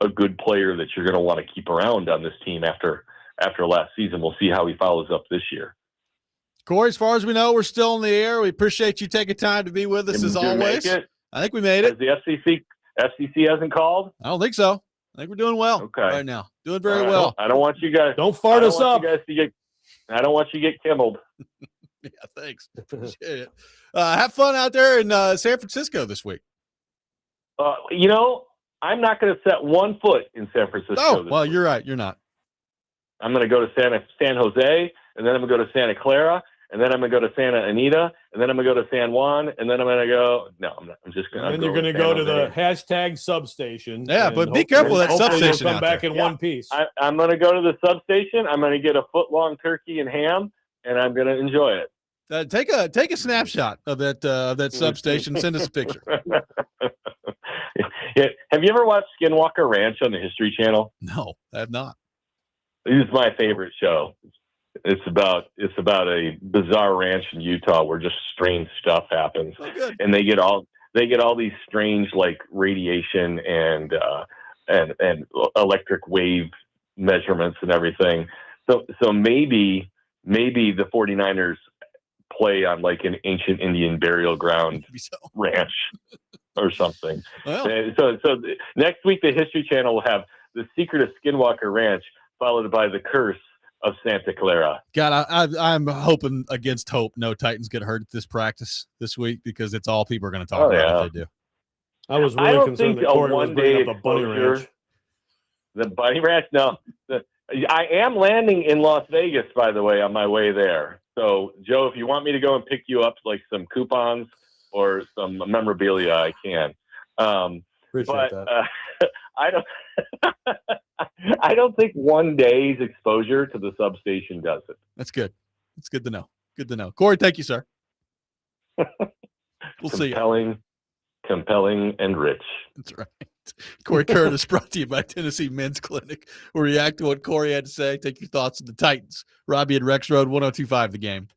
a good player that you're going to want to keep around on this team after last season. We'll see how he follows up this year. Corey, as far as we know, we're still in the air. We appreciate you taking time to be with us as always. I think we made it. The FCC hasn't called? I don't think so. I think we're doing well right now. Doing very well. I don't want you guys. Don't fart us up. I don't want you to get kimmeled. Yeah, thanks. Appreciate it. Have fun out there in San Francisco this week. I'm not going to set one foot in San Francisco. Oh, well, you're right. You're not. I'm going to go to San Jose, and then I'm going to go to Santa Clara, and then I'm going to go to Santa Anita, and then I'm going to go to San Juan, and then I'm going to go. No, I'm not. I'm just going to. And then you're going to go to the hashtag substation. Yeah, but be careful of that substation. Come back in one piece. I'm going to go to the substation. I'm going to get a foot-long turkey and ham, and I'm going to enjoy it. Take a snapshot of that substation. Send us a picture. Yeah. Have you ever watched Skinwalker Ranch on the History Channel? No, I have not. This is my favorite show. It's about a bizarre ranch in Utah where just strange stuff happens, and they get all these strange like radiation and electric wave measurements and everything. So maybe the 49ers play on like an ancient Indian burial ground ranch or something. Well. So next week the History Channel will have The Secret of Skinwalker Ranch, followed by The Curse of Santa Clara. God, I'm hoping against hope no Titans get hurt at this practice this week because it's all people are going to talk about if they do. I was really concerned that Corey was bringing up the Bunny Ranch. The Bunny Ranch? No. I am landing in Las Vegas, by the way, on my way there. So, Joe, if you want me to go and pick you up like some coupons or some memorabilia, I can. Appreciate that. I don't think one day's exposure to the substation does it. That's good. That's good to know. Good to know. Corey, thank you, sir. We'll see you. Compelling and rich. That's right. Cory Curtis, brought to you by Tennessee Men's Clinic. We'll react to what Corey had to say. Take your thoughts on the Titans. Robby at Rexrode, 102.5 The Game.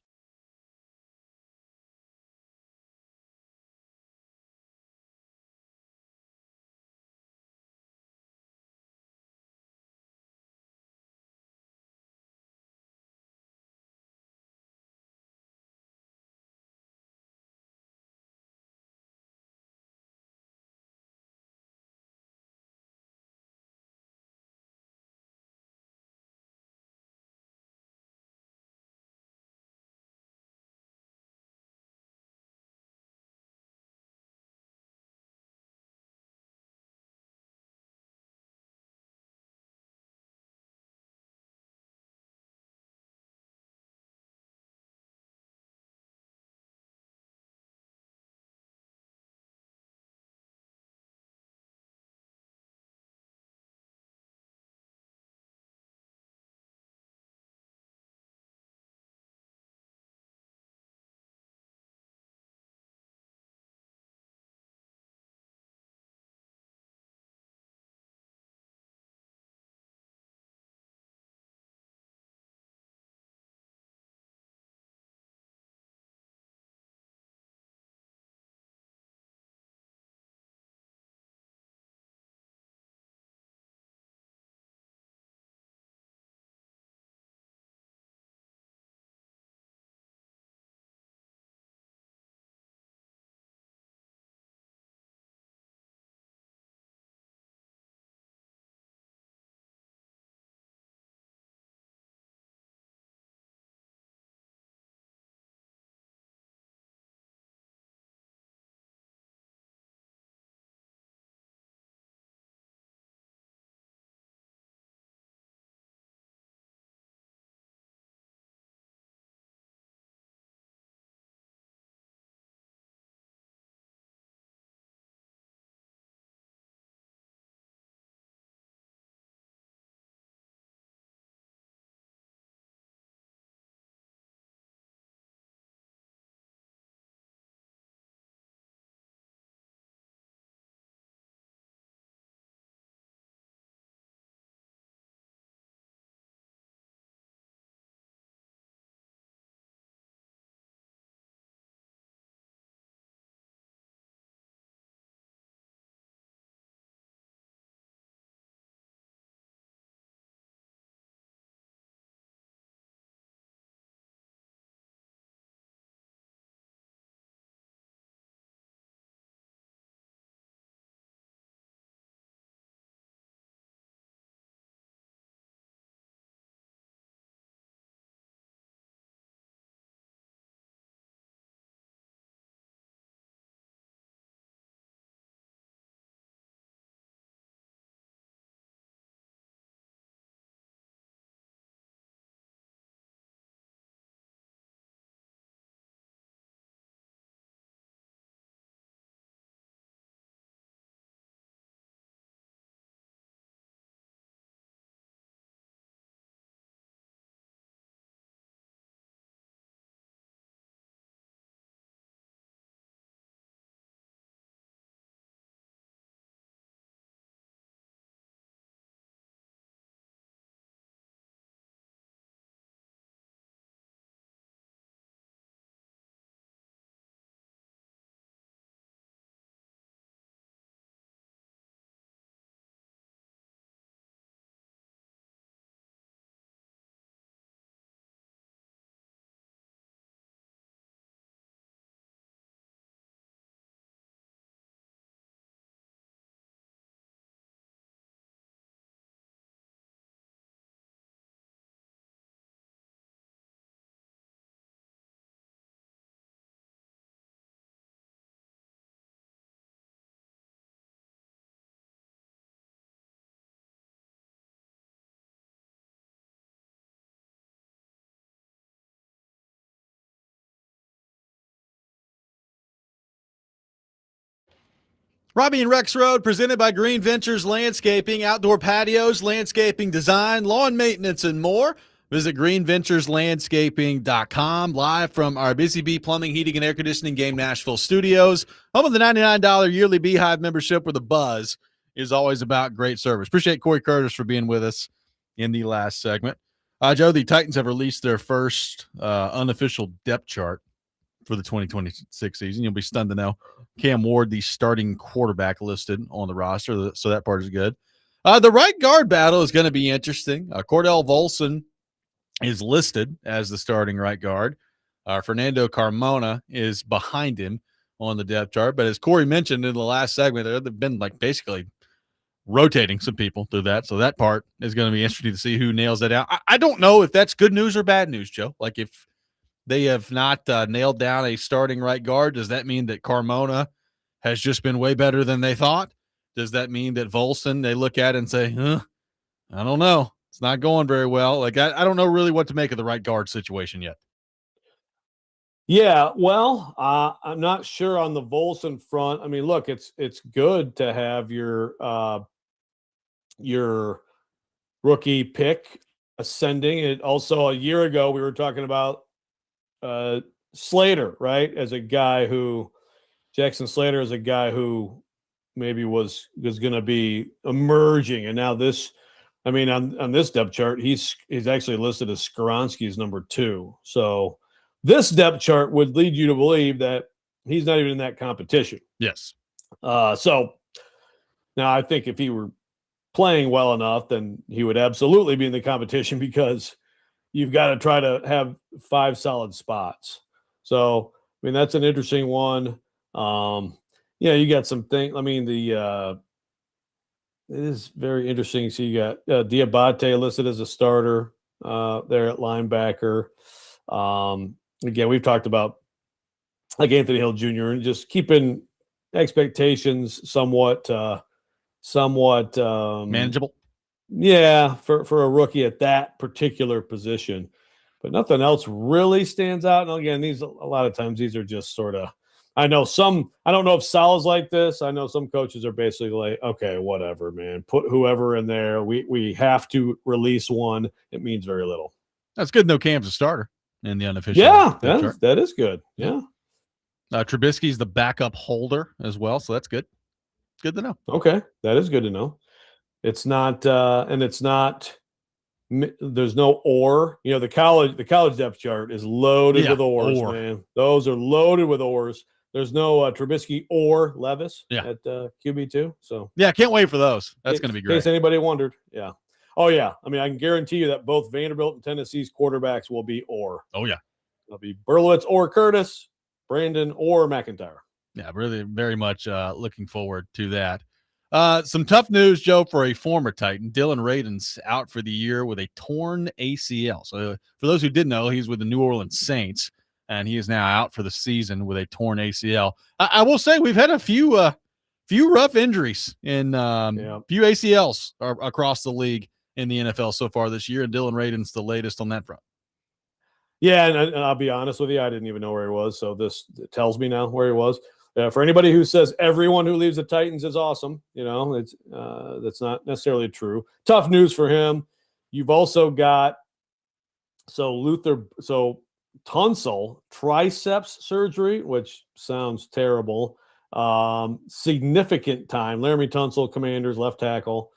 Robby and Rexrode, presented by Green Ventures Landscaping, outdoor patios, landscaping design, lawn maintenance, and more. Visit greenventureslandscaping.com, live from our Busy Bee Plumbing, Heating, and Air Conditioning Game Nashville studios. Home of the $99 yearly Beehive membership, where the buzz is always about great service. Appreciate Cory Curtis for being with us in the last segment. Joe, the Titans have released their first unofficial depth chart for the 2026 season. You'll be stunned to know Cam Ward, the starting quarterback, listed on the roster, so that part is good. The right guard battle is going to be interesting. Cordell Volson is listed as the starting right guard. Fernando Carmona is behind him on the depth chart. But as Cory mentioned in the last segment, they've been basically rotating some people through that. So that part is going to be interesting to see who nails that down. I don't know if that's good news or bad news, Joe. If they have not nailed down a starting right guard, does that mean that Carmona has just been way better than they thought? Does that mean that Volson, they look at it and say, I don't know. It's not going very well. I don't know really what to make of the right guard situation yet. Yeah, well, I'm not sure on the Volson front. I mean, look, it's good to have your rookie pick ascending. It also, a year ago, we were talking about Slater, right? As a guy who, Jackson Slater is a guy who maybe was going to be emerging. And now this, I mean, on this depth chart, he's actually listed as Skoronski's number 2. So this depth chart would lead you to believe that he's not even in that competition. Yes. So now I think if he were playing well enough, then he would absolutely be in the competition, because you've got to try to have 5 solid spots. So, I mean, that's an interesting one. You got some things. I mean, it is very interesting. So you got Diabate listed as a starter there at linebacker. Again, we've talked about Anthony Hill Jr. and just keeping expectations somewhat manageable. Yeah, for a rookie at that particular position, but nothing else really stands out. And again, a lot of times these are just sort of. I don't know if Sal's like this. I know some coaches are basically like, okay, whatever, man, put whoever in there. We have to release one. It means very little. That's good. No Cam's a starter in the unofficial. Yeah, that is good. Yeah. Trubisky's the backup holder as well, so that's good. Good to know. Okay, that is good to know. It's not, and it's not. There's no or. The college depth chart is loaded with ors, man. Those are loaded with ors. There's no Trubisky or Levis at QB2. So yeah, can't wait for those. That's going to be great. In case anybody wondered, yeah. Oh yeah, I mean, I can guarantee you that both Vanderbilt and Tennessee's quarterbacks will be or. Oh yeah, they'll be Berlowitz or Curtis, Brandon or McIntyre. Yeah, really, very much looking forward to that. Some tough news, Joe, for a former Titan. Dylan Radin's out for the year with a torn ACL. So for those who didn't know, he's with the New Orleans Saints, and he is now out for the season with a torn ACL. I will say we've had a few rough injuries in few ACLs across the league in the NFL so far this year, and Dylan Radin's the latest on that front. Yeah, and I'll be honest with you, I didn't even know where he was, so this tells me now where he was. For anybody who says everyone who leaves the Titans is awesome, it's that's not necessarily true. Tough news for him. You've also got Tunsil triceps surgery, which sounds terrible. Significant time. Laramie Tunsil, Commanders, left tackle.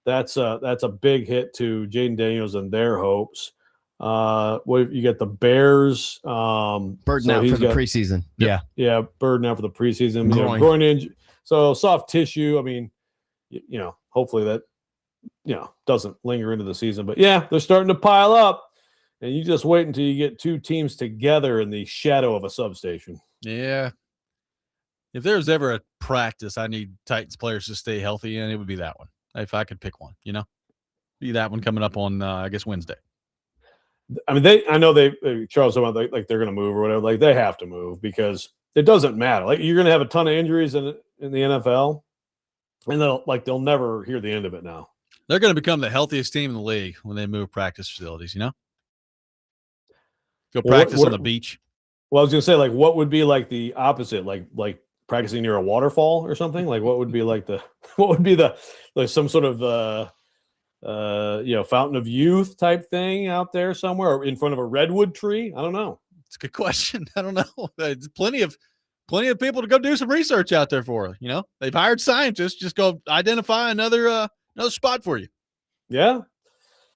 That's a big hit to Jaden Daniels and their hopes. You get the Bears. Burden out for the preseason. Yeah, burden out for the preseason. Groin injury. So soft tissue. I mean, hopefully that doesn't linger into the season. But yeah, they're starting to pile up, and you just wait until you get 2 teams together in the shadow of a substation. Yeah. If there's ever a practice I need Titans players to stay healthy in, it would be that one. If I could pick one, be that one coming up on I guess Wednesday. I mean, I know Charles about like they're going to move or whatever. Like they have to move because it doesn't matter. Like you're going to have a ton of injuries in the NFL, and they'll never hear the end of it. Now they're going to become the healthiest team in the league when they move practice facilities. Go practice on the beach. Well, I was going to say, like, what would be like the opposite? Like practicing near a waterfall or something? Like what would be like some sort of fountain of youth type thing out there somewhere, or in front of a redwood tree? I don't know. It's a good question. I don't know. There's plenty of people to go do some research out there for. They've hired scientists. Just go identify another spot for you. Yeah.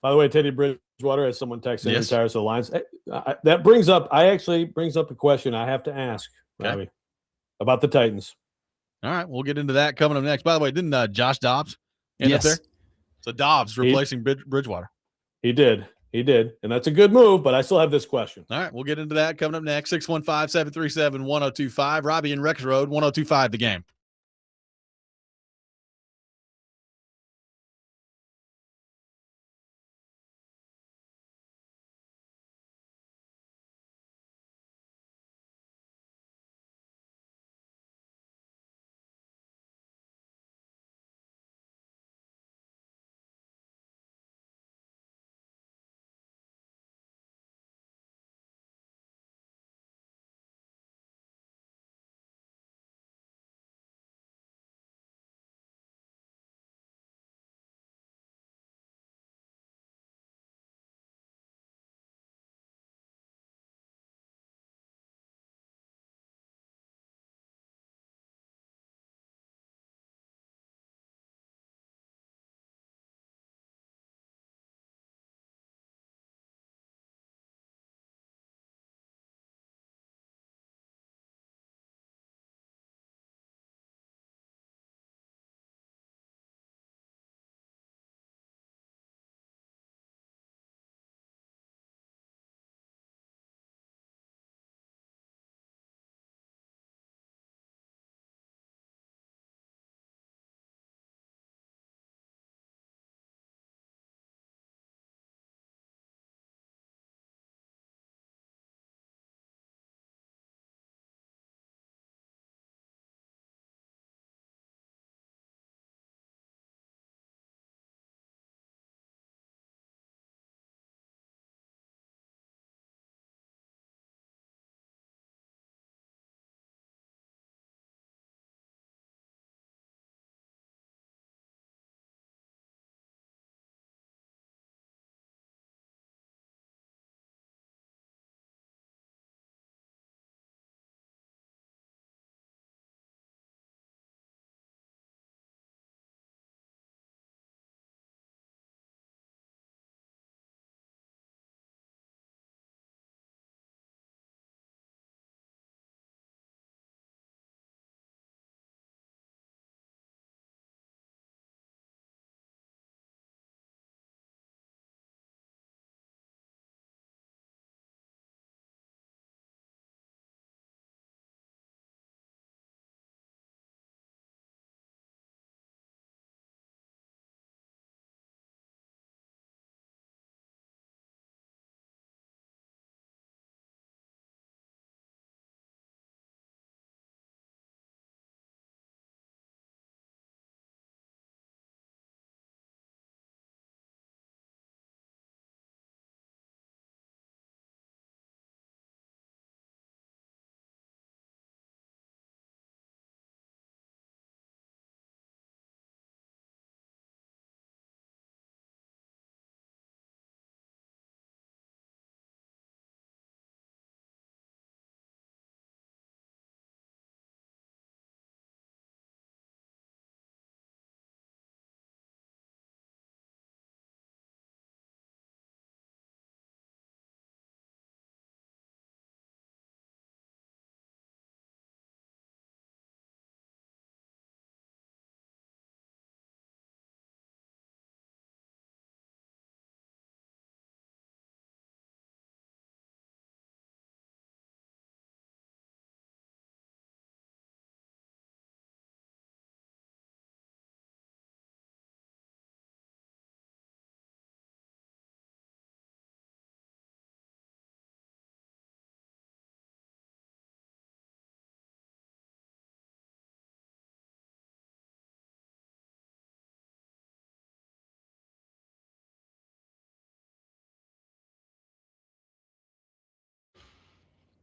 By the way, Teddy Bridgewater, as someone texted, Yes. retires to the Lions. That brings up a question I have to ask, Okay. Robbie, about the Titans. All right, we'll get into that coming up next. By the way, didn't Josh Dobbs end up Yes. there? So Dobbs replacing Bridgewater. He did. And that's a good move, but I still have this question. All right, we'll get into that coming up next. 615-737-1025. Robby and Rexrode, 1025 The Game.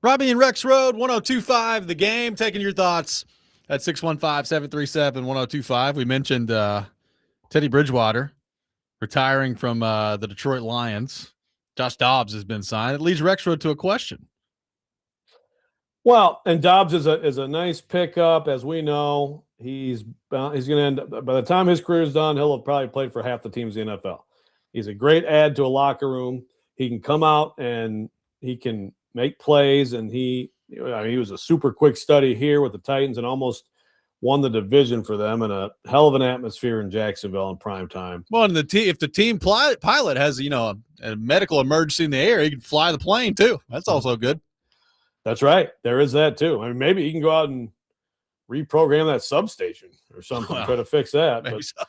Robby and Rexrode, 1025 The Game, taking your thoughts At 615-737-1025. We mentioned Teddy Bridgewater retiring from the Detroit Lions. Josh Dobbs has been signed. It leads Rexrode to a question. Well, and Dobbs is a nice pickup, as we know. He's going to end up, by the time his career is done, he'll have probably played for half the teams in the NFL. He's a great add to a locker room. He can come out and he can make plays, and he was a super quick study here with the Titans and almost won the division for them in a hell of an atmosphere in Jacksonville in prime time. Well, and if the team pilot has a medical emergency in the air, he can fly the plane too. That's also good. That's right. There is that too. I mean, maybe he can go out and reprogram that substation or something, try to fix that. Maybe so.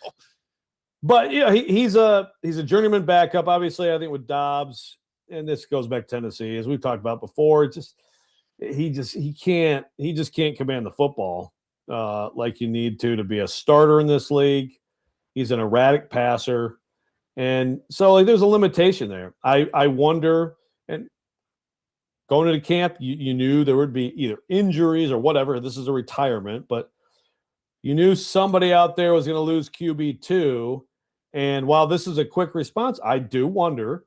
But yeah, he's a journeyman backup. Obviously, I think with Dobbs, and this goes back to Tennessee, as we've talked about before. He just can't command the football like you need to be a starter in this league. He's an erratic passer, and so there's a limitation there. I wonder, and going into camp, you knew there would be either injuries or whatever. This is a retirement, but you knew somebody out there was going to lose QB2. And while this is a quick response, I do wonder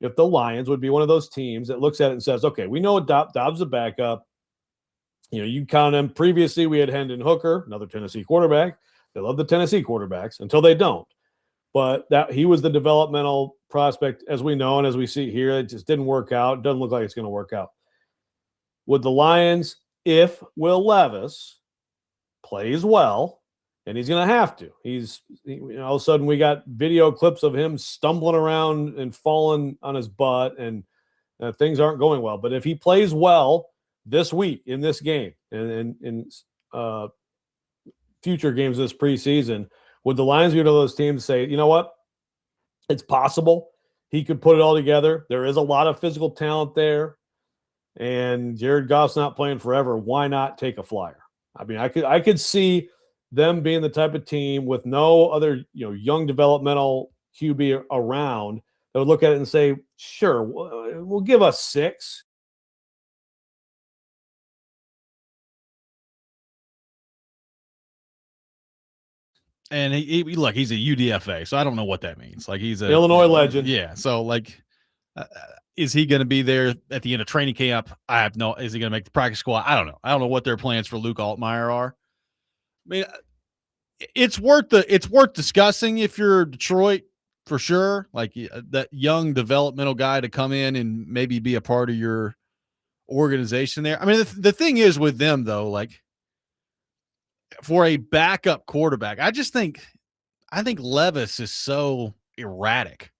if the Lions would be one of those teams that looks at it and says, okay, we know Dobbs is a backup. You count him. Previously, we had Hendon Hooker, another Tennessee quarterback. They love the Tennessee quarterbacks until they don't. But that he was the developmental prospect, as we know, and as we see here, it just didn't work out. It doesn't look like it's going to work out. Would the Lions, if Will Levis plays well, and he's going to have to, all of a sudden we got video clips of him stumbling around and falling on his butt, and things aren't going well. But if he plays well this week in this game and in future games this preseason, would the Lions be one of those teams say, you know what, it's possible he could put it all together? There is a lot of physical talent there, and Jared Goff's not playing forever. Why not take a flyer? I mean, I could see them being the type of team with no other young developmental QB around that would look at it and say, sure, we'll give us 6. And he's a UDFA, so I don't know what that means. He's an Illinois legend. Yeah. So is he going to be there at the end of training camp? Is he going to make the practice squad? I don't know. I don't know what their plans for Luke Altmaier are. I mean, it's worth discussing if you're Detroit, for sure. That young developmental guy to come in and maybe be a part of your organization there. I mean, the thing is with them though, for a backup quarterback, I think Levis is so erratic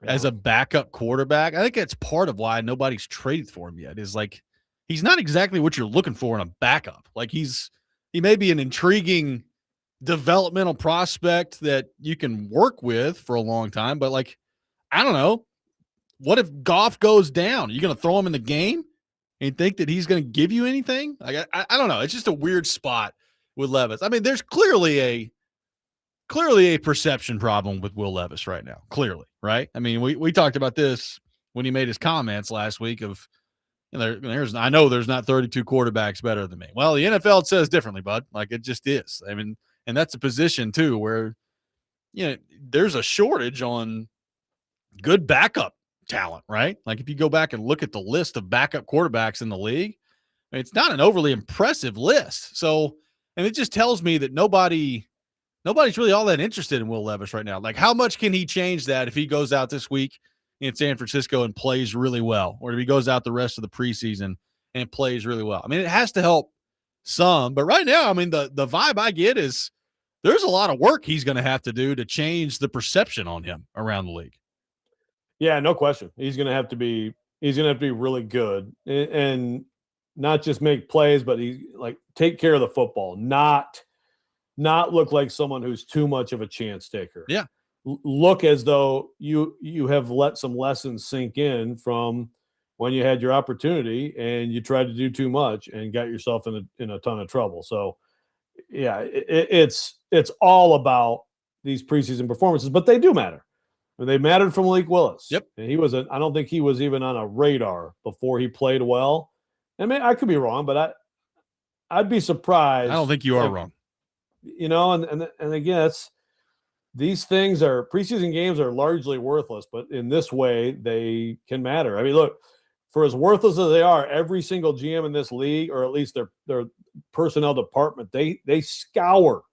as a backup quarterback. I think that's part of why nobody's traded for him yet. Is he's not exactly what you're looking for in a backup. He may be an intriguing developmental prospect that you can work with for a long time, but I don't know. What if Goff goes down? Are you going to throw him in the game and think that he's going to give you anything? I don't know. It's just a weird spot with Levis. I mean, there's clearly a perception problem with Will Levis right now. Clearly, right? I mean, we talked about this when he made his comments last week of, I know there's not 32 quarterbacks better than me. Well, the NFL says differently, bud. It just is. I mean, and that's a position too where there's a shortage on good backup talent, right? If you go back and look at the list of backup quarterbacks in the league, I mean, it's not an overly impressive list. So, and it just tells me that nobody's really all that interested in Will Levis right now. How much can he change that if he goes out this week in San Francisco and plays really well, or if he goes out the rest of the preseason and plays really well? I mean, it has to help some, but right now, I mean, the vibe I get is there's a lot of work he's going to have to do to change the perception on him around the league. Yeah, no question. He's going to have to be really good and not just make plays, but he take care of the football, not look like someone who's too much of a chance taker. Yeah. Look as though you have let some lessons sink in from when you had your opportunity and you tried to do too much and got yourself in a ton of trouble. So yeah, it's all about these preseason performances, but they do matter. They mattered from Malik Willis. Yep. And I don't think he was even on a radar before he played well. I mean, I could be wrong, but I'd be surprised. I don't think you are wrong. You know, and again, these things are preseason games are largely worthless, but in this way they can matter. I mean, look, for as worthless as they are, every single GM in this league, or at least their personnel department, they scour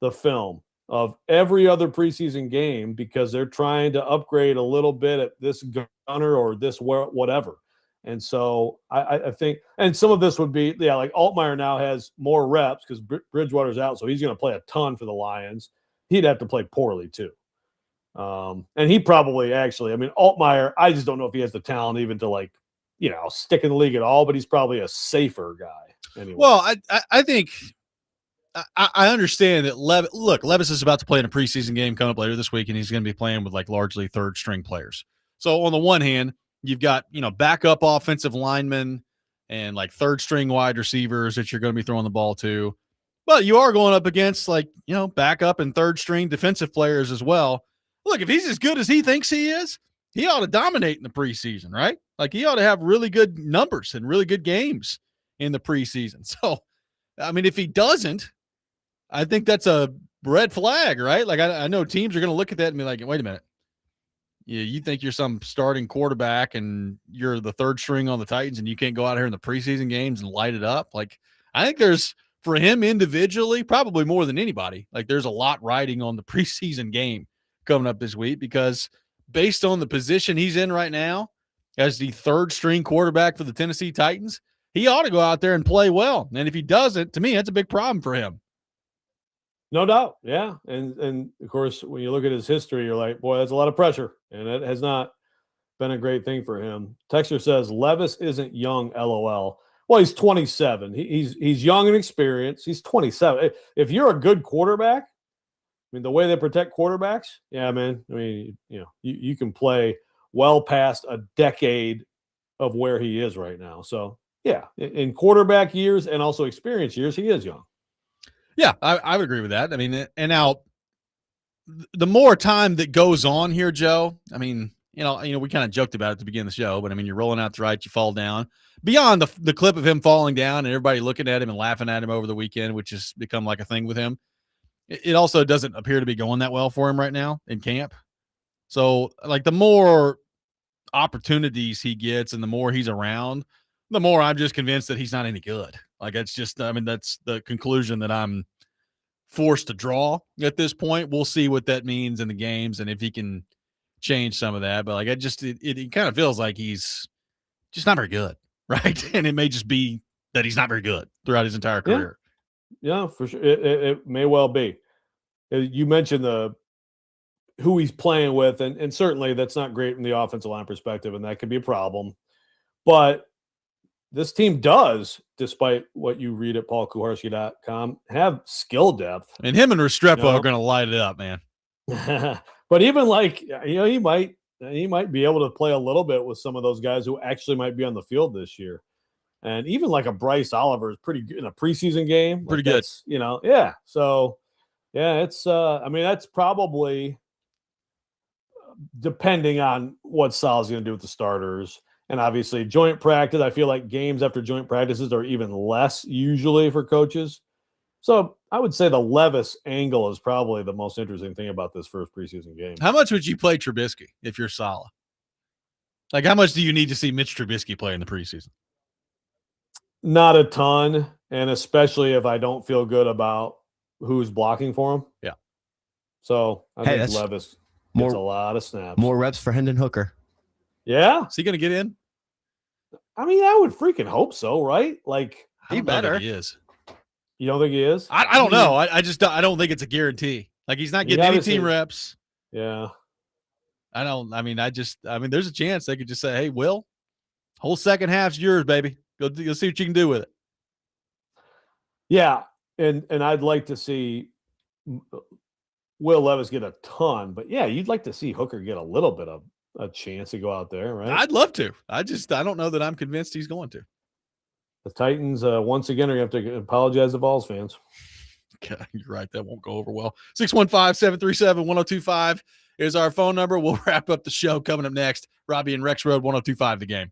the film of every other preseason game because they're trying to upgrade a little bit at this gunner or this whatever. And so I think, and some of this would be, like Altmaier now has more reps because Bridgewater's out, so he's going to play a ton for the Lions. He'd have to play poorly too. And he probably actually, I mean, Altmaier, I just don't know if he has the talent even to stick in the league at all, but he's probably a safer guy anyway. Well, I think I understand that Levis is about to play in a preseason game coming up later this week, and he's going to be playing with largely third string players. So on the one hand, you've got, backup offensive linemen and third string wide receivers that you're going to be throwing the ball to. But you are going up against backup and third string defensive players as well. Look, if he's as good as he thinks he is, he ought to dominate in the preseason, right? He ought to have really good numbers and really good games in the preseason. So, I mean, if he doesn't, I think that's a red flag, right? I know teams are going to look at that and be like, wait a minute. You think you're some starting quarterback and you're the third string on the Titans and you can't go out here in the preseason games and light it up? I think there's, for him individually, probably more than anybody, there's a lot riding on the preseason game coming up this week because based on the position he's in right now as the third string quarterback for the Tennessee Titans, he ought to go out there and play well. And if he doesn't, to me, that's a big problem for him. No doubt. Yeah. And of course, when you look at his history, you're like, boy, that's a lot of pressure. And it has not been a great thing for him. Texter says Levis isn't young, LOL. Well, he's 27. He's young and experienced. He's 27. If you're a good quarterback, I mean, the way they protect quarterbacks, yeah, man. I mean, you can play well past a decade of where he is right now. So, yeah, in quarterback years and also experience years, he is young. Yeah, I would agree with that. I mean, and now the more time that goes on here, Joe, I mean, we kind of joked about it at the beginning of the show, but I mean, you're rolling out the right, you fall down. Beyond the clip of him falling down and everybody looking at him and laughing at him over the weekend, which has become a thing with him, it also doesn't appear to be going that well for him right now in camp. So, the more opportunities he gets and the more he's around, the more I'm just convinced that he's not any good. It's just, I mean, that's the conclusion that I'm forced to draw at this point. We'll see what that means in the games and if he can change some of that. But it kind of feels like he's just not very good, right? And it may just be that he's not very good throughout his entire career. Yeah, for sure. It may well be. You mentioned who he's playing with, and certainly that's not great from the offensive line perspective, and that could be a problem. But this team does, despite what you read at paulkuharski.com, have skill depth. And him and Restrepo are going to light it up, man. But even he might be able to play a little bit with some of those guys who actually might be on the field this year. And even a Bryce Oliver is pretty good in a preseason game. Pretty good. Yeah. So, yeah, it's I mean, that's probably depending on what Sal's going to do with the starters. And obviously joint practice, I feel like games after joint practices are even less usually for coaches. So I would say the Levis angle is probably the most interesting thing about this first preseason game. How much would you play Trubisky if you're Saleh? How much do you need to see Mitch Trubisky play in the preseason? Not a ton, and especially if I don't feel good about who's blocking for him. Yeah. So I think Levis gets a lot of snaps. More reps for Hendon Hooker. Yeah. Is he going to get in? I mean, I would freaking hope so, right? He better. He is. You don't think he is? I don't know. I don't think it's a guarantee. He's not getting any team reps. Yeah. There's a chance they could just say, hey, Will, whole second half's yours, baby. Go see what you can do with it. Yeah. And I'd like to see Will Levis get a ton, but yeah, you'd like to see Hooker get a little bit of a chance to go out there, right? I'd love to. I don't know that I'm convinced he's going to. The Titans, once again, are going to have to apologize to Vols fans. Okay, you're right. That won't go over well. 615-737-1025 is our phone number. We'll wrap up the show coming up next. Robby and Rexrode, 1025 The Game.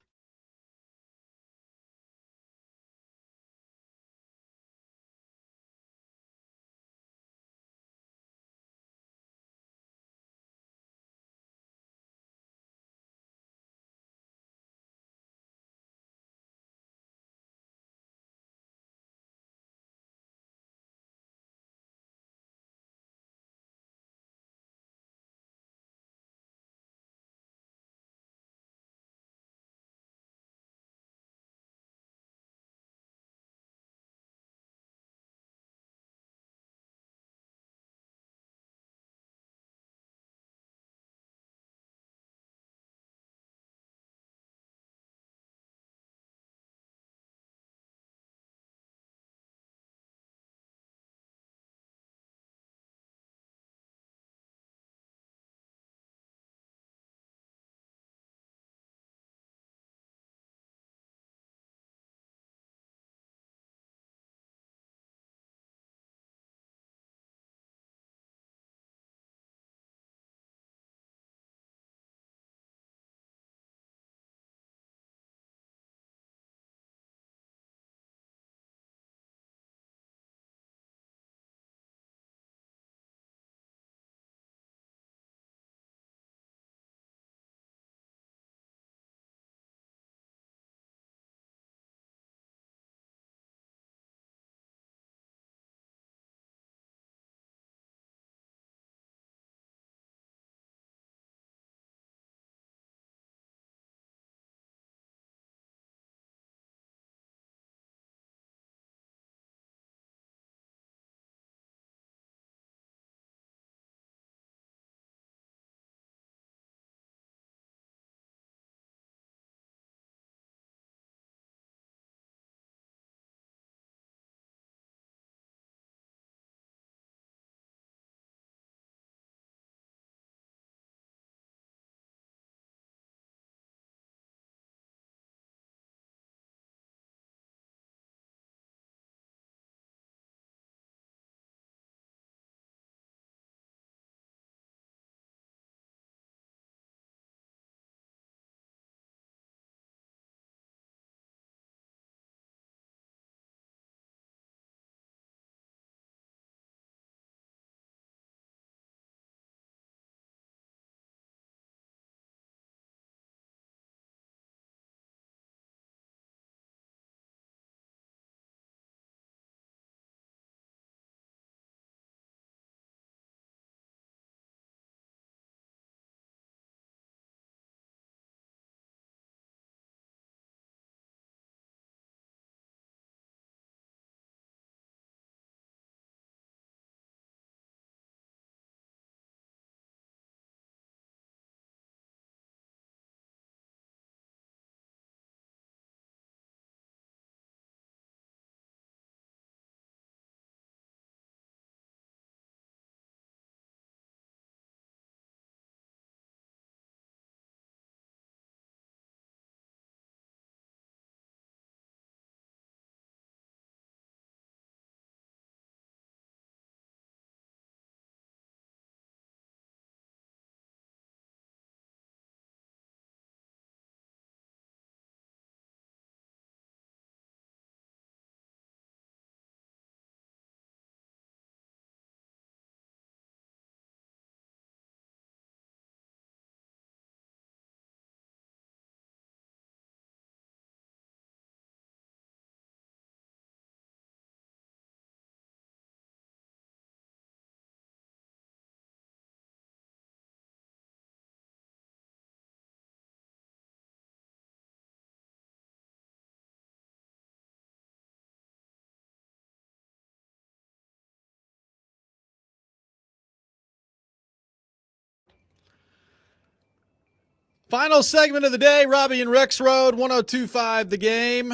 Final segment of the day, Robby and Rexrode, 102.5 The Game.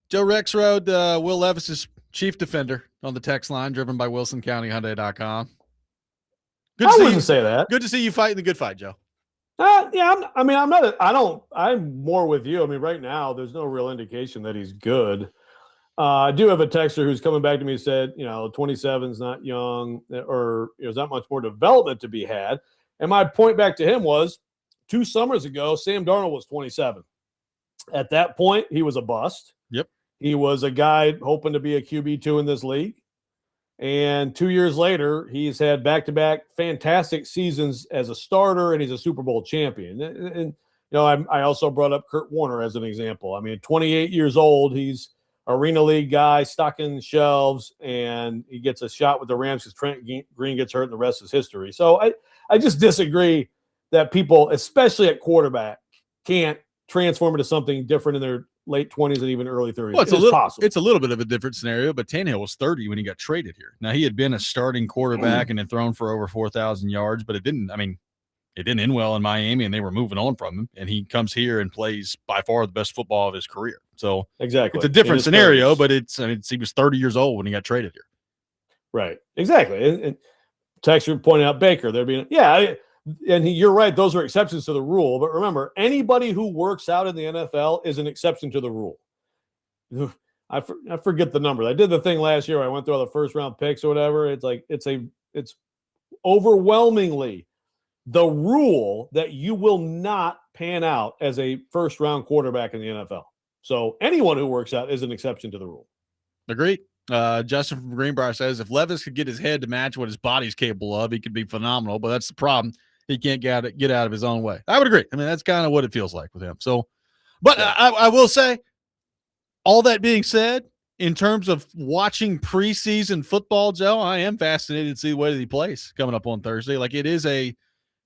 Joe Rexrode, Will Levis's chief defender on the text line, driven by WilsonCountyHyundai.com. I wouldn't say that. Good to see you fighting the good fight, Joe. Yeah, I'm more with you. I mean, right now, there's no real indication that he's good. I do have a texter who's coming back to me and said, 27 is not young, or there's not much more development to be had. And my point back to him was 2 summers ago, Sam Darnold was 27. At that point, he was a bust. Yep. He was a guy hoping to be a QB2 in this league. And 2 years later, he's had back-to-back fantastic seasons as a starter, and he's a Super Bowl champion. And I also brought up Kurt Warner as an example. I mean, 28 years old, he's Arena League guy, stocking shelves, and he gets a shot with the Rams because Trent Green gets hurt, and the rest is history. So I just disagree that people, especially at quarterback, can't transform into something different in their late 20s and even early 30s. Well, Possible. It's a little bit of a different scenario, but Tannehill was 30 when he got traded here. Now, he had been a starting quarterback and had thrown for over 4,000 yards, but it didn't end well in Miami, and they were moving on from him. And he comes here and plays by far the best football of his career. So exactly, it's a different scenario, but he was 30 years old when he got traded here. Right, exactly. And Texter pointed out Baker. You're right. Those are exceptions to the rule. But remember, anybody who works out in the NFL is an exception to the rule. I forget the number. I did the thing last year where I went through all the first round picks or whatever. It's overwhelmingly the rule that you will not pan out as a first round quarterback in the NFL. So anyone who works out is an exception to the rule. Agreed. Justin from Greenbrier says if Levis could get his head to match what his body's capable of, he could be phenomenal. But that's the problem. He can't get out of his own way. I would agree. I mean, that's kind of what it feels like with him. So, but yeah. I will say, all that being said, in terms of watching preseason football, Joe, I am fascinated to see the way he plays coming up on Thursday. Like, it is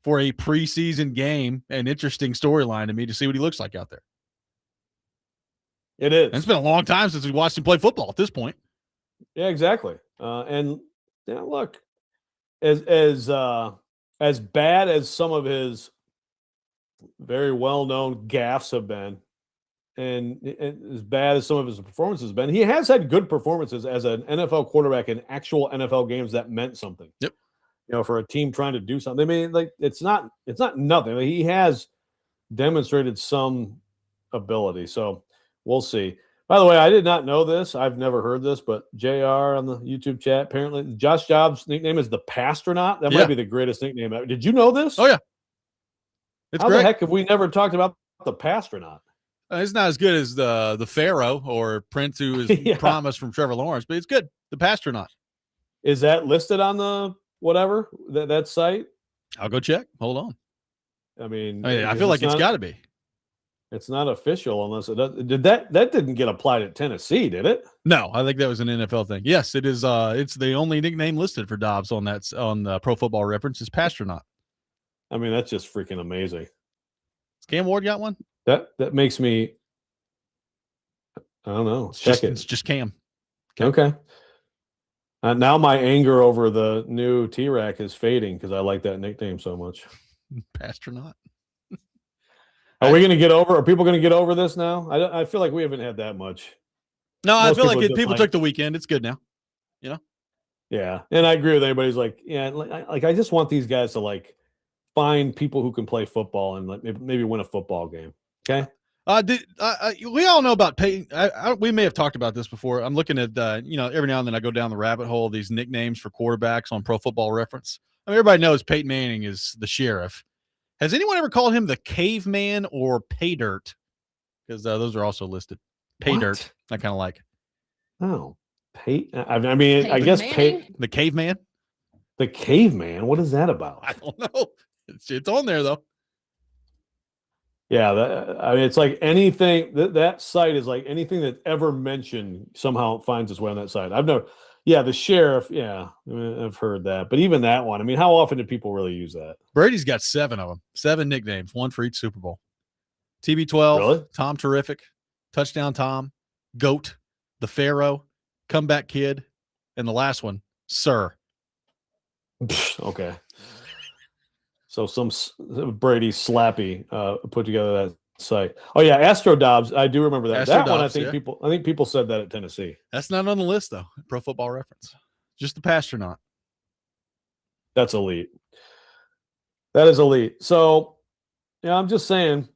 for a preseason game, an interesting storyline to me to see what he looks like out there. It is. And it's been a long time since we watched him play football at this point. Yeah, exactly. Look, as bad as some of his very well-known gaffes have been, and as bad as some of his performances have been, he has had good performances as an NFL quarterback in actual NFL games that meant something. Yep. For a team trying to do something. I mean, like it's not nothing. Like, he has demonstrated some ability. So we'll see. By the way, I did not know this. I've never heard this, but JR on the YouTube chat, apparently Josh Jobs' nickname is the Pastronaut. That might be the greatest nickname ever. Did you know this? Oh, yeah. How the heck have we never talked about the Pastronaut? It's not as good as the Pharaoh or Prince, who is promised from Trevor Lawrence, but it's good. The Pastronaut. Is that listed on the whatever, that site? I'll go check. Hold on. I mean, I feel like it's got to be. It's not official unless it does. That didn't get applied at Tennessee, did it? No, I think that was an NFL thing. Yes, it is. It's the only nickname listed for Dobbs on the Pro Football Reference is Pastronaut. I mean, that's just freaking amazing. Has Cam Ward got one? That makes me. I don't know. It's just Cam. Okay. Now my anger over the new T-Rack is fading because I like that nickname so much. Pastronaut. Are we going to get over? Are people going to get over this now? I feel like we haven't had that much. No, I feel like people took the weekend. It's good now. Yeah, and I agree with anybody who's like, I just want these guys to find people who can play football and maybe win a football game. Okay. We all know about Peyton. We may have talked about this before. I'm looking at every now and then I go down the rabbit hole of these nicknames for quarterbacks on Pro Football Reference. I mean, everybody knows Peyton Manning is the Sheriff. Has anyone ever called him the Caveman or Pay Dirt? Because those are also listed. Pay Dirt. I kind of like it. Oh, I mean, I guess the Caveman. The Caveman. What is that about? I don't know. It's on there though. Yeah, I mean, it's like anything that site is like anything that's ever mentioned somehow finds its way on that site. The Sheriff. Yeah, I mean, I've heard that, but even that one. I mean, how often do people really use that? Brady's got 7 of them, 7 nicknames, 1 for each Super Bowl. TB12, really? Tom Terrific, Touchdown Tom, Goat, the Pharaoh, Comeback Kid, and the last one, Sir. Okay. So some Brady Slappy put together that site. Oh yeah, Astro Dobbs. I do remember that. Astro That one, I Dobbs, think yeah. people said that at Tennessee. That's not on the list though. Pro Football Reference. Just the Pastronaut. That's elite. That is elite. So, yeah, I'm just saying.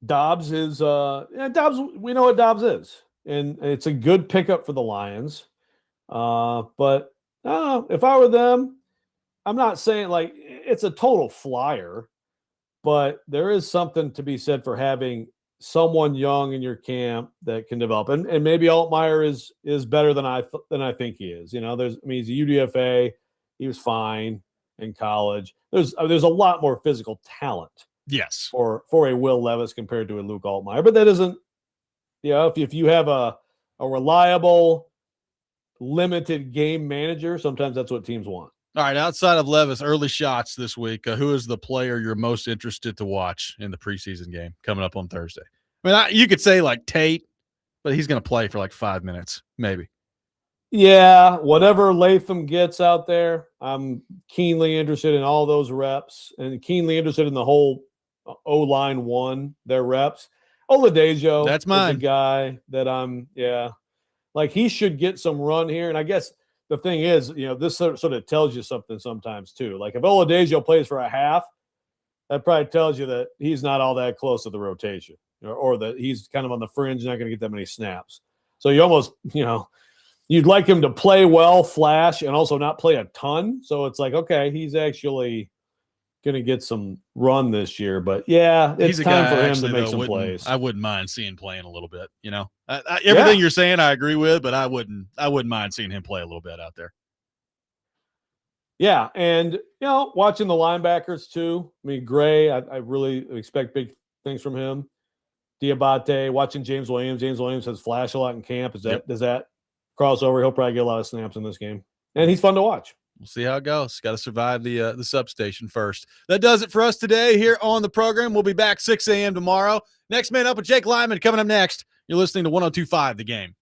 Dobbs is Dobbs. We know what Dobbs is, and it's a good pickup for the Lions. But if I were them, I'm not saying like it's a total flyer, but there is something to be said for having someone young in your camp that can develop. And maybe Altmaier is better than I think he is. You know, he's a UDFA. He was fine in college. There's a lot more physical talent. Yes. For a Will Levis compared to a Luke Altmaier. But that isn't, if you have a reliable, limited game manager, sometimes that's what teams want. All right, outside of Levis, early shots this week, who is the player you're most interested to watch in the preseason game coming up on Thursday? I mean, you could say like Tate, but he's going to play for like 5 minutes, maybe. Yeah, whatever Latham gets out there, I'm keenly interested in all those reps and keenly interested in the whole O-line won their reps. Oladejo, that's mine. Is the guy that like he should get some run here. And I guess the thing is, this sort of tells you something sometimes too. Like if Oladejo plays for a half, that probably tells you that he's not all that close to the rotation or that he's kind of on the fringe, not going to get that many snaps. So you almost, you'd like him to play well, flash, and also not play a ton. So it's like, okay, he's actually going to get some run this year. But yeah, it's time for him to make some plays. I wouldn't mind seeing playing a little bit. Everything you're saying, I agree with, but I wouldn't mind seeing him play a little bit out there. Yeah, and watching the linebackers too. I mean, Gray, I really expect big things from him. Diabate, watching James Williams. James Williams has flashed a lot in camp. Does that crossover? He'll probably get a lot of snaps in this game, and he's fun to watch. We'll see how it goes. Got to survive the substation first. That does it for us today here on the program. We'll be back 6 a.m. tomorrow. Next Man Up with Jake Lyman coming up next. You're listening to 102.5 The Game.